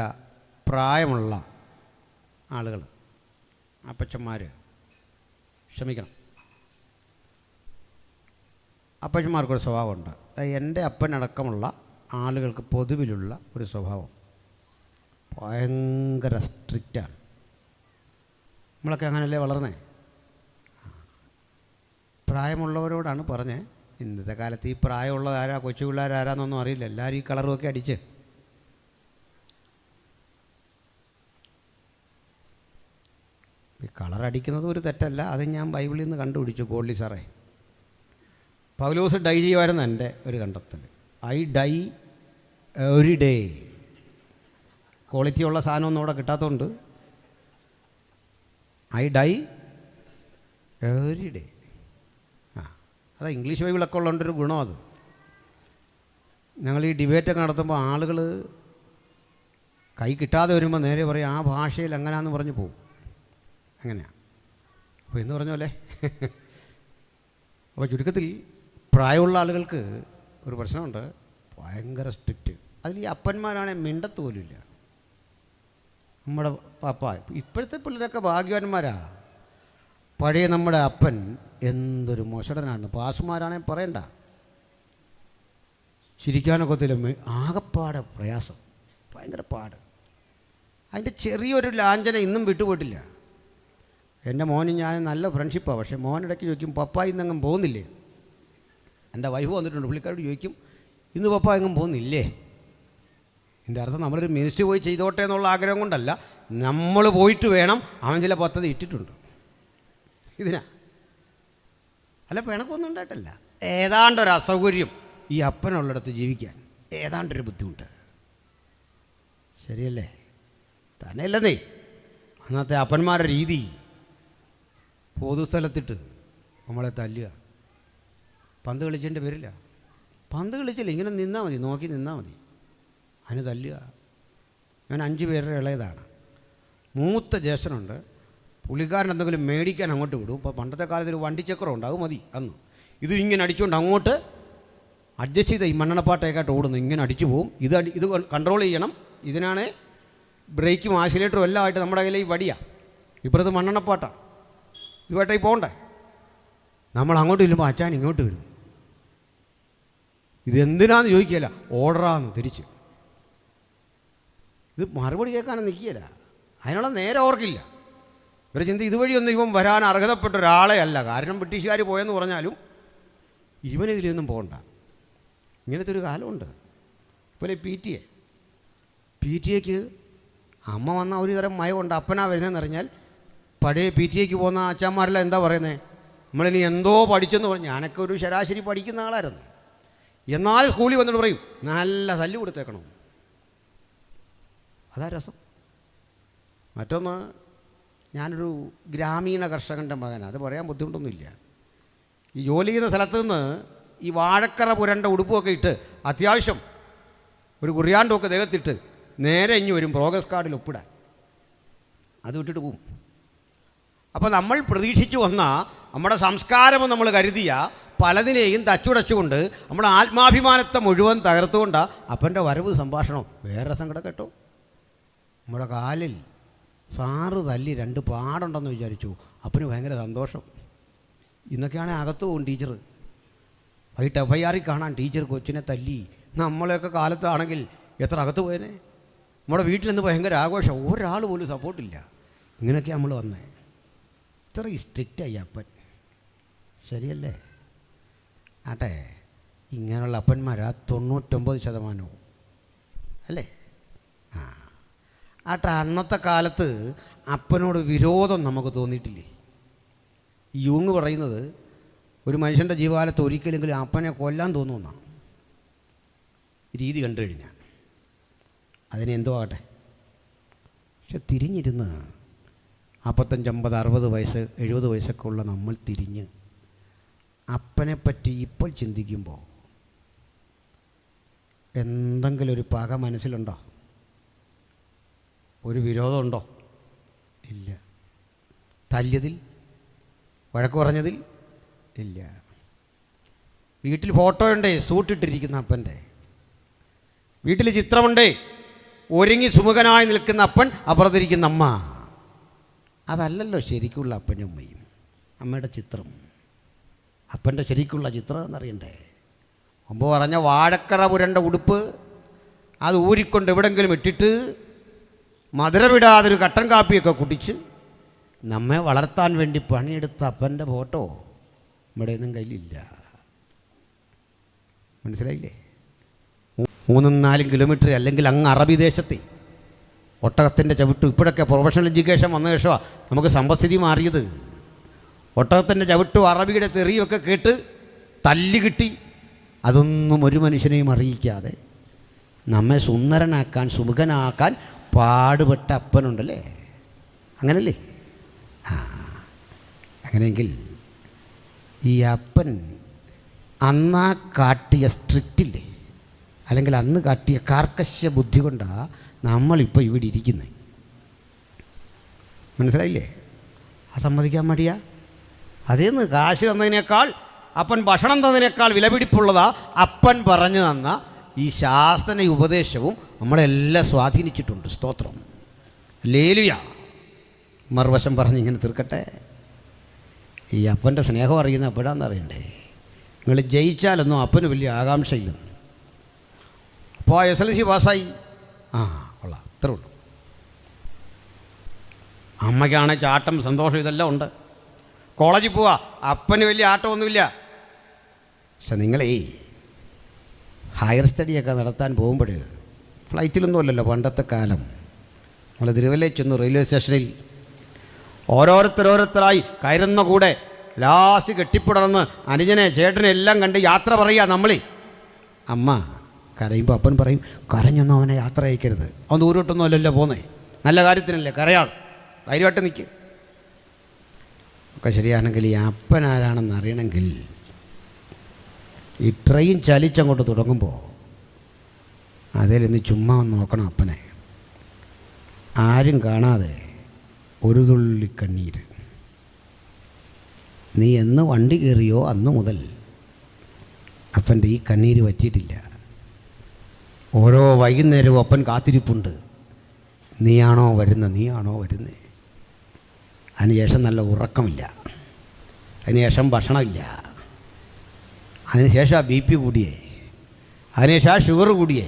പ്രായമുള്ള ആളുകൾ, അപ്പച്ചന്മാർ, ക്ഷമിക്കണം, അപ്പച്ചന്മാർക്കൊരു സ്വഭാവമുണ്ട്. എൻ്റെ അപ്പനടക്കമുള്ള ആളുകൾക്ക് പൊതുവിലുള്ള ഒരു സ്വഭാവം, ഭയങ്കര സ്ട്രിക്റ്റാണ്. നമ്മളൊക്കെ അങ്ങനെയല്ലേ വളർന്നേ? പ്രായമുള്ളവരോടാണ് പറഞ്ഞേ. ഇന്നത്തെ കാലത്ത് ഈ പ്രായമുള്ളതാരാ, കൊച്ചു പിള്ളേരാരാന്നൊന്നും അറിയില്ല. എല്ലാവരും ഈ കളറുമൊക്കെ അടിച്ച് ഈ കളറടിക്കുന്നത് ഒരു തെറ്റല്ല, അത് ഞാൻ ബൈബിളിൽ നിന്ന് കണ്ടുപിടിച്ചു. ഗോൾഡി സാറേ, പൗലോസ് ഡൈ ചെയ്യുമായിരുന്നു എൻ്റെ ഒരു കണ്ടെത്തൽ. I die every day. ക്വാളിറ്റിയുള്ള സാധനമൊന്നും ഇവിടെ കിട്ടാത്തതുകൊണ്ട് ഐ ഡൈ എവരി ഡേ. അതാ ഇംഗ്ലീഷ് ബൈബിളൊക്കെ ഉള്ളതുകൊണ്ടൊരു ഗുണം. അത് ഞങ്ങൾ ഈ ഡിബേറ്റൊക്കെ നടത്തുമ്പോൾ ആളുകൾ കൈ കിട്ടാതെ വരുമ്പോൾ നേരെ പറയും ആ ഭാഷയിൽ എങ്ങനെയാണെന്ന് പറഞ്ഞ് പോവും. അങ്ങനെയാണ്. അപ്പോൾ എന്ന് പറഞ്ഞ പോലെ അപ്പോൾ ചുരുക്കത്തിൽ പ്രായമുള്ള ആളുകൾക്ക് ഒരു പ്രശ്നമുണ്ട്, ഭയങ്കര സ്ട്രിക്റ്റ്. അതിൽ ഈ അപ്പന്മാരാണെങ്കിൽ മിണ്ടത്ത് പോലുമില്ല. നമ്മുടെ പപ്പ, ഇപ്പോഴത്തെ പിള്ളേരൊക്കെ ഭാഗ്യവാന്മാരാ. പഴയ നമ്മുടെ അപ്പൻ എന്തൊരു മോശടനാണ്. പാസുമാരാണെങ്കിൽ പറയണ്ട, ചിരിക്കാനൊക്കത്തില്ല, ആകപ്പാടെ പ്രയാസം, ഭയങ്കര പാട്. അതിൻ്റെ ചെറിയൊരു ലാഞ്ചന ഇന്നും വിട്ടുപോയിട്ടില്ല. എൻ്റെ മോനും ഞാൻ നല്ല ഫ്രണ്ട്ഷിപ്പാണ്. പക്ഷേ മോനിടയ്ക്ക് ചോദിക്കും, പപ്പ ഇന്നെങ്ങും പോകുന്നില്ലേ? എൻ്റെ വൈഫ് വന്നിട്ടുണ്ട്, പുള്ളിക്കാരോട് ചോദിക്കും, ഇന്ന് പപ്പ എങ്ങും പോകുന്നില്ലേ? എൻ്റെ അർത്ഥം നമ്മളൊരു മിനിസ്റ്റർ പോയി ചെയ്തോട്ടെ എന്നുള്ള ആഗ്രഹം കൊണ്ടല്ല, നമ്മൾ പോയിട്ട് വേണം. അവൻ ചില പദ്ധതി ഇട്ടിട്ടുണ്ട് ഇതിനാ, അല്ല പിണക്കൊന്നും ഉണ്ടായിട്ടല്ല. ഏതാണ്ടൊരു അസൗകര്യം ഈ അപ്പനുള്ളിടത്ത് ജീവിക്കാൻ, ഏതാണ്ടൊരു ബുദ്ധിമുട്ട്. ശരിയല്ലേ? തന്നെയല്ലേ അന്നത്തെ അപ്പന്മാരുടെ രീതി? പൊതുസ്ഥലത്തിട്ട് നമ്മളെ തല്ലുക, പന്ത് കളിച്ചതിൻ്റെ പേരില്ല. പന്ത് കളിച്ചില്ല, ഇങ്ങനെ നിന്നാൽ മതി, നോക്കി നിന്നാൽ മതി, അതിന് തല്ലുക. ഞാൻ 5 പേരുടെ ഇളയതാണ്. മൂത്ത ജ്യേഷ്ഠനുണ്ട്, പുള്ളിക്കാരൻ എന്തെങ്കിലും മേടിക്കാൻ അങ്ങോട്ട് വിടും. ഇപ്പോൾ പണ്ടത്തെ കാലത്ത് ഒരു വണ്ടിച്ചക്രം ഉണ്ട്, അത് മതി അന്ന്. ഇത് ഇങ്ങനെ അടിച്ചുകൊണ്ട് അങ്ങോട്ട് അഡ്ജസ്റ്റ് ചെയ്ത ഈ മണ്ണെണ്ണപ്പാട്ടേക്കായിട്ട് ഓടുന്നു, ഇങ്ങനെ അടിച്ചു പോവും. ഇത് കൺട്രോൾ ചെയ്യണം. ഇതിനാണ് ബ്രേക്കും ആക്സിലേറ്ററും എല്ലാം ആയിട്ട് നമ്മുടെ കയ്യിൽ ഈ വടിയാണ്, ഇപ്പുറത്ത് മണ്ണെണ്ണപ്പാട്ടാണ്. ഇതുമായിട്ടായി പോകണ്ടേ? നമ്മൾ അങ്ങോട്ട് ചെല്ലുമ്പോൾ അച്ഛൻ ഇങ്ങോട്ട് വരും. ഇതെന്തിനാന്ന് ചോദിക്കുകയില്ല, ഓർഡറാന്ന് തിരിച്ച്. ഇത് മറുപടി കേൾക്കാനും നിൽക്കുകയില്ല, അതിനുള്ള നേരെ ഓർക്കില്ല. ഇവരെ ചിന്ത ഇതുവഴിയൊന്നും ഇവൻ വരാൻ അർഹതപ്പെട്ട ഒരാളെ അല്ല. കാരണം ബ്രിട്ടീഷുകാർ പോയെന്ന് പറഞ്ഞാലും ഇവനിതിലൊന്നും പോകണ്ട. ഇങ്ങനത്തെ ഒരു കാലമുണ്ട്. ഇപ്പോൾ പി ടി എക്ക് അമ്മ വന്ന ഒരു തരം മയമുണ്ട്. അപ്പനാ വരുന്നതെന്ന് അറിഞ്ഞാൽ പഴയ പി ടി എക്ക് പോകുന്ന അച്ഛന്മാരെല്ലാം എന്താ പറയുന്നത്, നമ്മളിനി എന്തോ പഠിച്ചെന്ന് പറഞ്ഞു. ഞാനൊക്കെ ഒരു ശരാശരി പഠിക്കുന്ന ആളായിരുന്നു. എന്നാൽ സ്കൂളിൽ വന്നിട്ട് പറയും, നല്ല തല്ല് കൊടുത്തേക്കണം. അതാ രസം. മറ്റൊന്ന്, ഞാനൊരു ഗ്രാമീണ കർഷകൻ്റെ മകനാണ്, അത് പറയാൻ ബുദ്ധിമുട്ടൊന്നുമില്ല. ഈ ജോലി ചെയ്യുന്ന സ്ഥലത്ത് നിന്ന് ഈ വാഴക്കറ പുരണ്ട ഉടുപ്പുമൊക്കെ ഇട്ട് അത്യാവശ്യം ഒരു കുറിയാണ്ടൊക്കെ ദേഹത്തിട്ട് നേരെ ഇഞ്ഞു വരും പ്രോഗ്രസ് കാർഡിൽ ഒപ്പിടാൻ. അത് വിട്ടിട്ട് പോവും. അപ്പോൾ നമ്മൾ പ്രതീക്ഷിച്ചു വന്ന നമ്മുടെ സംസ്കാരം നമ്മൾ കരുതിയ പലതിനെയും തച്ചുടച്ചുകൊണ്ട് നമ്മുടെ ആത്മാഭിമാനത്തെ മുഴുവൻ തകർത്തുകൊണ്ടാണ് അപ്പൻ്റെ വരവ് സംഭാഷണം. വേറെ സങ്കടം കേട്ടോ, നമ്മുടെ കാലിൽ സാറ് തല്ലി 2 പാടുണ്ടെന്ന് വിചാരിച്ചു. അപ്പന് ഭയങ്കര സന്തോഷം. ഇന്നൊക്കെയാണ് അകത്ത് പോകും ടീച്ചർ, വൈകിട്ട് FIR കാണാൻ ടീച്ചർ കൊച്ചിനെ തല്ലി. നമ്മളെയൊക്കെ കാലത്താണെങ്കിൽ എത്ര അകത്ത് പോയേനെ. നമ്മുടെ വീട്ടിൽ നിന്ന് ഭയങ്കര ആഘോഷം, ഒരാൾ പോലും സപ്പോർട്ടില്ല. ഇങ്ങനെയൊക്കെ നമ്മൾ വന്നേ. ഇത്ര സ്ട്രിക്റ്റായി അപ്പൻ. ശരിയല്ലേ? ആട്ടെ, ഇങ്ങനെയുള്ള അപ്പന്മാരാ 99% അല്ലേ? ആട്ടെ, അന്നത്തെ കാലത്ത് അപ്പനോട് വിരോധം നമുക്ക് തോന്നിയിട്ടില്ലേ? യൂങ് പറയുന്നത് ഒരു മനുഷ്യൻ്റെ ജീവകാലത്ത് ഒരിക്കലെങ്കിലും അപ്പനെ കൊല്ലാൻ തോന്നുമെന്നാണ് രീതി കണ്ടു കഴിഞ്ഞാൽ. അതിനെന്തോ ആകട്ടെ, പക്ഷെ തിരിഞ്ഞിരുന്ന് 45, 50, 60 വയസ്സ് 70 വയസ്സൊക്കെ ഉള്ള നമ്മൾ തിരിഞ്ഞ് അപ്പനെപ്പറ്റി ഇപ്പോൾ ചിന്തിക്കുമ്പോൾ എന്തെങ്കിലും ഒരു പക മനസ്സിലുണ്ടോ? ഒരു വിരോധമുണ്ടോ? ഇല്ല. തല്ലിയതിൽ, വഴക്ക് പറഞ്ഞതിൽ ഇല്ല. വീട്ടിൽ ഫോട്ടോയുണ്ടേ സൂട്ടിട്ടിരിക്കുന്ന അപ്പൻ്റെ, വീട്ടിൽ ചിത്രമുണ്ടേ ഒരുങ്ങി സുമുഖനായി നിൽക്കുന്ന അപ്പൻ, അപ്പുറത്തിരിക്കുന്ന അമ്മ. അതല്ലല്ലോ ശരിക്കുള്ള അപ്പനും അമ്മയും. അമ്മയുടെ ചിത്രം, അപ്പൻ്റെ ശരിക്കുള്ള ചിത്രം എന്നറിയണ്ടേ? മുമ്പ് പറഞ്ഞ വാഴക്കറ പുരണ്ട ഉടുപ്പ് അത് ഊരിക്കൊണ്ട് എവിടെങ്കിലും ഇട്ടിട്ട് മധുരമിടാതൊരു കട്ടൻ കാപ്പിയൊക്കെ കുടിച്ച് നമ്മെ വളർത്താൻ വേണ്ടി പണിയെടുത്ത അപ്പൻ്റെ ഫോട്ടോ നമ്മുടെ ഒന്നും കയ്യിലില്ല. മനസ്സിലായില്ലേ? 3-4 കിലോമീറ്റർ അല്ലെങ്കിൽ അങ്ങ് അറബി ദേശത്തെ ഒട്ടകത്തിൻ്റെ ചവിട്ട്. ഇപ്പോഴൊക്കെ പ്രൊഫഷണൽ എഡ്യൂക്കേഷൻ വന്ന ശേഷമാണ് നമുക്ക് സമ്പദ്സ്ഥിതി മാറിയത്. ഒട്ടകത്തിൻ്റെ ചവിട്ടും അറബിയുടെ തെറിയൊക്കെ കേട്ട് തല്ലി കിട്ടി. അതൊന്നും ഒരു മനുഷ്യനെയും അറിയിക്കാതെ നമ്മെ സുന്ദരനാക്കാൻ, സുമുഖനാക്കാൻ പാടുപെട്ട അപ്പനുണ്ടല്ലേ? അങ്ങനല്ലേ? അങ്ങനെയെങ്കിൽ ഈ അപ്പൻ അന്നാ കാട്ടിയ സ്ട്രിക്റ്റില്ലേ, അല്ലെങ്കിൽ അന്ന് കാട്ടിയ കാർക്കശ്യ ബുദ്ധി കൊണ്ടാണ് നമ്മളിപ്പോൾ ഇവിടെ ഇരിക്കുന്നത്. മനസ്സിലായില്ലേ? അത് സമ്മതിക്കാൻ മടിയാ? അതേന്ന് കാശ് തന്നതിനേക്കാൾ, അപ്പൻ ഭക്ഷണം തന്നതിനേക്കാൾ വിലപിടിപ്പുള്ളതാ അപ്പൻ പറഞ്ഞു തന്ന ഈ ശാസ്ത്ര ഉപദേശവും നമ്മളെല്ലാം സ്വാധീനിച്ചിട്ടുണ്ട്. സ്തോത്രം, ഹല്ലേലൂയ. മറുവശം പറഞ്ഞ് ഇങ്ങനെ തീർക്കട്ടെ. ഈ അപ്പൻ്റെ സ്നേഹം അറിയുന്ന എപ്പോഴാണെന്ന് അറിയണ്ടേ? നിങ്ങൾ ജയിച്ചാലൊന്നും അപ്പന് വലിയ ആകാംക്ഷയില്ലെന്ന്. അപ്പോൾ SLC പാസ്സായി, കൊള്ളാം, ഇത്രേ ഉള്ളൂ. അമ്മയ്ക്കാണെങ്കിൽ ചാട്ടം, സന്തോഷം, ഇതെല്ലാം ഉണ്ട്. കോളേജിൽ പോവാ, അപ്പന് വലിയ ആട്ടമൊന്നുമില്ല. പക്ഷെ നിങ്ങളേ ഹയർ സ്റ്റഡിയൊക്കെ നടത്താൻ പോകുമ്പോൾ ഫ്ലൈറ്റിലൊന്നും അല്ലല്ലോ പണ്ടത്തെ കാലം. നമ്മൾ തിരുവല്ലയിൽ ചെന്നു, റെയിൽവേ സ്റ്റേഷനിൽ ഓരോരുത്തരായി കയറുന്ന കൂടെ ലാസ്റ്റ് കെട്ടിപ്പിടർന്ന് അനുജനെ ചേട്ടനെ എല്ലാം കണ്ട് യാത്ര പറയുക നമ്മളെ. അമ്മ കരയുമ്പോൾ അപ്പൻ പറയും, കരഞ്ഞൊന്നും അവനെ യാത്ര അയക്കരുത്, അവൻ ദൂരോട്ടൊന്നും അല്ലല്ലോ പോകുന്നേ, നല്ല കാര്യത്തിനല്ലേ, കരയാതെ ധൈര്യമായിട്ട് നിൽക്കുക. ഒക്കെ ശരിയാണെങ്കിൽ ഈ അപ്പൻ ആരാണെന്ന് അറിയണമെങ്കിൽ ഈ ട്രെയിൻ ചലിച്ചങ്ങോട്ട് തുടങ്ങുമ്പോൾ അതിലിന്ന് ചുമ്മാ ഒന്ന് നോക്കണം അപ്പനെ. ആരും കാണാതെ ഒരു തുള്ളി കണ്ണീര്. നീ എന്ന് വണ്ടി കയറിയോ അന്ന് മുതൽ അപ്പൻ്റെ ഈ കണ്ണീര് വറ്റിയിട്ടില്ല. ഓരോ വൈകുന്നേരവും അപ്പൻ കാത്തിരിപ്പുണ്ട്, നീയാണോ വരുന്നത്. അതിനുശേഷം നല്ല ഉറക്കമില്ല, അതിനുശേഷം ഭക്ഷണമില്ല, അതിനുശേഷം BP കൂടിയേ, അതിനുശേഷം ഷുഗർ കൂടിയേ.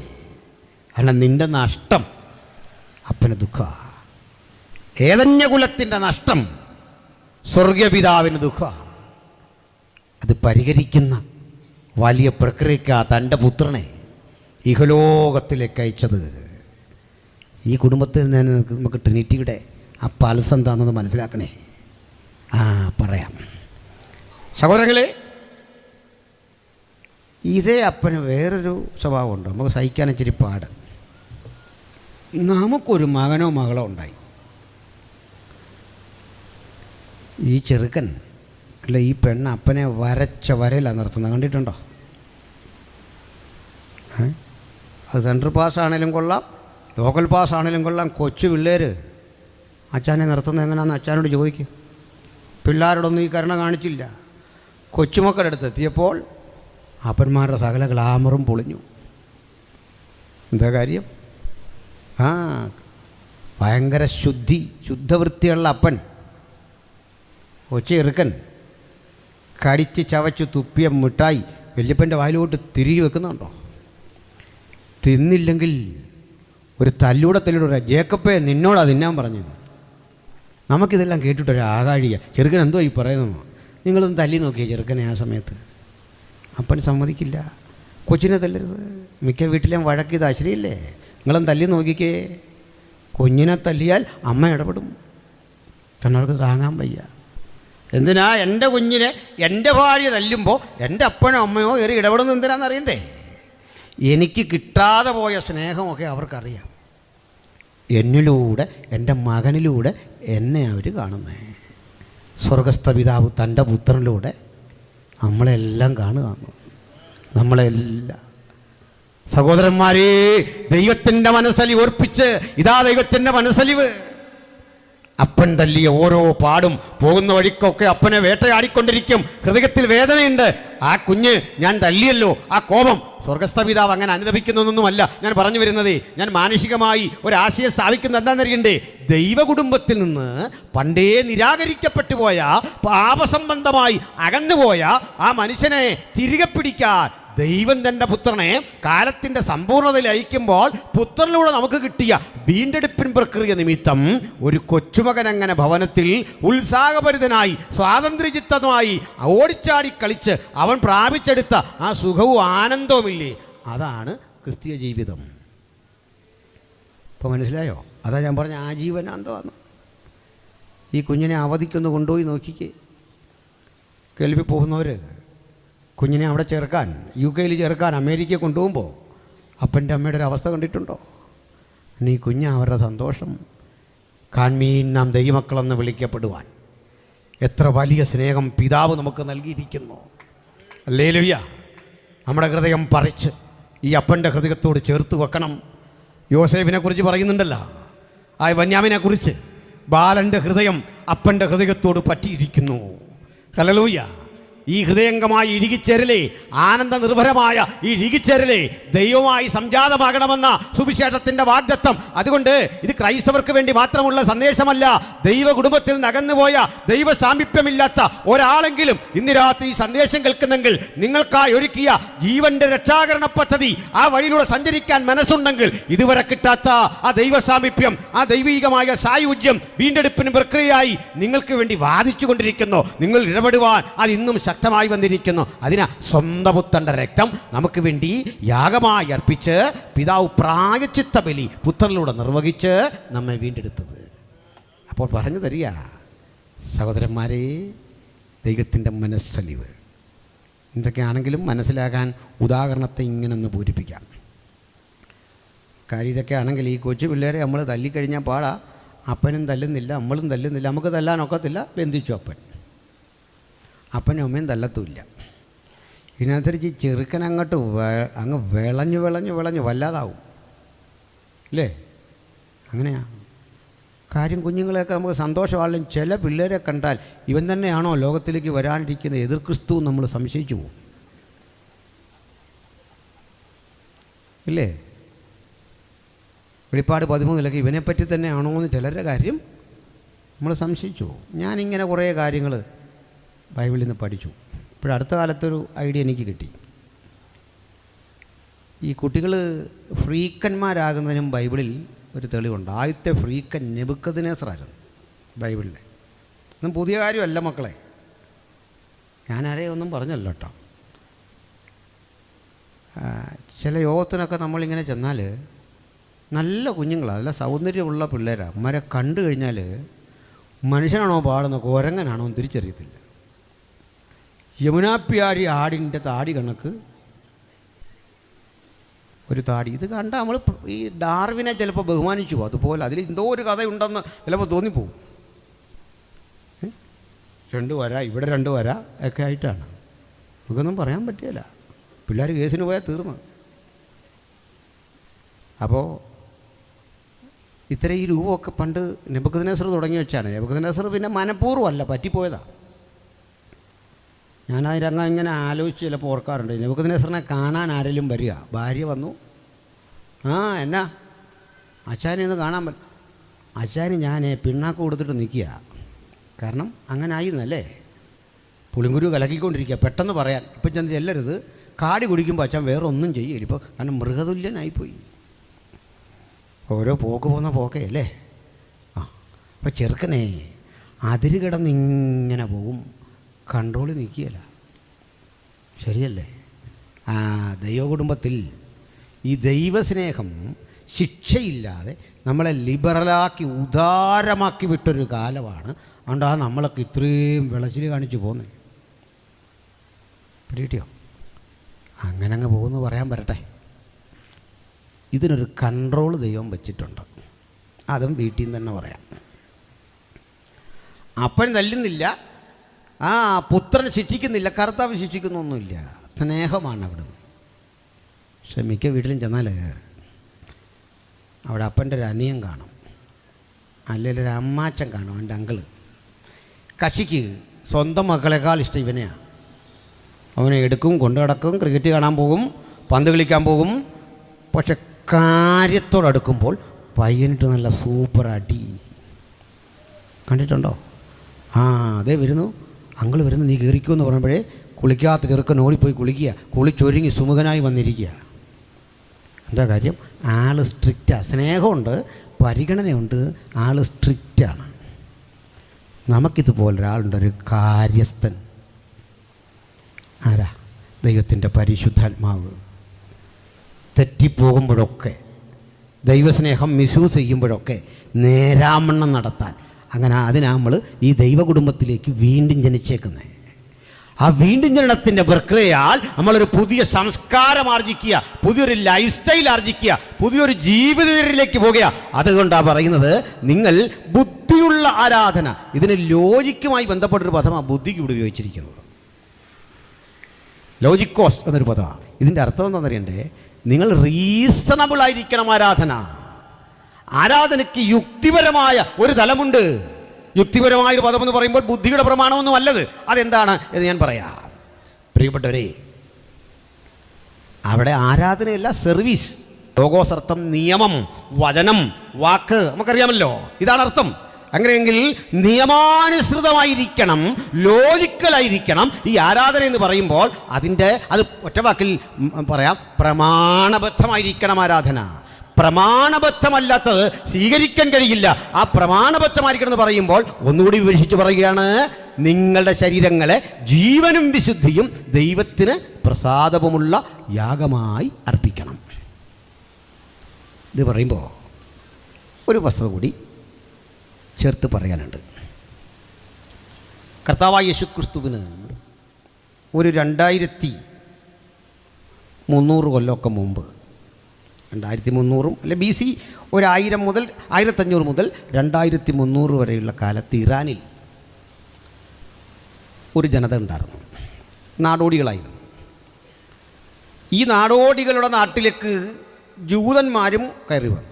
കാരണം നിൻ്റെ നഷ്ടം അപ്പന് ദുഃഖമാണ്. ഏതന്യകുലത്തിൻ്റെ നഷ്ടം സ്വർഗപിതാവിന് ദുഃഖമാണ്. അത് പരിഹരിക്കുന്ന വലിയ പ്രക്രിയയ്ക്കാ തൻ്റെ പുത്രനെ ഇഹലോകത്തിലേക്ക് അയച്ചത്. ഈ കുടുംബത്തിൽ നിന്ന് നമുക്ക് ട്രിനിറ്റിയുടെ ആ പൾസ് എന്താണെന്ന് മനസ്സിലാക്കണേ. പറയാം സഹോദരങ്ങളെ, ഇതേ അപ്പന് വേറൊരു സ്വഭാവമുണ്ട്, നമുക്ക് സഹിക്കാൻ ഇച്ചിരി പാട്. നമുക്കൊരു മകനോ മകളോ ഉണ്ടായി. ഈ ചെറുക്കൻ അല്ല ഈ പെണ്ണ് അപ്പനെ വരച്ച വരയിലാണ് നിർത്തുന്നത്, കണ്ടിട്ടുണ്ടോ? അത് സെൻട്രൽ പാസ്സാണേലും കൊള്ളാം, ലോക്കൽ പാസ്സാണേലും കൊള്ളാം. കൊച്ചു പിള്ളേർ അച്ഛനെ നിർത്തുന്നത് എങ്ങനെയാണെന്ന് അച്ഛനോട് ചോദിക്കുക. പിള്ളേരോടൊന്നും ഈ കരുണ കാണിച്ചില്ല. കൊച്ചുമക്കളുടെ അടുത്ത് എത്തിയപ്പോൾ അപ്പന്മാരുടെ സകല ഗ്ലാമറും പൊളിഞ്ഞു. എന്താ കാര്യം? ഭയങ്കര ശുദ്ധവൃത്തിയുള്ള അപ്പൻ കൊച്ചു ചെറുക്കൻ കടിച്ച് ചവച്ച് തുപ്പിയ മിഠായി വല്യപ്പൻ്റെ വായിലോട്ട് തിരികെ വെക്കുന്നുണ്ടോ? തിന്നില്ലെങ്കിൽ ഒരു തല്ലൂടെ ജേക്കപ്പേ നിന്നോടാ തിന്നാൻ പറഞ്ഞു. നമുക്കിതെല്ലാം കേട്ടിട്ടൊരു ആകാഴിക. ചെറുക്കൻ എന്തോ ഈ പറയുന്നു? നിങ്ങളൊന്ന് തല്ലി നോക്കിയേ ചെറുക്കനെ. ആ സമയത്ത് അപ്പൻ സമ്മതിക്കില്ല, കൊച്ചിനെ തല്ലരുത്. മിക്ക വീട്ടിലേയും വഴക്കിത് ശരിയല്ലേ? നിങ്ങളൊന്ന് തല്ലി നോക്കിക്കേ. കുഞ്ഞിനെ തല്ലിയാൽ അമ്മ ഇടപെടും, കണ്ണവർക്ക് താങ്ങാൻ വയ്യ. എന്തിനാ എൻ്റെ കുഞ്ഞിനെ എൻ്റെ ഭാര്യ തല്ലുമ്പോൾ എൻ്റെ അപ്പനോ അമ്മയോ കയറി ഇടപെടുന്നത് എന്തിനാണെന്ന് അറിയണ്ടേ? എനിക്ക് കിട്ടാതെ പോയ സ്നേഹമൊക്കെ അവർക്കറിയാം. എന്നിലൂടെ, എൻ്റെ മകനിലൂടെ എന്നെ അവർ കാണുന്നത്. സ്വർഗസ്ഥ പിതാവ് തൻ്റെ പുത്രനിലൂടെ നമ്മളെല്ലാം കാണുകയാണ്. നമ്മളെല്ലാം സഹോദരന്മാരെ, ദൈവത്തിൻ്റെ മനസ്സലിവ് ഓർപ്പിച്ച് ഇതാ ദൈവത്തിൻ്റെ മനസ്സലിവ്. അപ്പൻ തല്ലിയ ഓരോ പാടും പോകുന്ന വഴിക്കൊക്കെ അപ്പനെ വേട്ടയാടിക്കൊണ്ടിരിക്കും. ഹൃദയത്തിൽ വേദനയുണ്ട്. ആ കുഞ്ഞ് ഞാൻ തല്ലിയല്ലോ, ആ കോപം. സ്വർഗസ്ഥ പിതാവ് അങ്ങനെ അനുദപിക്കുന്നതൊന്നുമല്ല ഞാൻ പറഞ്ഞു വരുന്നത്. ഞാൻ മാനുഷികമായി ഒരാശയം സ്ഥാപിക്കുന്നത് എന്താണെന്നറിയണ്ടേ? ദൈവകുടുംബത്തിൽ നിന്ന് പണ്ടേ നിരാകരിക്കപ്പെട്ടു പോയ, പാപസംബന്ധമായി അകന്നുപോയ ആ മനുഷ്യനെ തിരികെ പിടിക്കാൻ ദൈവം തൻ്റെ പുത്രനെ കാലത്തിൻ്റെ സമ്പൂർണ്ണതയിൽ അയക്കുമ്പോൾ പുത്രനിലൂടെ നമുക്ക് കിട്ടിയ വീണ്ടെടുപ്പിൻ പ്രക്രിയ നിമിത്തം ഒരു കൊച്ചുമകൻ അങ്ങനെ ഭവനത്തിൽ ഉത്സാഹഭരിതനായി സ്വാതന്ത്ര്യചിത്തമായി ഓടിച്ചാടി കളിച്ച് അവൻ പ്രാപിച്ചെടുത്ത ആ സുഖവും ആനന്ദവുമില്ലേ, അതാണ് ക്രിസ്തീയ ജീവിതം. ഇപ്പോൾ മനസ്സിലായോ? അതാ ഞാൻ പറഞ്ഞ ആജീവനാന്തമാണ്. ഈ കുഞ്ഞിനെ അവധിക്കൊന്ന് കൊണ്ടുപോയി നോക്കിക്കേ. കേൾവി പോകുന്നവർ കുഞ്ഞിനെ അവിടെ ചേർക്കാൻ, UK ചേർക്കാൻ അമേരിക്കയെ കൊണ്ടുപോകുമ്പോൾ അപ്പൻ്റെ അമ്മയുടെ ഒരു അവസ്ഥ കണ്ടിട്ടുണ്ടോ? ഈ കുഞ്ഞ് അവരുടെ സന്തോഷം. കാൺമീൻ നാം ദൈവമക്കളെന്ന് വിളിക്കപ്പെടുവാൻ എത്ര വലിയ സ്നേഹം പിതാവ് നമുക്ക് നൽകിയിരിക്കുന്നു. ഹല്ലേലൂയ. നമ്മുടെ ഹൃദയം പറിച്ച് ഈ അപ്പൻ്റെ ഹൃദയത്തോട് ചേർത്ത് വെക്കണം. യോസേഫിനെ കുറിച്ച് പറയുന്നുണ്ടല്ലോ, ആ ബന്യാമിനെ കുറിച്ച്. ബാലൻ്റെ ഹൃദയം അപ്പൻ്റെ ഹൃദയത്തോട് പറ്റിയിരിക്കുന്നു. ഹല്ലേലൂയ. ഈ ഹൃദയംഗമായ ഇഴുകിച്ചേരലേ, ആനന്ദ നിർഭരമായ ഈ ഇഴുകിച്ചേരലേ ദൈവമായി സംജാതമാകണമെന്ന സുവിശേഷത്തിന്റെ വാഗ്ദത്തം. അതുകൊണ്ട് ഇത് ക്രൈസ്തവർക്ക് വേണ്ടി മാത്രമുള്ള സന്ദേശമല്ല. ദൈവ കുടുംബത്തിൽ നകന്നുപോയ ദൈവ സാമീപ്യമില്ലാത്ത ഒരാളെങ്കിലും ഇന്ന് രാത്രി ഈ സന്ദേശം കേൾക്കുന്നെങ്കിൽ, നിങ്ങൾക്കായി ഒരുക്കിയ ജീവന്റെ രക്ഷാകരണ പദ്ധതി ആ വഴിയിലൂടെ സഞ്ചരിക്കാൻ മനസ്സുണ്ടെങ്കിൽ, ഇതുവരെ കിട്ടാത്ത ആ ദൈവ സാമീപ്യം, ആ ദൈവികമായ സായുജ്യം വീണ്ടെടുപ്പിന് പ്രക്രിയയായി നിങ്ങൾക്ക് വേണ്ടി വാദിച്ചു കൊണ്ടിരിക്കുന്നു. നിങ്ങൾ ഇടപെടുവാൻ അത് ഇന്നും ശക്തമായി വന്നിരിക്കുന്നു. അതിനാ സ്വന്തം പുത്രന്റെ രക്തം നമുക്ക് വേണ്ടി യാഗമായി അർപ്പിച്ച് പിതാവ് പ്രായശ്ചിത്ത ബലി പുത്രനിലൂടെ നിർവഹിച്ച് നമ്മെ വീണ്ടെടുത്തത്. അപ്പോൾ പറഞ്ഞു തരിക സഹോദരന്മാരെ, ദൈവത്തിൻ്റെ മനസ്സലിവ് എന്തൊക്കെയാണെങ്കിലും മനസ്സിലാക്കാൻ ഉദാഹരണത്തെ ഇങ്ങനെ ഒന്ന് പൂരിപ്പിക്കാം. കാര്യം ഇതൊക്കെ ആണെങ്കിൽ ഈ കൊച്ചു പിള്ളേരെ നമ്മൾ തല്ലിക്കഴിഞ്ഞാൽ പാടാ. അപ്പനും തല്ലുന്നില്ല, നമ്മളും തല്ലുന്നില്ല, നമുക്ക് തല്ലാനൊക്കത്തില്ല. ബന്ധിച്ചു അപ്പനും അമ്മയും തല്ലത്തുമില്ല. ഇതിനനുസരിച്ച് ചെറുക്കൻ അങ്ങോട്ട് അങ്ങ് വിളഞ്ഞു വല്ലാതാവും അല്ലേ? അങ്ങനെയാ കാര്യം. കുഞ്ഞുങ്ങളെയൊക്കെ നമുക്ക് സന്തോഷമാണെങ്കിലും ചില പിള്ളേരെ കണ്ടാൽ ഇവൻ തന്നെയാണോ ലോകത്തിലേക്ക് വരാനിരിക്കുന്ന എതിർ ക്രിസ്തു നമ്മൾ സംശയിച്ചു പോകും ഇല്ലേ? വെളിപ്പാട് 13 ഇവനെപ്പറ്റി തന്നെയാണോ എന്ന് ചിലരുടെ കാര്യം നമ്മൾ സംശയിച്ചു പോകും. ഞാനിങ്ങനെ കുറേ കാര്യങ്ങൾ ബൈബിളിൽ നിന്ന് പഠിച്ചു. ഇപ്പോഴടുത്ത കാലത്തൊരു ഐഡിയ എനിക്ക് കിട്ടി. ഈ കുട്ടികൾ ഫ്രീക്കന്മാരാകുന്നതിനും ബൈബിളിൽ ഒരു തെളിവുണ്ട്. ആദ്യത്തെ ഫ്രീക്കൻ നെബൂഖദ്നേസറായിരുന്നു ബൈബിളിലെ. ഒന്നും പുതിയ കാര്യമല്ല മക്കളെ, ഞാനാരെയും ഒന്നും പറഞ്ഞല്ലോ കേട്ടോ. ചില യോഗത്തിനൊക്കെ നമ്മളിങ്ങനെ ചെന്നാൽ നല്ല കുഞ്ഞുങ്ങളാണ്, നല്ല സൗന്ദര്യമുള്ള പിള്ളേരാണ്. അമ്മരെ കണ്ടു കഴിഞ്ഞാൽ മനുഷ്യനാണോ പാടുന്ന കുരങ്ങനാണോ എന്ന് തിരിച്ചറിയത്തില്ല. യമുനാപ്യാരി ആടിൻ്റെ താടി കണക്ക് ഒരു താടി. ഇത് കണ്ടാൽ നമ്മൾ ഈ ഡാർവിനെ ചിലപ്പോൾ ബഹുമാനിച്ചു പോകും. അതുപോലെ അതിൽ എന്തോ ഒരു കഥയുണ്ടെന്ന് ചിലപ്പോൾ തോന്നിപ്പോവും. 2 വര ഇവിടെ 2 വര ഒക്കെ ആയിട്ടാണ്. നമുക്കൊന്നും പറയാൻ പറ്റില്ല. പിള്ളേർ കേസിന് പോയാൽ തീർന്നു. അപ്പോൾ ഇത്ര ഈ രൂപമൊക്കെ പണ്ട് നെബൂഖദ്നേസർ തുടങ്ങി വെച്ചാണ്. നെബൂഖദ്നേസർ പിന്നെ മനഃപൂർവ്വമല്ല, പറ്റിപ്പോയതാണ്. ഞാനതിരങ്ങ ഇങ്ങനെ ആലോചിച്ച് ചിലപ്പോൾ ഓർക്കാറുണ്ട്. നെബൂഖദ്നേസറിനെ കാണാൻ ആരെങ്കിലും വരിക, ഭാര്യ വന്നു, എന്നാ അച്ചാനെ ഒന്ന് കാണാൻ പറ്റും. അച്ചാന് ഞാൻ പിണ്ണാക്ക് കൊടുത്തിട്ട് നിൽക്കുക. കാരണം അങ്ങനെ ആയിരുന്നല്ലേ, പുളിങ്കുരു കലക്കിക്കൊണ്ടിരിക്കുക. പെട്ടെന്ന് പറയാൻ ഇപ്പം ചെന്ന് ചെല്ലരുത്. കാടി കുടിക്കുമ്പോൾ അച്ഛൻ വേറെ ഒന്നും ചെയ്യില്ല. ഇപ്പോൾ കാരണം മൃഗതുല്യനായിപ്പോയി. ഓരോ പോക്ക് പോകുന്ന പോക്കേ അല്ലേ. അപ്പോൾ ചെറുക്കനെ അതിര് കിടന്ന് ഇങ്ങനെ പോവും, കൺട്രോൾ നിൽക്കുകയില്ല. ശരിയല്ലേ? ദൈവകുടുംബത്തിൽ ഈ ദൈവസ്നേഹം ശിക്ഷയില്ലാതെ നമ്മളെ ലിബറലാക്കി ഉദാരമാക്കി വിട്ടൊരു കാലമാണ്. അതുകൊണ്ട് നമ്മളൊക്കെ ഇത്രയും വിളച്ചിൽ കാണിച്ച് പോകുന്നത്. പിടിയോ? അങ്ങനെ അങ്ങ് പോകുന്നു പറയാൻ വരട്ടെ. ഇതിനൊരു കൺട്രോൾ ദൈവം വച്ചിട്ടുണ്ട്. അതും വീട്ടിൽ നിന്ന് തന്നെ പറയാം. അപ്പൻ തല്ലുന്നില്ല, പുത്രൻ ശിക്ഷിക്കുന്നില്ല, കർത്താവ് ശിക്ഷിക്കുന്നൊന്നുമില്ല. സ്നേഹമാണ് അവിടെ. പക്ഷെ മിക്ക വീട്ടിലും ചെന്നാൽ അവിടെ അപ്പൻ്റെ ഒരു അനിയൻ കാണും, അല്ലെങ്കിൽ ഒരു അമ്മാച്ചൻ കാണും, അവൻ്റെ അങ്കിള്. കക്ഷിക്ക് സ്വന്തം മക്കളെക്കാൾ ഇഷ്ടം ഇവനെയാണ്. അവനെ എടുക്കും, കൊണ്ടു നടക്കും, ക്രിക്കറ്റ് കാണാൻ പോകും, പന്ത് കളിക്കാൻ പോകും. പക്ഷെ കാര്യത്തോടടുക്കുമ്പോൾ പയ്യനിട്ട് നല്ല സൂപ്പർ അടി. കണ്ടിട്ടുണ്ടോ? അതേ വരുന്നു, അങ്കിള് വരുന്നു, നീ കയറിക്കോ എന്ന് പറയുമ്പോഴേ കുളിക്കാത്ത ചെറുക്കൻ ഓടിപ്പോയി കുളിക്കുക, കുളിച്ചൊരുങ്ങി സുമുഖനായി വന്നിരിക്കുക. എന്താ കാര്യം? ആൾ സ്ട്രിക്റ്റാണ്. സ്നേഹമുണ്ട്, പരിഗണനയുണ്ട്, ആൾ സ്ട്രിക്റ്റാണ്. നമുക്കിതുപോലൊരാളുണ്ട്, ഒരു കാര്യസ്ഥൻ. ആരാ? ദൈവത്തിൻ്റെ പരിശുദ്ധാത്മാവ്. തെറ്റിപ്പോകുമ്പോഴൊക്കെ, ദൈവസ്നേഹം മിസ്യൂസ് ചെയ്യുമ്പോഴൊക്കെ നേരാമണ്ണം നടത്താൻ, അങ്ങനെ അതിനാ നമ്മൾ ഈ ദൈവകുടുംബത്തിലേക്ക് വീണ്ടും ജനിച്ചേക്കുന്നത്. ആ വീണ്ടും ജനനത്തിൻ്റെ പ്രക്രിയയാൽ നമ്മളൊരു പുതിയ സംസ്കാരം ആർജിക്കുക, പുതിയൊരു ലൈഫ് സ്റ്റൈൽ ആർജിക്കുക, പുതിയൊരു ജീവിതത്തിലേക്ക് പോകുക. അതുകൊണ്ടാണ് പറയുന്നത്, നിങ്ങൾ ബുദ്ധിയുള്ള ആരാധന. ഇതിന് ലോജിക്കുമായി ബന്ധപ്പെട്ടൊരു പദമാണ് ബുദ്ധിക്ക് ഇവിടെ ഉപയോഗിച്ചിരിക്കുന്നത്. ലോജിക്കോസ് എന്നൊരു പദമാണ്. ഇതിൻ്റെ അർത്ഥം എന്താണെന്നറിയണ്ടേ? നിങ്ങൾ റീസണബിൾ ആയിരിക്കണം ആരാധന. ആരാധനയ്ക്ക് യുക്തിപരമായ ഒരു തലമുണ്ട്. യുക്തിപരമായ ഒരു പദമെന്ന് പറയുമ്പോൾ ബുദ്ധിയുടെ പ്രമാണമൊന്നും അല്ലത്. അതെന്താണ് എന്ന് ഞാൻ പറയാം. പ്രിയപ്പെട്ടവരെ, അവിടെ ആരാധനയല്ല, സർവീസ്. ലോകോസർത്ഥം നിയമം, വചനം, വാക്ക് നമുക്കറിയാമല്ലോ, ഇതാണ് അർത്ഥം. അങ്ങനെയെങ്കിൽ നിയമാനുസൃതമായിരിക്കണം, ലോജിക്കലായിരിക്കണം ഈ ആരാധന എന്ന് പറയുമ്പോൾ. അത് ഒറ്റവാക്കിൽ പറയാം, പ്രമാണബദ്ധമായിരിക്കണം ആരാധന. പ്രമാണബദ്ധമല്ലാത്തത് സ്വീകരിക്കാൻ കഴിയില്ല. ആ പ്രമാണബദ്ധമായിരിക്കണം എന്ന് പറയുമ്പോൾ ഒന്നുകൂടി വിവരിച്ചു പറയുകയാണ്, നിങ്ങളുടെ ശരീരങ്ങളെ ജീവനും വിശുദ്ധിയും ദൈവത്തിന് പ്രസാദവുമുള്ള യാഗമായി അർപ്പിക്കണം. ഇത് പറയുമ്പോൾ ഒരു വസ്തുത കൂടി ചേർത്ത് പറയാനുണ്ട്. കർത്താവായ യേശുക്രിസ്തുവിന് ഒരു 2300 കൊല്ലമൊക്കെ മുമ്പ്, 2300 അല്ലെ BC, 1000 മുതൽ 1500 മുതൽ 2300 വരെയുള്ള കാലത്ത് ഇറാനിൽ ഒരു ജനത ഉണ്ടായിരുന്നു, നാടോടികളായിരുന്നു. ഈ നാടോടികളുടെ നാട്ടിലേക്ക് ജൂതന്മാരും കയറി വന്നു.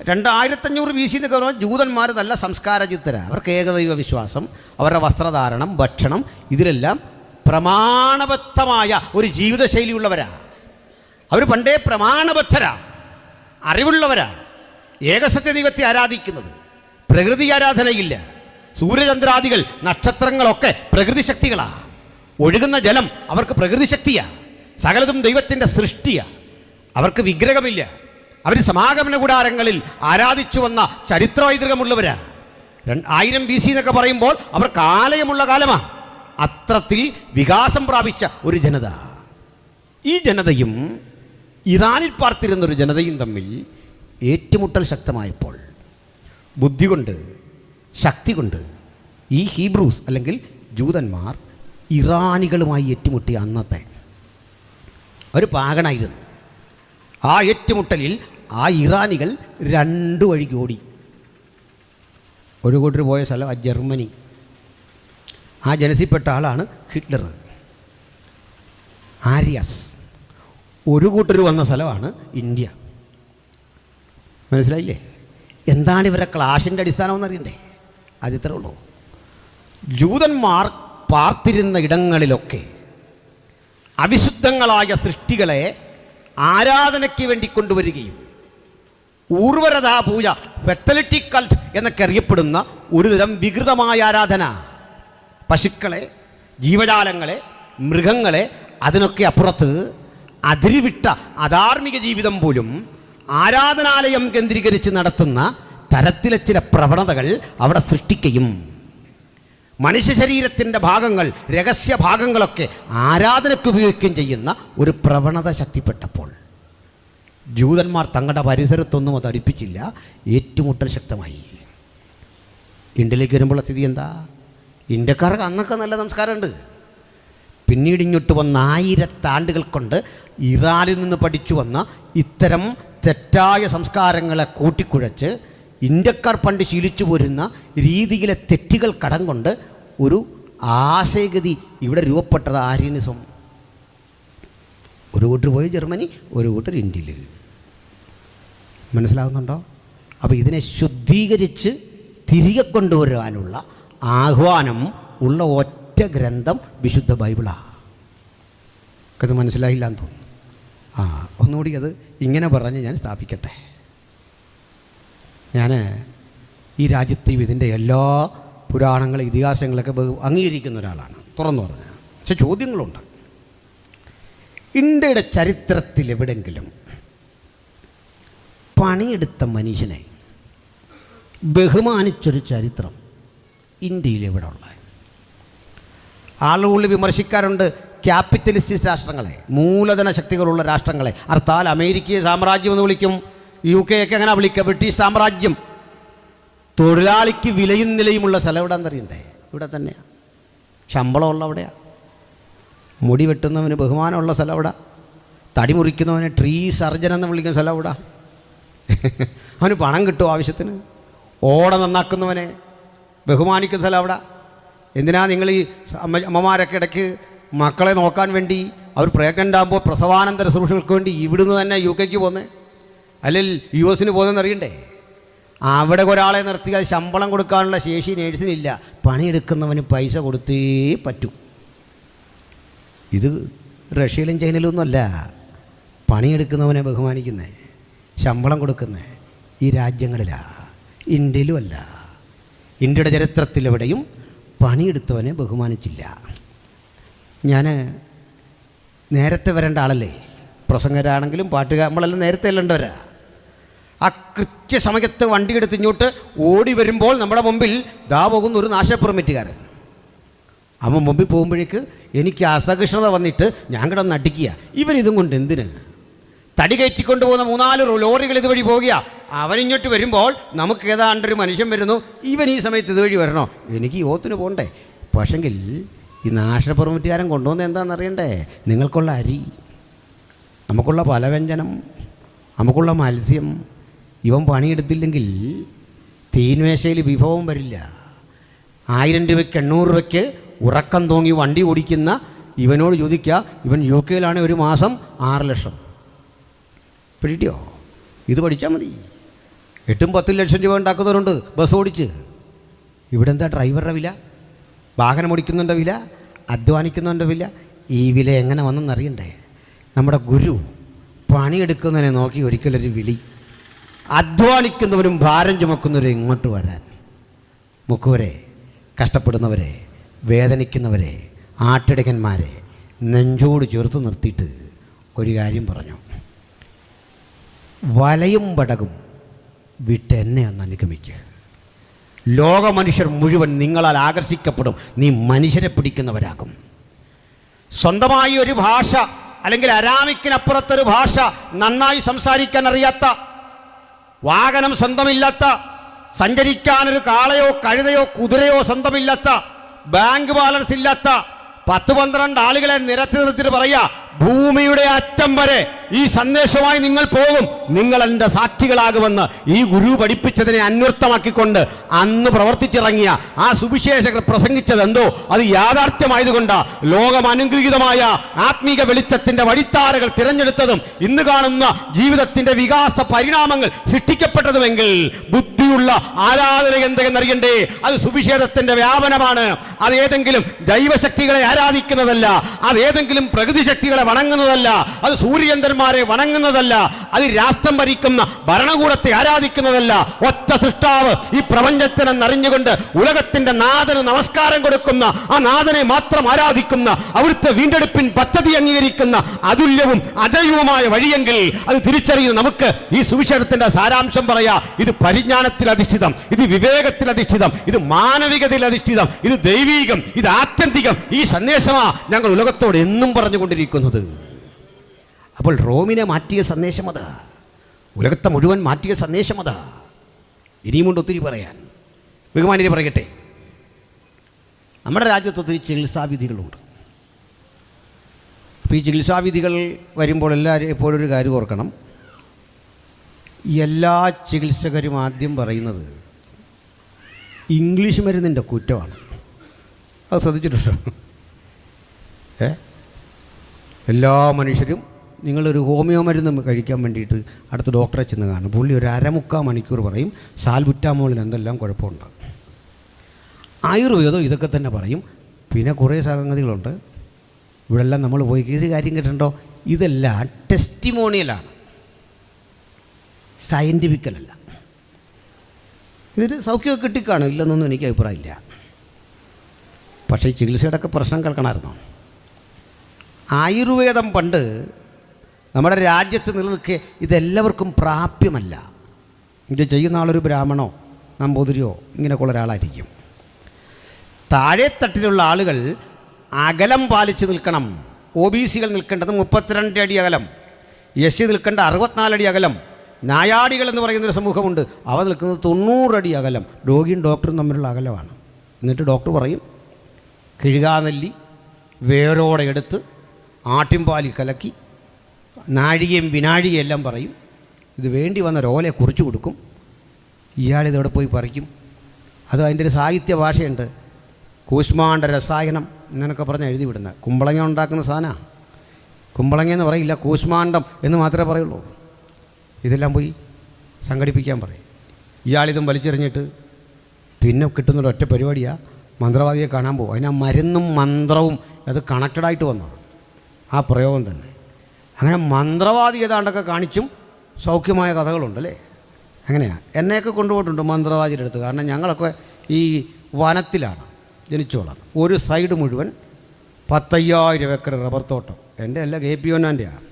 2500 BC എന്നൊക്കെ പറഞ്ഞാൽ ജൂതന്മാർ നല്ല സംസ്കാരചിത്തരാണ്. അവർക്ക് ഏകദൈവ വിശ്വാസം, അവരുടെ വസ്ത്രധാരണം, ഭക്ഷണം, ഇതിലെല്ലാം പ്രമാണബദ്ധമായ ഒരു ജീവിതശൈലിയുള്ളവരാണ്. അവർ പണ്ടേ പ്രമാണബദ്ധരാ, അറിവുള്ളവരാ. ഏകസത്യ ദൈവത്തെ ആരാധിക്കുന്നത്, പ്രകൃതി ആരാധനയില്ല. സൂര്യചന്ദ്രാദികൾ, നക്ഷത്രങ്ങളൊക്കെ പ്രകൃതി ശക്തികളാണ്. ഒഴുകുന്ന ജലം അവർക്ക് പ്രകൃതി ശക്തിയാണ്. സകലതും ദൈവത്തിൻ്റെ സൃഷ്ടിയാണ്. അവർക്ക് വിഗ്രഹമില്ല. അവർ സമാഗമന കൂടാരങ്ങളിൽ ആരാധിച്ചു വന്ന ചരിത്രവൈതൃകമുള്ളവരാ. 1000 BC എന്നൊക്കെ പറയുമ്പോൾ അവർക്ക് ആലയമുള്ള കാലമാണ്. അത്രത്തിൽ വികാസം പ്രാപിച്ച ഒരു ജനത. ഈ ജനതയും ഇറാനിൽ പാർത്തിരുന്നൊരു ജനതയും തമ്മിൽ ഏറ്റുമുട്ടൽ ശക്തമായപ്പോൾ ബുദ്ധി കൊണ്ട്, ശക്തി കൊണ്ട് ഈ ഹീബ്രൂസ് അല്ലെങ്കിൽ ജൂതന്മാർ ഇറാനികളുമായി ഏറ്റുമുട്ടിയ അന്നത്തെ ഒരു പാകണായിരുന്നു. ആ ഏറ്റുമുട്ടലിൽ ആ ഇറാനികൾ 2 വഴിക്ക് ഓടി. ഒരു കൂട്ടർ പോയ സ്ഥലം ജർമ്മനി. ആ ജനസിൽപ്പെട്ട ആളാണ് ഹിറ്റ്ലർ, ആര്യാസ്. ഒരു കൂട്ടർ വന്ന സ്ഥലമാണ് ഇന്ത്യ. മനസ്സിലായില്ലേ? എന്താണ് ഇവരുടെ ക്ലാഷിൻ്റെ അടിസ്ഥാനമെന്ന് അറിയണ്ടേ? അതിത്രേ ഉള്ളൂ. ജൂതന്മാർ പാർത്തിരുന്ന ഇടങ്ങളിലൊക്കെ അവിശുദ്ധങ്ങളായ സൃഷ്ടികളെ ആരാധനയ്ക്ക് വേണ്ടി കൊണ്ടുവരികയും ഊർവരതാ പൂജ, ഫെർട്ടിലിറ്റി കൾട്ട് എന്നൊക്കെ അറിയപ്പെടുന്ന ഒരുതരം വികൃതമായ ആരാധന, പശുക്കളെ, ജീവജാലങ്ങളെ, മൃഗങ്ങളെ, അതിനൊക്കെ അപ്പുറത്ത് അതിരിവിട്ട അധാർമിക ജീവിതം പോലും ആരാധനാലയം കേന്ദ്രീകരിച്ച് നടത്തുന്ന തരത്തിലെ ചില പ്രവണതകൾ അവിടെ സൃഷ്ടിക്കുകയും മനുഷ്യ ശരീരത്തിൻ്റെ ഭാഗങ്ങൾ, രഹസ്യ ഭാഗങ്ങളൊക്കെ ആരാധനയ്ക്ക് ഉപയോഗിക്കുകയും ചെയ്യുന്ന ഒരു പ്രവണത ശക്തിപ്പെട്ടപ്പോൾ ജൂതന്മാർ തങ്ങളുടെ പരിസരത്തൊന്നും അത് അടുപ്പിച്ചില്ല. ഏറ്റുമുട്ടൽ ശക്തമായി. ഇന്ത്യയിലേക്ക് വരുമ്പോഴുള്ള സ്ഥിതി എന്താ? ഇന്ത്യക്കാർക്ക് അന്നൊക്കെ നല്ല സംസ്കാരമുണ്ട്. പിന്നീട് ഇങ്ങോട്ട് വന്ന 1000 ആണ്ടുകൾ കൊണ്ട് ഇറാനിൽ നിന്ന് പഠിച്ചു വന്ന ഇത്തരം തെറ്റായ സംസ്കാരങ്ങളെ കൂട്ടിക്കുഴച്ച് ഇന്ത്യക്കാർ പണ്ട് ശീലിച്ചു പോരുന്ന രീതിയിലെ തെറ്റുകൾ കടം കൊണ്ട് ഒരു ആശയഗതി ഇവിടെ രൂപപ്പെട്ടത് ആര്യനിസം. ഒരു കൂട്ടർ പോയി ജർമ്മനി, ഒരു കൂട്ടർ ഇന്ത്യയിൽ. മനസ്സിലാകുന്നുണ്ടോ? അപ്പോൾ ഇതിനെ ശുദ്ധീകരിച്ച് തിരികെ കൊണ്ടുവരാനുള്ള ആഹ്വാനം ഉള്ള ഒറ്റ ഗ്രന്ഥം വിശുദ്ധ ബൈബിളാണ്. അത് മനസ്സിലായില്ല എന്ന് തോന്നുന്നു. ഒന്നുകൂടി അത് ഇങ്ങനെ പറഞ്ഞ് ഞാൻ സ്ഥാപിക്കട്ടെ. ഞാൻ ഈ രാജ്യത്തെയും ഇതിൻ്റെ എല്ലാ പുരാണങ്ങൾ, ഇതിഹാസങ്ങളൊക്കെ അംഗീകരിക്കുന്ന ഒരാളാണ്, തുറന്നു പറഞ്ഞത്. പക്ഷെ ചോദ്യങ്ങളുണ്ട്. ഇന്ത്യയുടെ ചരിത്രത്തിൽ എവിടെങ്കിലും പണിയെടുത്ത മനുഷ്യനെ ബഹുമാനിച്ചൊരു ചരിത്രം ഇന്ത്യയിൽ എവിടെ ഉള്ളത്? ആളുകൾ വിമർശിക്കാറുണ്ട് ക്യാപിറ്റലിസ്റ്റ് രാഷ്ട്രങ്ങളെ, മൂലധന ശക്തികളുള്ള രാഷ്ട്രങ്ങളെ. അർത്ഥാൽ അമേരിക്കയെ സാമ്രാജ്യം എന്ന് വിളിക്കും, UK ഒക്കെ അങ്ങനെ വിളിക്കുക, ബ്രിട്ടീഷ് സാമ്രാജ്യം. തൊഴിലാളിക്ക് വിലയും നിലയുമുള്ള സ്ഥലം എവിടെയാണെന്ന് അറിയണ്ടേ? ഇവിടെ തന്നെയാണ്. ശമ്പളമുള്ള അവിടെയാണ്. മുടി വെട്ടുന്നവന് ബഹുമാനമുള്ള സ്ഥലം അവിടെ. തടി മുറിക്കുന്നവന് ട്രീ സർജൻ എന്ന് വിളിക്കുന്ന സ്ഥലം അവിടെ. അവന് പണം കിട്ടും ആവശ്യത്തിന്. ഓട നന്നാക്കുന്നവനെ ബഹുമാനിക്കുന്ന സ്ഥലം അവിടെ. എന്തിനാ നിങ്ങൾ ഈ അമ്മമാരൊക്കെ ഇടയ്ക്ക് മക്കളെ നോക്കാൻ വേണ്ടി അവർ പ്രഗ്നൻ്റ് ആകുമ്പോൾ പ്രസവാനന്തര ശുശ്രൂഷകൾക്ക് വേണ്ടി ഇവിടുന്ന് തന്നെ UK പോകുന്നത്, അല്ലെങ്കിൽ US പോകുന്നതെന്ന് അറിയണ്ടേ? അവിടെ ഒരാളെ നിർത്തിയാൽ ശമ്പളം കൊടുക്കാനുള്ള ശേഷി നേഴ്സിനില്ല. പണിയെടുക്കുന്നവന് പൈസ കൊടുത്തേ പറ്റൂ. ഇത് റഷ്യയിലും ചൈനയിലും ഒന്നുമല്ല. പണിയെടുക്കുന്നവനെ ബഹുമാനിക്കുന്നത്, ശമ്പളം കൊടുക്കുന്നത് ഈ രാജ്യങ്ങളിലാണ്, ഇന്ത്യയിലും അല്ല. ഇന്ത്യയുടെ ചരിത്രത്തിലെവിടെയും പണിയെടുത്തവനെ ബഹുമാനിച്ചില്ല. ഞാൻ നേരത്തെ വരേണ്ട ആളല്ലേ, പ്രസംഗരാണെങ്കിലും പാട്ടുകാർ, നമ്മളെല്ലാം നേരത്തെ അല്ലേണ്ടവരാ. ആ കൃത്യസമയത്ത് വണ്ടി എടുത്ത് ഇങ്ങോട്ട് ഓടി വരുമ്പോൾ നമ്മുടെ മുമ്പിൽ ദാ പോകുന്ന ഒരു നാശപ്പെർമിറ്റുകാരൻ. അവൻ മുമ്പിൽ പോകുമ്പോഴേക്ക് എനിക്ക് അസഹിഷ്ണുത വന്നിട്ട് ഞാൻ കിടന്ന് അടിക്കുക, ഇവരിതും കൊണ്ട് എന്തിന്? തടി കയറ്റിക്കൊണ്ട് പോകുന്ന 3-4 ലോറികൾ ഇതുവഴി പോകുക. അവനിങ്ങോട്ട് വരുമ്പോൾ നമുക്ക് ഏതാണ്ടൊരു മനുഷ്യൻ വരുന്നു, ഇവൻ ഈ സമയത്ത് ഇതുവഴി വരണോ? എനിക്ക് യോത്തിന് പോകണ്ടേ? പക്ഷെങ്കിൽ ഈ നാഷണൽ പെർമിറ്റുകാരൻ കൊണ്ടുവന്നത് എന്താണെന്നറിയണ്ടേ? നിങ്ങൾക്കുള്ള അരി, നമുക്കുള്ള പലവ്യഞ്ജനം, നമുക്കുള്ള മത്സ്യം. ഇവൻ പണിയെടുത്തില്ലെങ്കിൽ തീൻമേശയിൽ വിഭവം വരില്ല. 1000 രൂപയ്ക്ക് 800 രൂപയ്ക്ക് ഉറക്കം തൂങ്ങി വണ്ടി ഓടിക്കുന്ന ഇവനോട് ചോദിക്കുക, ഇവൻ UK ഒരു മാസം 6 ലക്ഷം. പിടിയോ? ഇത് പഠിച്ചാൽ മതി. 8-10 ലക്ഷം രൂപ ഉണ്ടാക്കുന്നവരുണ്ട് ബസ് ഓടിച്ച്. ഇവിടെ എന്താ ഡ്രൈവറുടെ വില, വാഹനം ഓടിക്കുന്നതിൻ്റെ വില, അധ്വാനിക്കുന്നതിൻ്റെ വില? ഈ വില എങ്ങനെ വന്നെന്നറിയണ്ടേ? നമ്മുടെ ഗുരു പണിയെടുക്കുന്നതിനെ നോക്കി ഒരിക്കലൊരു വിളി, അധ്വാനിക്കുന്നവരും ഭാരം ചുമക്കുന്നവരും ഇങ്ങോട്ട് വരാൻ. മുക്കുവരെ, കഷ്ടപ്പെടുന്നവരെ, വേദനിക്കുന്നവരെ, ആട്ടിടയന്മാരെ നെഞ്ചോട് ചേർത്ത് നിർത്തിയിട്ട് ഒരു കാര്യം പറഞ്ഞു, വലയും പടകും വിട്ടെന്നെ ഒന്ന് അനുഗമിക്കുക. ലോക മനുഷ്യർ മുഴുവൻ നിങ്ങളാൽ ആകർഷിക്കപ്പെടും. നീ മനുഷ്യരെ പിടിക്കുന്നവരാകും. സ്വന്തമായി ഒരു ഭാഷ അല്ലെങ്കിൽ അരാമിക്കിനപ്പുറത്തൊരു ഭാഷ നന്നായി സംസാരിക്കാൻ അറിയാത്ത, വാഹനം സ്വന്തമില്ലാത്ത, സഞ്ചരിക്കാനൊരു കാളയോ കഴുതയോ കുതിരയോ സ്വന്തമില്ലാത്ത, ബാങ്ക് ബാലൻസ് ഇല്ലാത്ത 10-12 ആളുകളെ നിരത്തി നിർത്തിയിട്ട് പറയാ, ഭൂമിയുടെ അറ്റം വരെ ഈ സന്ദേശമായി നിങ്ങൾ പോകും, നിങ്ങൾ എൻ്റെ സാക്ഷികളാകുമെന്ന് ഈ ഗുരു പഠിപ്പിച്ചതിനെ അന്വർത്ഥമാക്കിക്കൊണ്ട് അന്ന് പ്രവർത്തിച്ചിറങ്ങിയ ആ സുവിശേഷകർ പ്രസംഗിച്ചത് എന്തോ അത് യാഥാർത്ഥ്യമായതുകൊണ്ട് ലോകം അനുഗ്രഹീതമായ ആത്മീക വെളിച്ചത്തിൻ്റെ വഴിത്താരകൾ തിരഞ്ഞെടുത്തതും ഇന്ന് കാണുന്ന ജീവിതത്തിൻ്റെ വികാസ പരിണാമങ്ങൾ സൃഷ്ടിക്കപ്പെട്ടതുമെങ്കിൽ ബുദ്ധിയുള്ള ആരാധന എന്തെന്നറിയണ്ടേ? അത് സുവിശേഷത്തിൻ്റെ വ്യാപനമാണ്. അത് ഏതെങ്കിലും ദൈവശക്തികളെ ആരാധിക്കുന്നതല്ല, അത് ഏതെങ്കിലും പ്രകൃതി ശക്തികളെ വണങ്ങുന്നതല്ല, അത് സൂര്യചന്ദ്രന്മാരെ വണങ്ങുന്നതല്ല, അത് രാഷ്ട്രം ഭരിക്കുന്ന ഭരണകൂടത്തെ ആരാധിക്കുന്നതല്ല. ഒറ്റ സൃഷ്ടാവ് ഈ പ്രപഞ്ചത്തിനെന്നറിഞ്ഞുകൊണ്ട് ഉലകത്തിന്റെ നാഥന് നമസ്കാരം കൊടുക്കുന്ന, ആ നാഥനെ മാത്രം ആരാധിക്കുന്ന, അവിടുത്തെ വീണ്ടെടുപ്പിൻ പദ്ധതി അംഗീകരിക്കുന്ന അതുല്യവും അജയ്യവുമായ വഴിയെങ്കിൽ അത് തിരിച്ചറിയുന്ന നമുക്ക് ഈ സുവിശേഷത്തിന്റെ സാരാംശം പറയാ. ഇത് പരിജ്ഞാനത്തിൽ അധിഷ്ഠിതം, ഇത് വിവേകത്തിൽ അധിഷ്ഠിതം, ഇത് മാനവികതയിൽ അധിഷ്ഠിതം, ഇത് ദൈവീകം, ഇത് ആത്യന്തികം. ഈ സന്ദേശമാ ഞങ്ങൾ ഉലകത്തോട് എന്നും പറഞ്ഞുകൊണ്ടിരിക്കുന്നത്. അപ്പോൾ റോമിനെ മാറ്റിയ സന്ദേശം അതാ, ഉലകത്തെ മുഴുവൻ മാറ്റിയ സന്ദേശം അതാ. ഇനിയുമുണ്ട് ഒത്തിരി പറയാൻ. ബഹുമാനിയെ പറയട്ടെ, നമ്മുടെ രാജ്യത്ത് ഒത്തിരി ചികിത്സാവിധികളുണ്ട്. അപ്പോൾ ഈ ചികിത്സാവിധികൾ വരുമ്പോൾ എല്ലാവരും എപ്പോഴും ഒരു കാര്യം ഓർക്കണം, എല്ലാ ചികിത്സകരും ആദ്യം പറയുന്നത് ഇംഗ്ലീഷ് മരുന്നിൻ്റെ കുറ്റമാണ്. അത് ശ്രദ്ധിച്ചിട്ടുണ്ടോ? എല്ലാ മനുഷ്യരും നിങ്ങളൊരു ഹോമിയോ മരുന്ന് കഴിക്കാൻ വേണ്ടിയിട്ട് അടുത്ത ഡോക്ടറെ ചെന്ന് കാണും. പുള്ളി ഒരു 1/4 മണിക്കൂർ പറയും സാൽബുറ്റാമോളിന് എന്തെല്ലാം കുഴപ്പമുണ്ട്. ആയുർവേദം ഇതൊക്കെ തന്നെ പറയും. പിന്നെ കുറേ സംഗതികളുണ്ട്. ഇവിടെല്ലാം നമ്മൾ പോയി ഒരു കാര്യം കേട്ടിട്ടുണ്ടോ? ഇതെല്ലാം ടെസ്റ്റിമോണിയലാണ്, സയൻറ്റിഫിക്കലല്ല. ഇതൊരു സൗഖ്യമൊക്കെ കിട്ടിക്കാണും, ഇല്ലെന്നൊന്നും എനിക്ക് അഭിപ്രായമില്ല. പക്ഷേ ഈ ചികിത്സയുടെ ഒക്കെ പ്രശ്നം കേൾക്കണമായിരുന്നു. ആയുർവേദം പണ്ട് നമ്മുടെ രാജ്യത്ത് നിലനിൽക്കെ ഇതെല്ലാവർക്കും പ്രാപ്യമല്ല. ഇത് ചെയ്യുന്ന ആളൊരു ബ്രാഹ്മണോ നമ്പൂതിരിയോ ഇങ്ങനെയൊക്കെയുള്ള ഒരാളായിരിക്കും. താഴെത്തട്ടിലുള്ള ആളുകൾ അകലം പാലിച്ച് നിൽക്കണം. OBC-കൾ നിൽക്കേണ്ടത് 32 അടി അകലം, SC നിൽക്കേണ്ട 64 അടി അകലം, നായാടികൾ എന്ന് പറയുന്നൊരു സമൂഹമുണ്ട്, അവ നിൽക്കുന്നത് 90 അടി അകലം. രോഗിയും ഡോക്ടറും തമ്മിലുള്ള അകലമാണ്. എന്നിട്ട് ഡോക്ടർ പറയും കിഴുകാനെല്ലി വേരോടെ എടുത്ത് ആട്ടിൻപാലിൽ കലക്കി നാഴികയും വിനാഴികയും എല്ലാം പറയും. ഇത് വേണ്ടി വന്ന രോലെ കുറിച്ച് കൊടുക്കും. ഇയാളിതവിടെ പോയി പറിക്കും. അത് അതിൻ്റെ ഒരു സാഹിത്യ ഭാഷയുണ്ട്. കൂശ്മാണ്ഡ രസായനം എന്നൊക്കെ പറഞ്ഞ് എഴുതി വിടുന്നത്. കുമ്പളങ്ങ ഉണ്ടാക്കുന്ന സാധനമാണ്. കുമ്പളങ്ങ എന്ന് പറയില്ല, കൂശ്മാണ്ഡം എന്ന് മാത്രമേ പറയുള്ളൂ. ഇതെല്ലാം പോയി സംഘടിപ്പിക്കാൻ പറയും. ഇയാളിതും വലിച്ചെറിഞ്ഞിട്ട് പിന്നെ കിട്ടുന്നൊരു ഒറ്റ പരിപാടിയാണ്, മന്ത്രവാദിയെ കാണാൻ പോകും. അതിനാ മരുന്നും മന്ത്രവും അത് കണക്റ്റഡായിട്ട് വന്നത്. ആ പ്രയോഗം തന്നെ. അങ്ങനെ മന്ത്രവാദി ഏതാണ്ടൊക്കെ കാണിച്ചും സൗഖ്യമായ കഥകളുണ്ടല്ലേ. അങ്ങനെയാണ് എന്നെയൊക്കെ കൊണ്ടുപോയിട്ടുണ്ട് മന്ത്രവാദിയുടെ അടുത്ത്. കാരണം ഞങ്ങളൊക്കെ ഈ വനത്തിലാണ് ജനിച്ചോളാം. ഒരു സൈഡ് മുഴുവൻ 10,000 ഏക്കർ റബ്ബർ തോട്ടം. എൻ്റെ അല്ല, KP1-ൻ്റെയാണ്.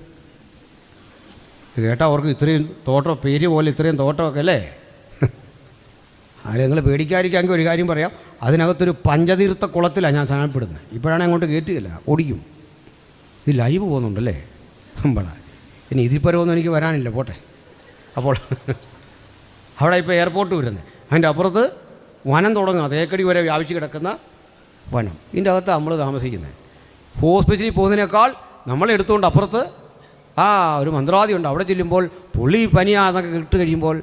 ഇത് കേട്ടാൽ അവർക്ക് ഇത്രയും തോട്ടം, പേര് പോലെ ഇത്രയും തോട്ടമൊക്കെ അല്ലേ. അത് നിങ്ങൾ പേടിക്കാതിരിക്കാമെങ്കിൽ ഒരു കാര്യം പറയാം, അതിനകത്തൊരു പഞ്ചതീർത്ഥ കുളത്തിലാണ് ഞാൻ സ്ഥാനപ്പെടുന്നത്. ഇപ്പോഴാണെങ്കിൽ അങ്ങോട്ട് കയറ്റുകയില്ല, ഓടിക്കും. ഇത് ലൈവ് പോകുന്നുണ്ടല്ലേ അമ്പള. ഇനി ഇതിൽ പരമൊന്നും എനിക്ക് വരാനില്ല, പോട്ടെ. അപ്പോൾ അവിടെ ഇപ്പോൾ എയർപോർട്ട് വരുന്നത്, അതിൻ്റെ അപ്പുറത്ത് വനം തുടങ്ങുക, തേക്കടി വരെ വ്യാപിച്ച് കിടക്കുന്ന വനം. ഇതിൻ്റെ അകത്ത് നമ്മൾ താമസിക്കുന്നത്. ഹോസ്പിറ്റലിൽ പോകുന്നതിനേക്കാൾ നമ്മളെടുത്തുകൊണ്ട് അപ്പുറത്ത് ഒരു മന്ത്രവാദിയുണ്ട്. അവിടെ ചെല്ലുമ്പോൾ പുള്ളി പനിയാന്നൊക്കെ കിട്ട് കഴിയുമ്പോൾ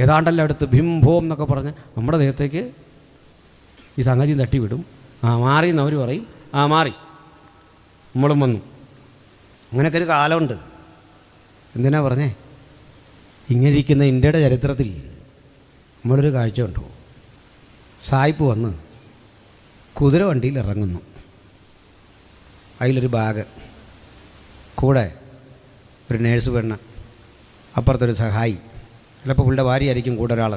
ഏതാണ്ടെല്ലാം അടുത്ത് ബിംബോം എന്നൊക്കെ പറഞ്ഞ് നമ്മുടെ ദേഹത്തേക്ക് ഈ സംഗതി തട്ടിവിടും. മാറി എന്നവർ പറയും. മാറി, നമ്മളും വന്നു. അങ്ങനെയൊക്കെ ഒരു കാലമുണ്ട്. എന്തിനാ പറഞ്ഞേ, ഇങ്ങനെ ഇരിക്കുന്ന ഇന്ത്യയുടെ ചരിത്രത്തിൽ നമ്മളൊരു കാഴ്ച കണ്ടു. സായിപ്പ് വന്ന് കുതിര വണ്ടിയിൽ ഇറങ്ങുന്നു. അതിലൊരു ബാഗ്, കൂടെ ഒരു നേഴ്സ് പെണ്ണ്, അപ്പുറത്തൊരു സഹായി, ചിലപ്പോൾ പുള്ളിയുടെ ഭാര്യയായിരിക്കും കൂടെ ഒരാൾ.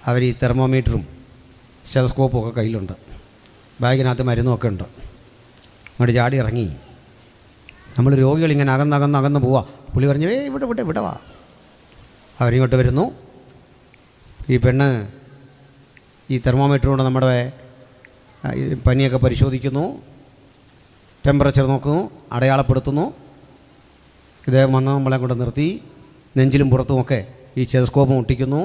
അവർ ഈ തെർമോമീറ്ററും സ്റ്റെതസ്കോപ്പും ഒക്കെ കയ്യിലുണ്ട്. ബാഗിനകത്ത് മരുന്നുമൊക്കെ ഉണ്ട്. അങ്ങോട്ട് ചാടി ഇറങ്ങി. നമ്മൾ രോഗികളിങ്ങനെ അകന്നകന്ന് പോവാ. പുള്ളി പറഞ്ഞു, ഇവിടെ വാ. അവരിങ്ങോട്ട് വരുന്നു. ഈ പെണ്ണ് ഈ തെർമോമീറ്റർ കൊണ്ട് നമ്മുടെ പനിയൊക്കെ പരിശോധിക്കുന്നു, ടെമ്പറേച്ചർ നോക്കുന്നു, അടയാളപ്പെടുത്തുന്നു. ഇദ്ദേഹം വന്ന് നമ്മളെ കൊണ്ട് നിർത്തി നെഞ്ചിലും പുറത്തുമൊക്കെ ഈ സ്റ്റെതസ്കോപ്പ് മുട്ടിക്കുന്നു.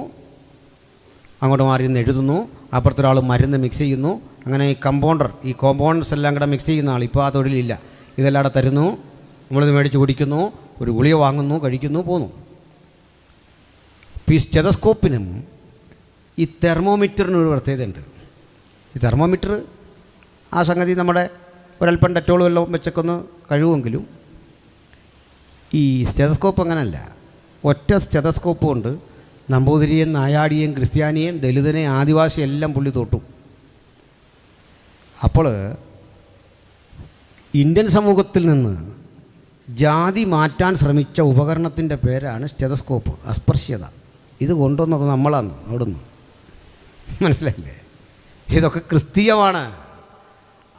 അങ്ങോട്ട് മാറി നിന്ന് എഴുതുന്നു. അപ്പുറത്തൊരാൾ മരുന്ന് മിക്സ് ചെയ്യുന്നു. അങ്ങനെ ഈ കോമ്പൗണ്ടേഴ്സ് എല്ലാം കൂടെ മിക്സ് ചെയ്യുന്ന ആൾ, ഇപ്പോൾ ആ തൊഴിലില്ല. ഇതെല്ലാം അവിടെ തരുന്നു. നമ്മളിത് മേടിച്ച് കുടിക്കുന്നു, ഒരു ഗുളിക വാങ്ങുന്നു, കഴിക്കുന്നു, പോന്നു. ഈ സ്റ്റെതസ്കോപ്പിനും ഈ തെർമോമീറ്ററിനൊരു പ്രത്യേകതയുണ്ട്. ഈ തെർമോമീറ്റർ ആ സംഗതി നമ്മുടെ ഒരൽപ്പം ഡെറ്റോളും എല്ലാം വെച്ചൊക്കെ ഒന്ന് കഴിവുമെങ്കിലും ഈ സ്റ്റെതസ്കോപ്പ് അങ്ങനല്ല. ഒറ്റ സ്റ്റെതസ്കോപ്പ് കൊണ്ട് നമ്പൂതിരിയും നായാടിയും ക്രിസ്ത്യാനിയും ദലിതനെ ആദിവാസി എല്ലാം പുള്ളി തൊട്ടു. അപ്പോൾ ഇന്ത്യൻ സമൂഹത്തിൽ നിന്ന് ജാതി മാറ്റാൻ ശ്രമിച്ച ഉപകരണത്തിൻ്റെ പേരാണ് സ്റ്റെതസ്കോപ്പ്, അസ്പർശ്യത. ഇത് കൊണ്ടുവന്നത് നമ്മളാണ് അവിടുന്ന്, മനസ്സിലായില്ലേ? ഇതൊക്കെ ക്രിസ്തീയമാണ്.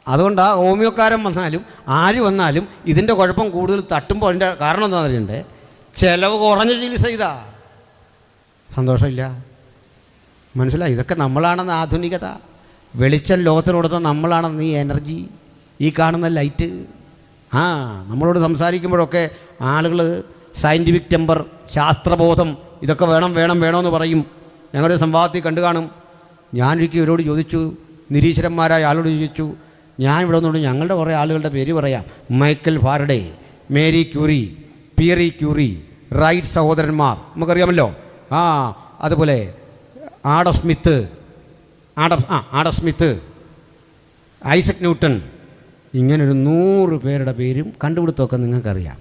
അതുകൊണ്ട് ആ ഹോമിയോക്കാരൻ വന്നാലും ആര് വന്നാലും ഇതിൻ്റെ കുഴപ്പം കൂടുതൽ തട്ടുമ്പോൾ അതിൻ്റെ കാരണം എന്താണെന്ന് അറിയണ്ടേ, ചിലവ് കുറഞ്ഞ ചികിത്സ ഇതാ. സന്തോഷമില്ല, മനസ്സിലായി? ഇതൊക്കെ നമ്മളാണെന്ന് ആധുനികത. വെളിച്ചം ലോകത്തിന് കൊടുത്ത നമ്മളാണെന്ന് ഈ എനർജി, ഈ കാണുന്ന ലൈറ്റ്. നമ്മളോട് സംസാരിക്കുമ്പോഴൊക്കെ ആളുകൾ സയൻറ്റിഫിക് ടെമ്പർ, ശാസ്ത്രബോധം, ഇതൊക്കെ വേണമെന്ന് പറയും. ഞങ്ങളുടെ സംവാദത്തിൽ കണ്ടു കാണും. ഞാനൊരിക്കൽ ഇവരോട് ചോദിച്ചു, നിരീശ്വരന്മാരായ ആളോട് ചോദിച്ചു, ഞാൻ ഇവിടെ വന്നുകൊണ്ട് ഞങ്ങളുടെ കുറേ ആളുകളുടെ പേര് പറയാം. Michael Faraday, Marie Curie, Pierre Curie, Wright സഹോദരന്മാർ നമുക്കറിയാമല്ലോ. അതുപോലെ ആഡം സ്മിത്ത്, ഐസക് ന്യൂട്ടൺ, ഇങ്ങനൊരു 100 പേരുടെ പേരും കണ്ടുപിടുത്തമൊക്കെ നിങ്ങൾക്കറിയാം.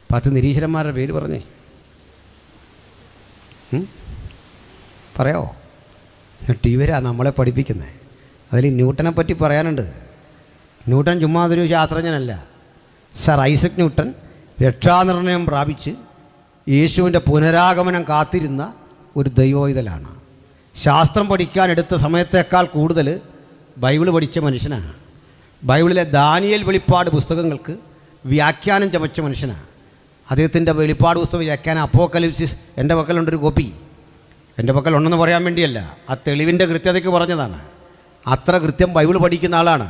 10 നിരീശ്വരന്മാരുടെ പേര് പറഞ്ഞേ, പറയാമോ? ഇവരാ നമ്മളെ പഠിപ്പിക്കുന്നത്. അതിൽ ന്യൂട്ടനെ പറ്റി പറയാനുണ്ട്. ന്യൂട്ടൻ ചുമ്മാ അതൊരു ശാസ്ത്രജ്ഞനല്ല. സർ ഐസക് ന്യൂട്ടൻ രക്ഷാനിർണയം പ്രാപിച്ച് യേശുവിൻ്റെ പുനരാഗമനം കാത്തിരുന്ന ഒരു ദൈവോയിതലാണ്. ശാസ്ത്രം പഠിക്കാൻ എടുത്ത സമയത്തേക്കാൾ കൂടുതൽ ബൈബിൾ പഠിച്ച മനുഷ്യനാണ്. ബൈബിളിലെ ദാനിയേൽ വെളിപ്പാട് പുസ്തകങ്ങൾക്ക് വ്യാഖ്യാനം ചമച്ച മനുഷ്യനാണ്. അദ്ദേഹത്തിൻ്റെ വെളിപ്പാട് പുസ്തകം വ്യാഖ്യാനം അപ്പോക്കലിപ്സിസ് എൻ്റെ പക്കലുണ്ടൊരു കോപ്പി. എൻ്റെ പക്കലുണ്ടെന്ന് പറയാൻ വേണ്ടിയല്ല, ആ തെളിവിൻ്റെ കൃത്യതയ്ക്ക് പറഞ്ഞതാണ്. അത്ര കൃത്യം ബൈബിൾ പഠിക്കുന്ന ആളാണ്,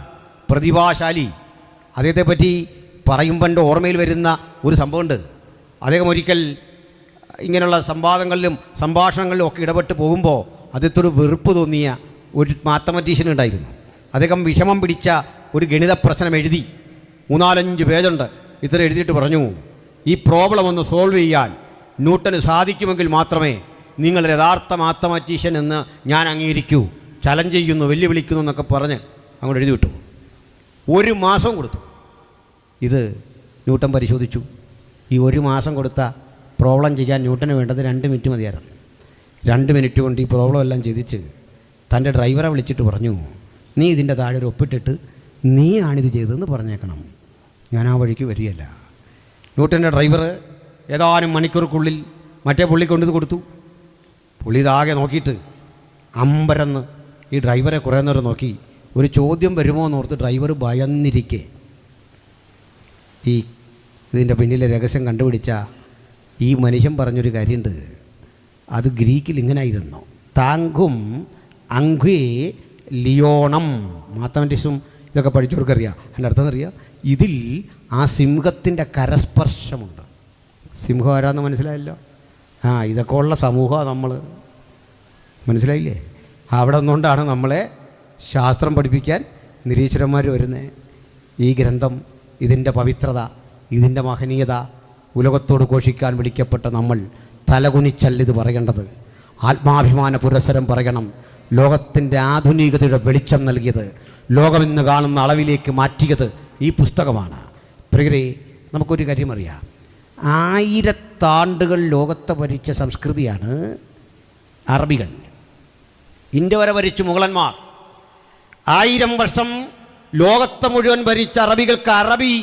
പ്രതിഭാശാലി. അദ്ദേഹത്തെപ്പറ്റി പറയുമ്പോൾ എൻ്റെ ഓർമ്മയിൽ വരുന്ന ഒരു സംഭവമുണ്ട്. അദ്ദേഹം ഒരിക്കൽ ഇങ്ങനെയുള്ള സംവാദങ്ങളിലും സംഭാഷണങ്ങളിലും ഒക്കെ ഇടപെട്ട് പോകുമ്പോൾ അദ്ദേഹത്തൊരു വെറുപ്പ് തോന്നിയ ഒരു മാത്തമാറ്റീഷ്യൻ ഉണ്ടായിരുന്നു. അദ്ദേഹം വിഷമം പിടിച്ച ഒരു ഗണിത പ്രശ്നം എഴുതി, 3-4 പേജുണ്ട്. ഇത്ര എഴുതിയിട്ട് പറഞ്ഞു, ഈ പ്രോബ്ലം ഒന്ന് സോൾവ് ചെയ്യാൻ ന്യൂട്ടന് സാധിക്കുമെങ്കിൽ മാത്രമേ നിങ്ങൾ യഥാർത്ഥ മാത്തമാറ്റീഷ്യൻ എന്ന് ഞാൻ അംഗീകരിക്കൂ, ചലഞ്ച് ചെയ്യുന്നു, വെല്ലുവിളിക്കുന്നു എന്നൊക്കെ പറഞ്ഞ് അങ്ങോട്ട് എഴുതി വിട്ടു. 1 മാസം കൊടുത്തു. ഇത് ന്യൂട്ടൻ പരിശോധിച്ചു. ഈ 1 മാസം കൊടുത്ത പ്രോബ്ലം ചെയ്യാൻ ന്യൂട്ടന് വേണ്ടത് 2 മിനിറ്റ് മതിയായിരുന്നു. 2 മിനിറ്റ് കൊണ്ട് ഈ പ്രോബ്ലം എല്ലാം ചെയ്തിച്ച് തൻ്റെ ഡ്രൈവറെ വിളിച്ചിട്ട് പറഞ്ഞു, നീ ഇതിൻ്റെ താഴെ ഒരു ഒപ്പിട്ടിട്ട് നീയാണിത് ചെയ്തതെന്ന് പറഞ്ഞേക്കണം. ഞാൻ ആ വഴിക്ക് വരികയല്ല. ന്യൂട്ടൻ്റെ ഡ്രൈവർ ഏതാനും മണിക്കൂർക്കുള്ളിൽ മറ്റേ പുള്ളി കൊണ്ടുവന്ന് കൊടുത്തു. പുള്ളി ഇതാകെ നോക്കിയിട്ട് അമ്പരന്ന് ഈ ഡ്രൈവറെ കുറേ നേരം നോക്കി. ഒരു ചോദ്യം വരുമോ എന്നോർത്ത് ഡ്രൈവർ ഭയന്നിരിക്കെ ഇതിൻ്റെ പിന്നിലെ രഹസ്യം കണ്ടുപിടിച്ച ഈ മനുഷ്യൻ പറഞ്ഞൊരു കാര്യമുണ്ട്. അത് ഗ്രീക്കിൽ ഇങ്ങനായിരുന്നു: താങ്കും അങ്ക്വേ ലിയോണം. മാത്തമാറ്റിക്സും ഇതൊക്കെ പഠിച്ചവർക്കറിയാം. അതിൻ്റെ അർത്ഥം അറിയാം, ഇതിൽ ആ സിംഹത്തിൻ്റെ കരസ്പർശമുണ്ട്. സിംഹം ആരാന്ന് മനസ്സിലായല്ലോ. ഇതൊക്കെ ഉള്ള സമൂഹമാണ് നമ്മൾ, മനസ്സിലായില്ലേ? അവിടെ നിന്നുകൊണ്ടാണ് നമ്മളെ ശാസ്ത്രം പഠിപ്പിക്കാൻ നിരീശ്വരന്മാർ വരുന്നത്. ഈ ഗ്രന്ഥം, ഇതിൻ്റെ പവിത്രത, ഇതിൻ്റെ മഹനീയത ഉലകത്തോട് ഘോഷിക്കാൻ വിളിക്കപ്പെട്ട നമ്മൾ തലകുനിച്ചല്ല ഇത് പറയേണ്ടത്. ആത്മാഭിമാന പുരസ്സരം പറയണം. ലോകത്തിൻ്റെ ആധുനികതയുടെ വെളിച്ചം നൽകിയത്, ലോകമെന്ന് കാണുന്ന അളവിലേക്ക് മാറ്റിയത് ഈ പുസ്തകമാണ്. പ്രിയരേ, നമുക്കൊരു കാര്യം അറിയാം. 1000 ആണ്ടുകൾ ലോകത്തെ ഭരിച്ച സംസ്കൃതിയാണ് അറബികൾ. ഇന്ത്യ വരെ ഭരിച്ചു മുഗളന്മാർ. 1000 വർഷം ലോകത്തെ മുഴുവൻ ഭരിച്ച അറബികൾക്ക് അറബി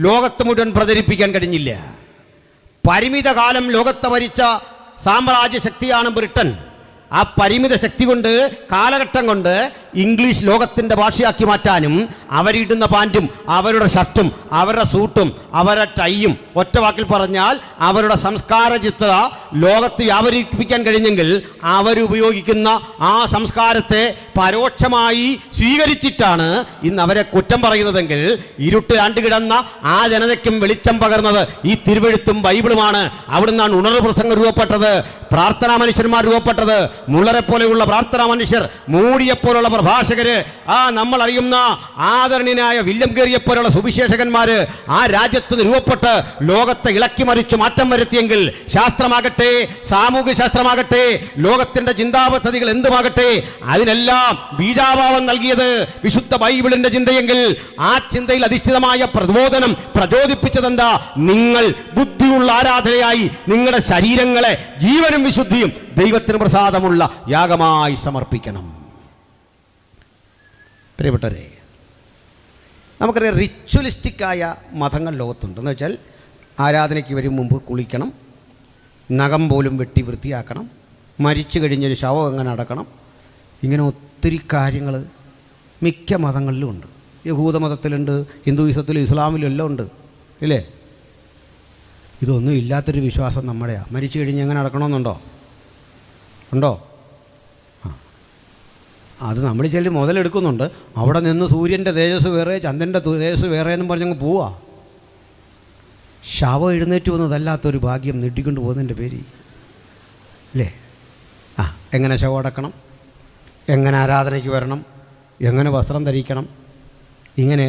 ലോകത്ത് മുഴുവൻ പ്രചരിപ്പിക്കാൻ കഴിഞ്ഞില്ല. പരിമിത കാലം ലോകത്തെ ഭരിച്ച സാമ്രാജ്യ ശക്തിയാണ് ബ്രിട്ടൻ. ആ പരിമിത ശക്തി കൊണ്ട്, കാലഘട്ടം കൊണ്ട് ഇംഗ്ലീഷ് ലോകത്തിൻ്റെ ഭാഷയാക്കി മാറ്റാനും അവരിടുന്ന പാൻറ്റും അവരുടെ ഷർട്ടും അവരുടെ സൂട്ടും അവരുടെ ടൈയും, ഒറ്റ വാക്കിൽ പറഞ്ഞാൽ അവരുടെ സംസ്കാര ചിത്ര ലോകത്ത് വ്യാപരിപ്പിക്കാൻ കഴിഞ്ഞെങ്കിൽ അവരുപയോഗിക്കുന്ന ആ സംസ്കാരത്തെ പരോക്ഷമായി സ്വീകരിച്ചിട്ടാണ് ഇന്ന് അവരെ കുറ്റം പറയുന്നതെങ്കിൽ, ഇരുട്ട് ആണ്ടുകിടന്ന ആ ജനതയ്ക്കും വെളിച്ചം പകർന്നത് ഈ തിരുവെഴുത്തും ബൈബിളുമാണ്. അവിടുന്നാണ് ഉണർവ് പ്രസംഗം രൂപപ്പെട്ടത്, പ്രാർത്ഥനാ മനുഷ്യന്മാർ രൂപപ്പെട്ടത്. മുള്ളറെ പോലെയുള്ള പ്രാർത്ഥനാ മനുഷ്യർ, മൂടിയെപ്പോലുള്ള പ്രഭാഷകര്, നമ്മൾ അറിയുന്ന ആദരണീയനായ വില്യം കേറിയെ പോലുള്ള സുവിശേഷകന്മാര് ആ രാജ്യത്ത് രൂപപ്പെട്ട് ലോകത്തെ ഇളക്കി മറിച്ച് മാറ്റം വരുത്തിയെങ്കിൽ, ശാസ്ത്രമാകട്ടെ, സാമൂഹ്യ ശാസ്ത്രമാകട്ടെ, ലോകത്തിന്റെ ചിന്താപദ്ധതികൾ എന്തുമാകട്ടെ, അതിനെല്ലാം ബീജാഭാവം നൽകിയത് വിശുദ്ധ ബൈബിളിന്റെ ചിന്തയെങ്കിൽ, ആ ചിന്തയിൽ അധിഷ്ഠിതമായ പ്രബോധനം പ്രചോദിപ്പിച്ചതെന്താ? നിങ്ങൾ ബുദ്ധിയുള്ള ആരാധനയായി നിങ്ങളുടെ ശരീരങ്ങളെ ജീവനും വിശുദ്ധിയും ദൈവത്തിന് പ്രസാദമുള്ള യാഗമായി സമർപ്പിക്കണം. പ്രിയപ്പെട്ടവരെ, നമുക്കറിയാം റിച്വലിസ്റ്റിക്കായ മതങ്ങൾ ലോകത്തുണ്ട്. എന്ന് വെച്ചാൽ ആരാധനയ്ക്ക് വരും മുമ്പ് കുളിക്കണം, നഖം പോലും വെട്ടി വൃത്തിയാക്കണം, മരിച്ചു കഴിഞ്ഞൊരു ശവം എങ്ങനെ അടക്കണം, ഇങ്ങനെ ഒത്തിരി കാര്യങ്ങൾ മിക്ക മതങ്ങളിലും ഉണ്ട്. യഹൂദമതത്തിലുണ്ട്, ഹിന്ദുയിസത്തിലും ഇസ്ലാമിലും എല്ലാം ഉണ്ട്, ഇല്ലേ? ഇതൊന്നും ഇല്ലാത്തൊരു വിശ്വാസം നമ്മുടെയാ. മരിച്ചു കഴിഞ്ഞ് എങ്ങനെ അടക്കണമെന്നുണ്ടോ? ഉണ്ടോ? അത് നമ്മൾ ചെല്ലി മുതലെടുക്കുന്നുണ്ട്. അവിടെ നിന്ന് സൂര്യൻ്റെ തേജസ് വേറെ, ചന്ദ്രൻ്റെ തേജസ് വേറെ എന്നും പറഞ്ഞങ്ങ് പോവാ. ശവം എഴുന്നേറ്റ് വന്നതല്ലാത്തൊരു ഭാഗ്യം നീട്ടിക്കൊണ്ട് പോകുന്നതിൻ്റെ പേര്, അല്ലേ? എങ്ങനെ ശവം അടക്കണം, എങ്ങനെ ആരാധനയ്ക്ക് വരണം, എങ്ങനെ വസ്ത്രം ധരിക്കണം, ഇങ്ങനെ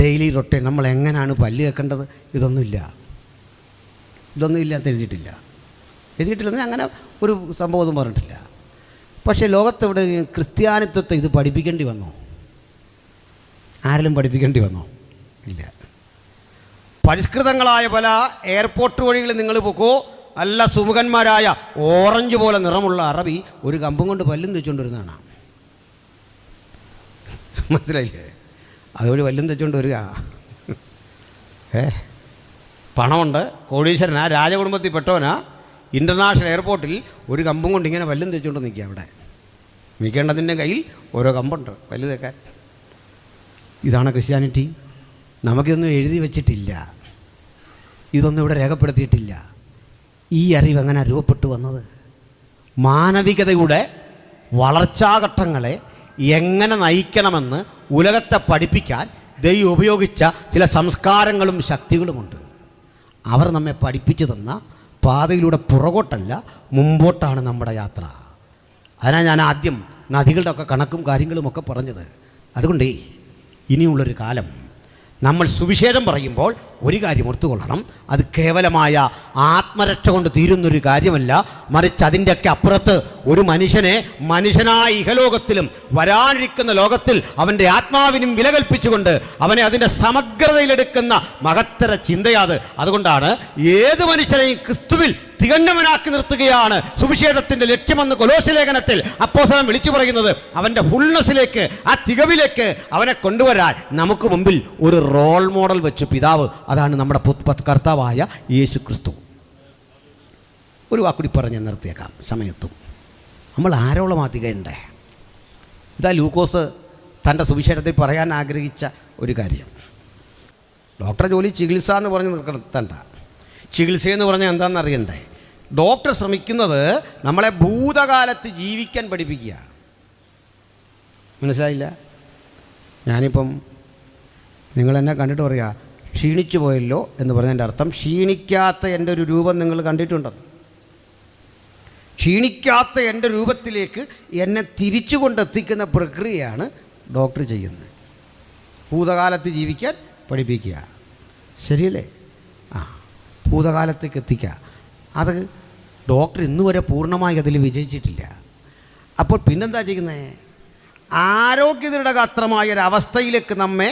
ഡെയിലി റൊട്ടീൻ, നമ്മൾ എങ്ങനെയാണ് പല്ല് കേൾക്കേണ്ടത്, ഇതൊന്നുമില്ല എന്ന് എഴുതിയിട്ടില്ലെന്ന് അങ്ങനെ ഒരു സംഭവമൊന്നും പറഞ്ഞിട്ടില്ല. പക്ഷേ ലോകത്തെവിടെ ക്രിസ്ത്യാനിത്വത്തെ ഇത് പഠിപ്പിക്കേണ്ടി വന്നോ? ആരെങ്കിലും പഠിപ്പിക്കേണ്ടി വന്നോ? ഇല്ല. പരിഷ്കൃതങ്ങളായ പല എയർപോർട്ട് വഴികളിൽ നിങ്ങൾ പോക്കോ, നല്ല സുമുഖന്മാരായ ഓറഞ്ച് പോലെ നിറമുള്ള അറബി ഒരു കമ്പും കൊണ്ട് പല്ലും തെച്ചുകൊണ്ടിരുന്നതാണ്. മനസ്സിലായില്ലേ? അതുവഴി പല്ലും തെച്ചുകൊണ്ട് വരിക. പണമുണ്ട്, കോടീശ്വരനാ, രാജകുടുംബത്തിൽ പെട്ടവനാ, ഇൻ്റർനാഷണൽ എയർപോർട്ടിൽ ഒരു കമ്പും കൊണ്ട് ഇങ്ങനെ പല്ലും തെച്ചുകൊണ്ട് നിൽക്കുക. അവിടെ നിൽക്കേണ്ടതിൻ്റെ കയ്യിൽ ഓരോ കമ്പുണ്ട് പല്ല് തേക്കാൻ. ഇതാണ് ക്രിസ്ത്യാനിറ്റി. നമുക്കിതൊന്നും എഴുതി വച്ചിട്ടില്ല, ഇതൊന്നും ഇവിടെ രേഖപ്പെടുത്തിയിട്ടില്ല. ഈ അറിവ് എങ്ങനെ രൂപപ്പെട്ടു വന്നത്? മാനവികതയുടെ വളർച്ചാഘട്ടങ്ങളെ എങ്ങനെ നയിക്കണമെന്ന് ഉലകത്തെ പഠിപ്പിക്കാൻ ദൈവം ഉപയോഗിച്ച ചില സംസ്കാരങ്ങളും ശക്തികളുമുണ്ട്. അവർ നമ്മെ പഠിപ്പിച്ചു തന്ന പാതയിലൂടെ പുറകോട്ടല്ല, മുമ്പോട്ടാണ് നമ്മുടെ യാത്ര. അതിനാണ് ഞാൻ ആദ്യം നദികളുടെ ഒക്കെ കണക്കും കാര്യങ്ങളുമൊക്കെ പറഞ്ഞത്. അതുകൊണ്ട് ഇനിയുള്ളൊരു കാലം നമ്മൾ സുവിശേഷം പറയുമ്പോൾ ഒരു കാര്യം ഓർത്തുകൊള്ളണം, അത് കേവലമായ ആത്മരക്ഷ കൊണ്ട് തീരുന്നൊരു കാര്യമല്ല. മറിച്ച് അതിൻ്റെയൊക്കെ അപ്പുറത്ത് ഒരു മനുഷ്യനെ മനുഷ്യനായ ഇഹലോകത്തിലും വരാനിരിക്കുന്ന ലോകത്തിൽ അവൻ്റെ ആത്മാവിനും വില കൽപ്പിച്ചുകൊണ്ട് അവനെ അതിൻ്റെ സമഗ്രതയിലെടുക്കുന്ന മഹത്തര ചിന്തയാത്. അതുകൊണ്ടാണ് ഏത് മനുഷ്യനെയും ക്രിസ്തുവിൽ തികഞ്ഞവനാക്കി നിർത്തുകയാണ് സുവിശേഷത്തിൻ്റെ ലക്ഷ്യമെന്ന് കൊലോസ്യ ലേഖനത്തിൽ അപ്പോസ്തലൻ വിളിച്ചു പറയുന്നത്. അവൻ്റെ ഫുൾനെസ്സിലേക്ക്, ആ തികവിലേക്ക് അവനെ കൊണ്ടുവരാൻ നമുക്ക് മുമ്പിൽ ഒരു റോൾ മോഡൽ വെച്ചു പിതാവ്. അതാണ് നമ്മുടെ കർത്താവായ യേശു ക്രിസ്തു. ഒരു വാക്കുകൂടി പറഞ്ഞ് നിർത്തിയേക്കാം, സമയത്തും. നമ്മൾ ആരോളമാ തികയണ്ടേ? ഇതാ ലൂക്കോസ് തൻ്റെ സുവിശേഷത്തിൽ പറയാൻ ആഗ്രഹിച്ച ഒരു കാര്യം. ഡോക്ടറെ ജോലി ചികിത്സ എന്ന് പറഞ്ഞ് നിർത്തണ്ട. ചികിത്സയെന്ന് പറഞ്ഞാൽ എന്താണെന്ന് അറിയണ്ടേ? ഡോക്ടർ ശ്രമിക്കുന്നത് നമ്മളെ ഭൂതകാലത്ത് ജീവിക്കാൻ പഠിപ്പിക്കുക. മനസ്സിലായില്ല? ഞാനിപ്പം നിങ്ങളെന്നെ കണ്ടിട്ട് പറയുക ക്ഷീണിച്ചു പോയല്ലോ എന്ന് പറഞ്ഞതിൻ്റെ അർത്ഥം ക്ഷീണിക്കാത്ത എൻ്റെ ഒരു രൂപം നിങ്ങൾ കണ്ടിട്ടുണ്ടോ? ക്ഷീണിക്കാത്ത എൻ്റെ രൂപത്തിലേക്ക് എന്നെ തിരിച്ചു കൊണ്ടെത്തിക്കുന്ന പ്രക്രിയയാണ് ഡോക്ടർ ചെയ്യുന്നത്. ഭൂതകാലത്ത് ജീവിക്കാൻ പഠിപ്പിക്കുക. ശരിയല്ലേ? ഭൂതകാലത്തേക്ക് എത്തിക്കുക. അത് ഡോക്ടർ ഇന്നുവരെ പൂർണ്ണമായി അതിൽ വിജയിച്ചിട്ടില്ല. അപ്പോൾ പിന്നെന്താ ചെയ്യുന്നത്? ആരോഗ്യദൃഢഗാത്രമായൊരവസ്ഥയിലേക്ക് നമ്മെ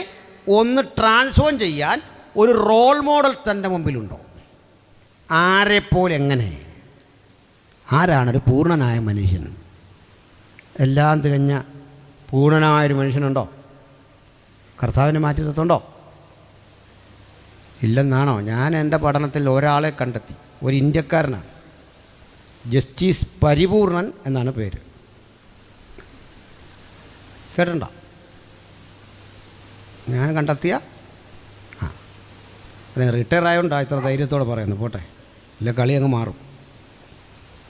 ഒന്ന് ട്രാൻസ്ഫോം ചെയ്യാൻ ഒരു റോൾ മോഡൽ തൻ്റെ മുമ്പിലുണ്ടോ? ആരെപ്പോലെ? എങ്ങനെ? ആരാണൊരു പൂർണ്ണനായ മനുഷ്യൻ? എല്ലാം തികഞ്ഞ പൂർണ്ണനായൊരു മനുഷ്യനുണ്ടോ? കർത്താവിനെ മാറ്റി നിർത്തുണ്ടോ? ഇല്ലെന്നാണോ? ഞാൻ എൻ്റെ പഠനത്തിൽ ഒരാളെ കണ്ടെത്തി. ഒരു ഇന്ത്യക്കാരനാണ്, ജസ്റ്റിസ് പരിപൂർണൻ എന്നാണ് പേര്. കേട്ടിട്ടുണ്ടോ? ഞാൻ കണ്ടെത്തിയ അത് റിട്ടയർ ആയതുകൊണ്ടാ ഇത്ര ധൈര്യത്തോടെ പറയുന്നു. പോട്ടെ, ഇല്ല കളി അങ്ങ് മാറും.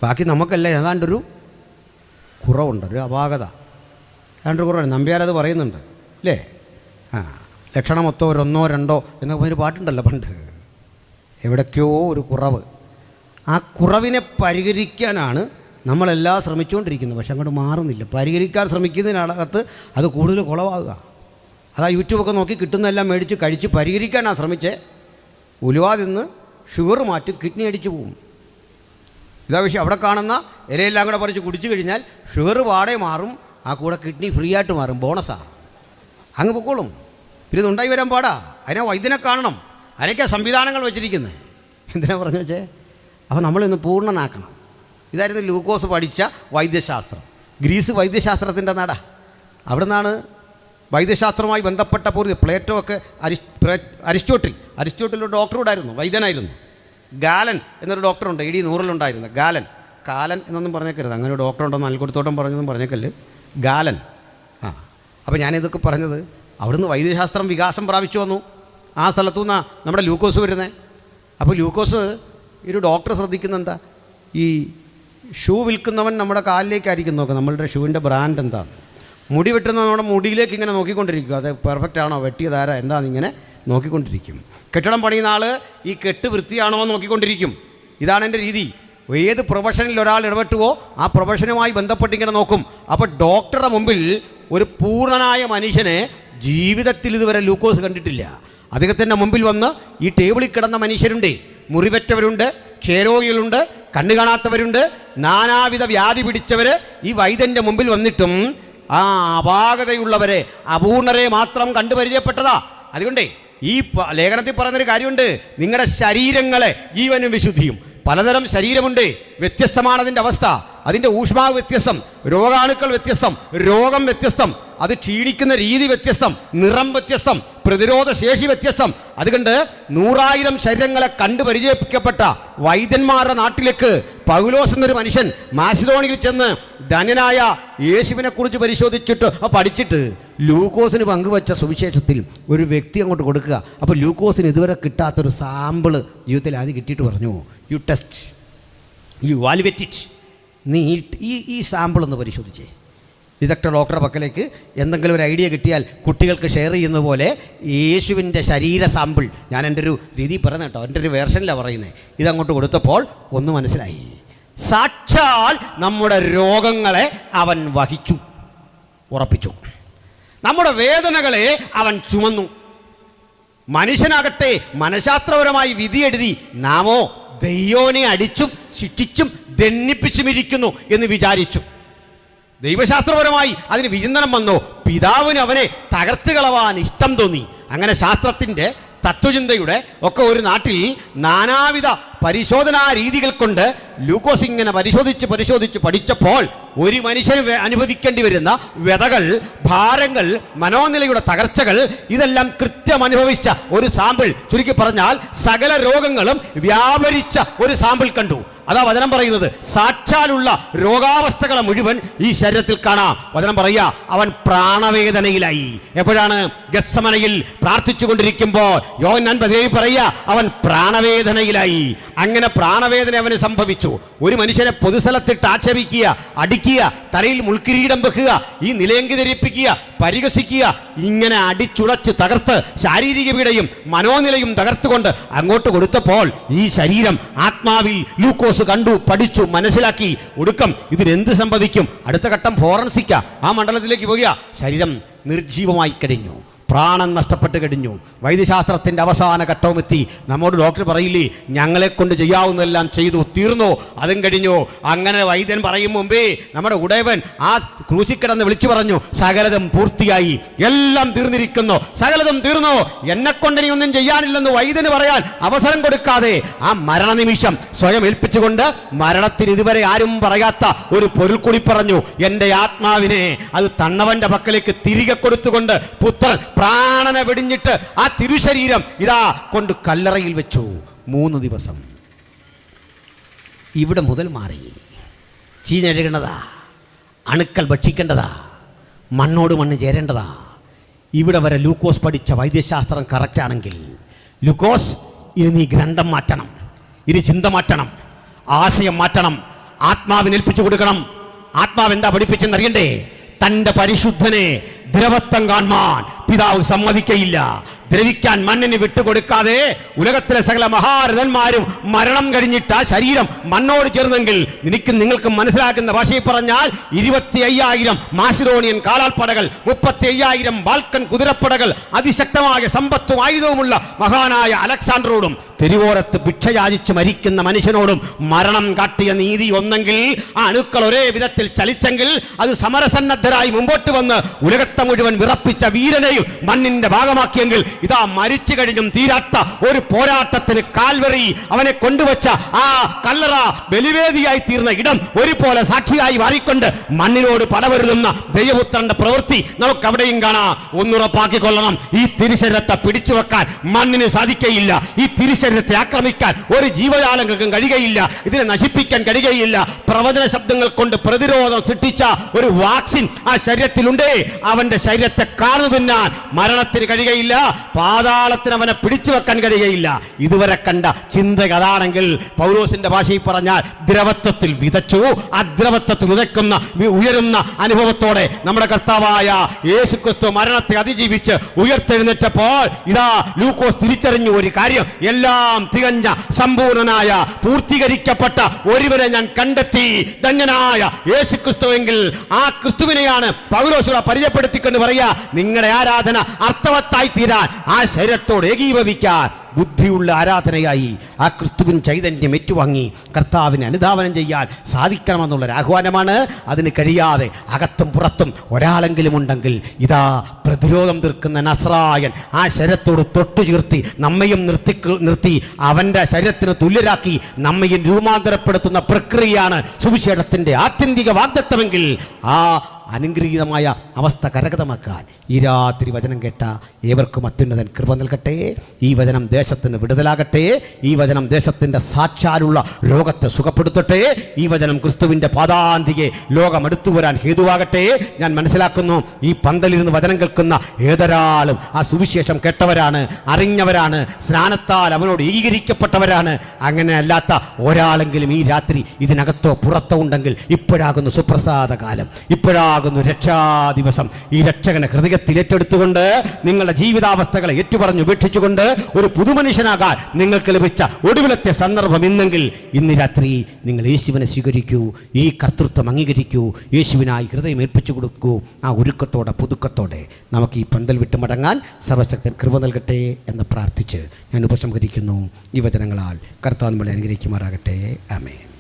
ബാക്കി നമുക്കല്ല ഏതാണ്ടൊരു കുറവുണ്ട്, ഒരു അപാകത, ഏതാണ്ടൊരു കുറവുണ്ട്. നമ്പ്യാരത് പറയുന്നുണ്ട് അല്ലേ? ലക്ഷണമൊത്തോ ഒന്നോ രണ്ടോ എന്നൊക്കെ ഒരു പാട്ടുണ്ടല്ലോ പണ്ട്. എവിടേക്കോ ഒരു കുറവ്. ആ കുറവിനെ പരിഹരിക്കാനാണ് നമ്മളെല്ലാം ശ്രമിച്ചുകൊണ്ടിരിക്കുന്നത്. പക്ഷെ അങ്ങോട്ട് മാറുന്നില്ല. പരിഹരിക്കാൻ ശ്രമിക്കുന്നതിനകത്ത് അത് കൂടുതൽ കുളവാകുക. അതാ യൂട്യൂബൊക്കെ നോക്കി കിട്ടുന്നതെല്ലാം മേടിച്ച് കഴിച്ച് പരിഹരിക്കാനാണ് ശ്രമിച്ചേ. ഉലുവാതിന്ന് ഷുഗർ മാറ്റും, കിഡ്നി അടിച്ചു പോവും. ഇതാ വിഷയം. അവിടെ കാണുന്ന ഇലയെല്ലാം കൂടെ പറിച്ച് കുടിച്ചു കഴിഞ്ഞാൽ ഷുഗർ പാടെ മാറും, ആ കൂടെ കിഡ്നി ഫ്രീ ആയിട്ട് മാറും. ബോണസാണ്. അങ്ങ് പൊക്കോളും. പിന്നെ ഇതുണ്ടായി വരാൻ പാടാ. അതിനെ വൈദ്യനെ കാണണം. അതിനൊക്കെ സംവിധാനങ്ങൾ വെച്ചിരിക്കുന്നത്. എന്തിനാ പറഞ്ഞു വെച്ചേ? അപ്പോൾ നമ്മളിന്ന് പൂർണ്ണനാക്കണം. ഇതായിരുന്നു ലൂക്കോസ് പഠിച്ച വൈദ്യശാസ്ത്രം. ഗ്രീസ് വൈദ്യശാസ്ത്രത്തിൻ്റെ നാടാ. അവിടെ നിന്നാണ് വൈദ്യശാസ്ത്രവുമായി ബന്ധപ്പെട്ട പൂർവ്വ പ്ലേറ്റോ ഒക്കെ. അരിസ്റ്റോട്ടിൽ ഒരു ഡോക്ടറോടായിരുന്നു, വൈദ്യനായിരുന്നു. ഗാലൻ എന്നൊരു ഡോക്ടറുണ്ട്, AD 100 കാലൻ എന്നൊന്നും പറഞ്ഞേക്കരുത്. അങ്ങനെ ഒരു ഡോക്ടറുണ്ടെന്ന് അൽക്കൊടുത്തോട്ടം പറഞ്ഞൊന്നും പറഞ്ഞേക്കല്ല്. ഗാലൻ. അപ്പോൾ ഞാനിതൊക്കെ പറഞ്ഞത് അവിടുന്ന് വൈദ്യശാസ്ത്രം വികാസം പ്രാപിച്ചു വന്നു. ആ സ്ഥലത്തു നിന്നാണ് നമ്മുടെ ലൂക്കോസ് വരുന്നത്. അപ്പോൾ ലൂക്കോസ് ഒരു ഡോക്ടർ ശ്രദ്ധിക്കുന്ന എന്താ? ഈ ഷൂ വിൽക്കുന്നവൻ നമ്മുടെ കാലിലേക്കായിരിക്കും നോക്കുക, നമ്മളുടെ ഷൂവിൻ്റെ ബ്രാൻഡ് എന്താണ്. മുടി വെട്ടുന്ന നമ്മുടെ മുടിയിലേക്ക് ഇങ്ങനെ നോക്കിക്കൊണ്ടിരിക്കും. അത് പെർഫെക്റ്റ് ആണോ, വെട്ടിയതാരാ, എന്താണെന്നിങ്ങനെ നോക്കിക്കൊണ്ടിരിക്കും. കെട്ടിടം പണിയുന്ന ആൾ ഈ കെട്ട് വൃത്തിയാണോ എന്ന് നോക്കിക്കൊണ്ടിരിക്കും. ഇതാണ് എൻ്റെ രീതി. ഏത് പ്രൊഫഷനിൽ ഒരാൾ ഇടപെട്ടുവോ ആ പ്രൊഫഷനുമായി ബന്ധപ്പെട്ടിങ്ങനെ നോക്കും. അപ്പോൾ ഡോക്ടറുടെ മുമ്പിൽ ഒരു പൂർണ്ണനായ മനുഷ്യനെ ജീവിതത്തിൽ ഇതുവരെ ലൂക്കോസ് കണ്ടിട്ടില്ല. അദ്ദേഹത്തിൻ്റെ മുമ്പിൽ വന്ന് ഈ ടേബിളിൽ കിടന്ന മനുഷ്യരുണ്ട്, മുറിവെറ്റവരുണ്ട്, ക്ഷയരോഗികളുണ്ട്, കണ്ണു കാണാത്തവരുണ്ട്, നാനാവിധ വ്യാധി പിടിച്ചവർ ഈ വൈദ്യൻ്റെ മുമ്പിൽ വന്നിട്ടും ആ അപാകതയുള്ളവരെ, അപൂർണരെ മാത്രം കണ്ടു പരിചയപ്പെട്ടതാ. അതുകൊണ്ടേ ഈ ലേഖനത്തിൽ പറയുന്നൊരു കാര്യമുണ്ട്. നിങ്ങളുടെ ശരീരങ്ങളെ ജീവനും വിശുദ്ധിയും. പലതരം ശരീരമുണ്ട്, വ്യത്യസ്തമാണതിൻ്റെ അവസ്ഥ. അതിൻ്റെ ഊഷ്മാവ് വ്യത്യസ്തം, രോഗാണുക്കൾ വ്യത്യസ്തം, രോഗം വ്യത്യസ്തം, അത് ക്ഷീണിക്കുന്ന രീതി വ്യത്യസ്തം, നിറം വ്യത്യസ്തം, പ്രതിരോധ ശേഷി വ്യത്യസ്തം. അതുകൊണ്ട് 100,000 ശരീരങ്ങളെ കണ്ടു പരിചയിപ്പിക്കപ്പെട്ട വൈദ്യന്മാരുടെ നാട്ടിലേക്ക് പൗലോസ് എന്നൊരു മനുഷ്യൻ മാസിഡോണിയിൽ ചെന്ന് ധന്യനായ യേശുവിനെ കുറിച്ച് പരിശോധിച്ചിട്ട് പഠിച്ചിട്ട് ലൂക്കോസിന് പങ്കുവച്ച സുവിശേഷത്തിൽ ഒരു വ്യക്തി അങ്ങോട്ട് കൊടുക്കുക. അപ്പോൾ ലൂക്കോസിന് ഇതുവരെ കിട്ടാത്തൊരു സാമ്പിള് ജീവിതത്തിൽ ആദ്യം കിട്ടിയിട്ട് പറഞ്ഞു, you test, you evaluate it. നീ ഈ സാമ്പിൾ ഒന്ന് പരിശോധിച്ചേ. ഇതൊക്കെ ഡോക്ടറുടെ പക്കലേക്ക് എന്തെങ്കിലും ഒരു ഐഡിയ കിട്ടിയാൽ കുട്ടികൾക്ക് ഷെയർ ചെയ്യുന്ന പോലെ യേശുവിൻ്റെ ശരീര സാമ്പിൾ, ഞാൻ എൻ്റെ ഒരു രീതി പറയുന്നത് കേട്ടോ, എൻ്റെ ഒരു വേർഷനിലാണ് പറയുന്നത്. ഇതങ്ങോട്ട് കൊടുത്തപ്പോൾ ഒന്ന് മനസ്സിലായി. സാക്ഷാൽ നമ്മുടെ രോഗങ്ങളെ അവൻ വഹിച്ചു, ഉറപ്പിച്ചു. നമ്മുടെ വേദനകളെ അവൻ ചുമന്നു. മനുഷ്യനാകട്ടെ മനഃശാസ്ത്രപരമായി വിധിയെഴുതി, നാമോ ദൈവനെ അടിച്ചും ശിക്ഷിച്ചും ദണ്ഡിപ്പിച്ചും ഇരിക്കുന്നു എന്ന് വിചാരിച്ചു. ദൈവശാസ്ത്രപരമായി അതിന് വിചിന്തനം വന്നു. പിതാവിന് അവനെ തകർത്ത് കളവാൻ ഇഷ്ടം തോന്നി. അങ്ങനെ ശാസ്ത്രത്തിൻ്റെ, തത്വചിന്തയുടെ ഒക്കെ ഒരു നാട്ടിൽ നാനാവിധ പരിശോധനാ രീതികൾ കൊണ്ട് ലൂക്കോസ് ഇങ്ങനെ പരിശോധിച്ച് പഠിച്ചപ്പോൾ ഒരു മനുഷ്യന് അനുഭവിക്കേണ്ടി വരുന്ന വ്യതകൾ, ഭാരങ്ങൾ, മനോനിലയുടെ തകർച്ചകൾ ഇതെല്ലാം കൃത്യം അനുഭവിച്ച ഒരു സാമ്പിൾ, ചുരുക്കി പറഞ്ഞാൽ സകല രോഗങ്ങളും വ്യാപരിച്ച ഒരു സാമ്പിൾ കണ്ടു. അതാ വചനം പറയുന്നത്. സാക്ഷാലുള്ള രോഗാവസ്ഥകളെ മുഴുവൻ ഈ ശരീരത്തിൽ കാണാം. വചനം പറയുക, അവൻ പ്രാണവേദനയിലായി. എപ്പോഴാണ്? ഗത്സമനയിൽ പ്രാർത്ഥിച്ചു കൊണ്ടിരിക്കുമ്പോൾ യോഹന്നാൻ 10 പറയുക, അവൻ പ്രാണവേദനയിലായി. അങ്ങനെ പ്രാണവേദന അവന് സംഭവിച്ചു. ഒരു മനുഷ്യനെ പൊതുസ്ഥലത്തിട്ട് ആക്ഷേപിക്കുക, അടിക്കുക, തലയിൽ മുൾക്കിരീടം വെക്കുക, ഈ നിലയങ്കി ധരിപ്പിക്കുക, പരിഹസിക്കുക, ഇങ്ങനെ അടിച്ചുടച്ച് തകർത്ത് ശാരീരിക പീഡയും മനോനിലയും തകർത്തുകൊണ്ട് അങ്ങോട്ട് കൊടുത്തപ്പോൾ ഈ ശരീരം ആത്മാവിൽ ലൂക്കോസ് കണ്ടു, പഠിച്ചു, മനസ്സിലാക്കി. ഒടുക്കം ഇതിനെന്ത് സംഭവിക്കും? അടുത്ത ഘട്ടം ഫോറൻസിക്ക. ആ മണ്ഡലത്തിലേക്ക് പോകുക. ശരീരം നിർജീവമായി കഴിഞ്ഞു, പ്രാണൻ നഷ്ടപ്പെട്ട് കഴിഞ്ഞു. വൈദ്യശാസ്ത്രത്തിൻ്റെ അവസാന ഘട്ടവുമെത്തി. നമ്മോട് ഡോക്ടർ പറയില്ലേ, ഞങ്ങളെ കൊണ്ട് ചെയ്യാവുന്നതെല്ലാം ചെയ്തു, തീർന്നു, അതും കഴിഞ്ഞു. അങ്ങനെ വൈദ്യൻ പറയും മുമ്പേ നമ്മുടെ ഉടയവൻ ആ ക്രൂശിൽ കിടന്ന് വിളിച്ചു പറഞ്ഞു, സകലതും പൂർത്തിയായി, എല്ലാം തീർന്നിരിക്കുന്നു, സകലതും തീർന്നു, എന്നെക്കൊണ്ട് ഇനി ഒന്നും ചെയ്യാനില്ലെന്ന് വൈദ്യന് പറയാൻ അവസരം കൊടുക്കാതെ ആ മരണനിമിഷം സ്വയം ഏൽപ്പിച്ചുകൊണ്ട് മരണത്തിന് ഇതുവരെ ആരും പറയാത്ത ഒരു പൊരുൾ കൂടി പറഞ്ഞു. എൻ്റെ ആത്മാവിനെ അത് തന്നവന്റെ പക്കലേക്ക് തിരികെ കൊടുത്തുകൊണ്ട് പുത്രൻ പ്രാണനെ വെടിഞ്ഞിട്ട് ആ തിരുശരീരം ഇതാ കൊണ്ട് കല്ലറയിൽ വെച്ചു. 3 ദിവസം. ഇവിടെ മുതൽ മാറി. ചീഞ്ഞഴുകേണ്ടതാ, അണുക്കൾ ഭക്ഷിക്കേണ്ടതാ, മണ്ണോട് മണ്ണ് ചേരേണ്ടതാ. ഇവിടെ വരെ ലൂക്കോസ് പഠിച്ച വൈദ്യശാസ്ത്രം കറക്റ്റാണെങ്കിൽ, ലൂക്കോസ് ഇനി നീ ഗ്രന്ഥം മാറ്റണം, ഇനി ചിന്ത മാറ്റണം, ആശയം മാറ്റണം, ആത്മാവിന് ഏൽപ്പിച്ചു കൊടുക്കണം. ആത്മാവ് എന്താ പഠിപ്പിച്ചെന്നറിയണ്ടേ? തൻ്റെ പരിശുദ്ധനെ ദ്രവത്വം കാണാൻ പിതാവ് സമ്മതിക്കയില്ല. ദ്രവിക്കാൻ മണ്ണിന് വിട്ടുകൊടുക്കാതെ ഉലകത്തിലെ സകല മഹാരഥന്മാരും മരണം കഴിഞ്ഞിട്ട് ആ ശരീരം മണ്ണോട് ചേർന്നെങ്കിൽ നിങ്ങൾക്ക് മനസ്സിലാക്കുന്ന ഭാഷയിൽ പറഞ്ഞാൽ 25,000 മാസിഡോണിയൻ കാലാൾപ്പടകൾ, 35,000 ബാൽക്കൻ കുതിരപ്പടകൾ, അതിശക്തമായ സമ്പത്തും ആയുധവുമുള്ള മഹാനായ അലക്സാണ്ടറോടും തെരുവോരത്ത് ഭിക്ഷയാചിച്ച് മരിക്കുന്ന മനുഷ്യനോടും മരണം കാട്ടിയ നീതി ഒന്നെങ്കിൽ, ആ അണുക്കൾ ഒരേ വിധത്തിൽ ചലിച്ചെങ്കിൽ, അത് സമരസന്നദ്ധരായി മുമ്പോട്ട് വന്ന് ഉലകത്തെ മുഴുവൻ വിറപ്പിച്ച വീരനെയും മണ്ണിന്റെ ഭാഗമാക്കിയെങ്കിൽ, ഇതാ മരിച്ചു കഴിഞ്ഞും തീരാത്ത ഒരു പോരാട്ടത്തിന് കാൽവറി അവനെ കൊണ്ടുവച്ച ആ കല്ലറ ബലിവേദിയായി തീർന്ന ഇടം ഒരുപോലെ സാക്ഷിയായി മാറിക്കൊണ്ട് മണ്ണിനോട് പടവരുന്ന ദൈവപുത്രന്റെ പ്രവൃത്തി നമുക്ക് അവിടെയും കാണാം. ഒന്നുറപ്പാക്കിക്കൊള്ളണം, ഈ തിരുശരീരത്തെ പിടിച്ചു വെക്കാൻ മണ്ണിന് സാധിക്കയില്ല. ഈ തിരുശരീരത്തെ ആക്രമിക്കാൻ ഒരു ജീവജാലങ്ങൾക്കും കഴിയുകയില്ല. ഇതിനെ നശിപ്പിക്കാൻ കഴിയുകയില്ല. പ്രവചന ശബ്ദങ്ങൾ കൊണ്ട് പ്രതിരോധം സൃഷ്ടിച്ച ഒരു വാക്സിൻ ആ ശരീരത്തിലുണ്ടേ. അവന്റെ ശരീരത്തെ കാണു തിന്നാൻ മരണത്തിന് കഴിയുകയില്ല, പാതാളത്തിന് അവനെ പിടിച്ചു വെക്കാൻ കഴിയുകയില്ല. ഇതുവരെ കണ്ട ചിന്ത അതാണെങ്കിൽ, പൗലോസിന്റെ ഭാഷയിൽ പറഞ്ഞാൽ ദ്രവത്വത്തിൽ വിതച്ചു, ആ ദ്രവത്വത്തിൽ ഉതയ്ക്കുന്ന ഉയരുന്ന അനുഭവത്തോടെ നമ്മുടെ കർത്താവായ യേശുക്രിസ്തു മരണത്തെ അതിജീവിച്ച് ഉയർത്തെഴുന്നേറ്റപ്പോൾ ഇതാ ലൂക്കോസ് തിരിച്ചറിഞ്ഞു ഒരു കാര്യം, എല്ലാം തികഞ്ഞ സമ്പൂർണനായ പൂർത്തീകരിക്കപ്പെട്ട ഒരുവനെ ഞാൻ കണ്ടെത്തി, ധന്യനായ യേശുക്രിസ്തുവെങ്കിൽ ആ ക്രിസ്തുവിനെയാണ് പൗലോസ് പരിചയപ്പെടുത്തിക്കൊണ്ട് പറയാ, നിങ്ങളുടെ ആരാധന അർത്ഥവത്തായി തീരാൻ, ആ ശരീരത്തോട് ഏകീഭവിക്കാൻ ബുദ്ധിയുള്ള ആരാധനയായി ആ ക്രിസ്തുവിൻ ചൈതന്യം ഏറ്റുവാങ്ങി കർത്താവിനെ അനുധാവനം ചെയ്യാൻ സാധിക്കണമെന്നുള്ളൊരു ആഹ്വാനമാണ്. അതിന് കഴിയാതെ അകത്തും പുറത്തും ഒരാളെങ്കിലും ഉണ്ടെങ്കിൽ ഇതാ പ്രതിരോധം തീർക്കുന്ന നസ്രായൻ ആ ശരീരത്തോട് തൊട്ടു ചേർത്തി നമ്മയും നിർത്തി അവൻ്റെ ശരീരത്തിന് തുല്യരാക്കി നമ്മയും രൂപാന്തരപ്പെടുത്തുന്ന പ്രക്രിയയാണ് സുവിശേഷത്തിൻ്റെ ആത്യന്തിക വാഗ്ദത്തമെങ്കിൽ, ആ അനുഗ്രഹീതമായ അവസ്ഥ കരഗതമാക്കാൻ ഈ രാത്രി വചനം കേട്ട ഏവർക്കും അത്യുന്നതൻ കൃപ നൽകട്ടെ. ഈ വചനം ദേശത്തിന് വിടുതലാകട്ടെ. ഈ വചനം ദേശത്തിൻ്റെ സാക്ഷാലുള്ള രോഗത്തെ സുഖപ്പെടുത്തട്ടെ. ഈ വചനം ക്രിസ്തുവിൻ്റെ പാദാന്തിയെ ലോകം അടുത്തു വരാൻ ഹേതുവാകട്ടെ. ഞാൻ മനസ്സിലാക്കുന്നു, ഈ പന്തലിരുന്ന് വചനം കേൾക്കുന്ന ഏതൊരാളും ആ സുവിശേഷം കേട്ടവരാണ്, അറിഞ്ഞവരാണ്, സ്നാനത്താൽ അവനോട് ഏകീകരിക്കപ്പെട്ടവരാണ്. അങ്ങനെ അല്ലാത്ത ഒരാളെങ്കിലും ഈ രാത്രി ഇതിനകത്തോ പുറത്തോ ഉണ്ടെങ്കിൽ ഇപ്പോഴാകുന്നു സുപ്രസാദ കാലം, ഇപ്പോഴാകുന്നു രക്ഷാദിവസം. ഈ രക്ഷകനെ ഹൃദയ ദൈവത്തിൽ ഏറ്റെടുത്തുകൊണ്ട് നിങ്ങളുടെ ജീവിതാവസ്ഥകളെ ഏറ്റുപറഞ്ഞ് ഉപേക്ഷിച്ചുകൊണ്ട് ഒരു പുതുമനുഷ്യനാകാൻ നിങ്ങൾക്ക് ലഭിച്ച ഒടുവിലത്തെ സന്ദർഭം ഇന്നെങ്കിൽ ഇന്ന് രാത്രി നിങ്ങൾ യേശുവിനെ സ്വീകരിക്കൂ, ഈ കർത്തൃത്വം അംഗീകരിക്കൂ, യേശുവിനായി ഹൃദയം ഏൽപ്പിച്ചു കൊടുക്കൂ. ആ ഒരുക്കത്തോടെ പുതുക്കത്തോടെ നമുക്ക് ഈ പന്തൽ വിട്ട് മടങ്ങാൻ സർവശക്തൻ കൃപ നൽകട്ടെ എന്ന് പ്രാർത്ഥിച്ച് ഞാൻ ഉപസംഹരിക്കുന്നു. ഈ വചനങ്ങളാൽ കർത്താവ് നമ്മളെ അനുഗ്രഹിക്കുമാറാകട്ടെ. ആമേൻ.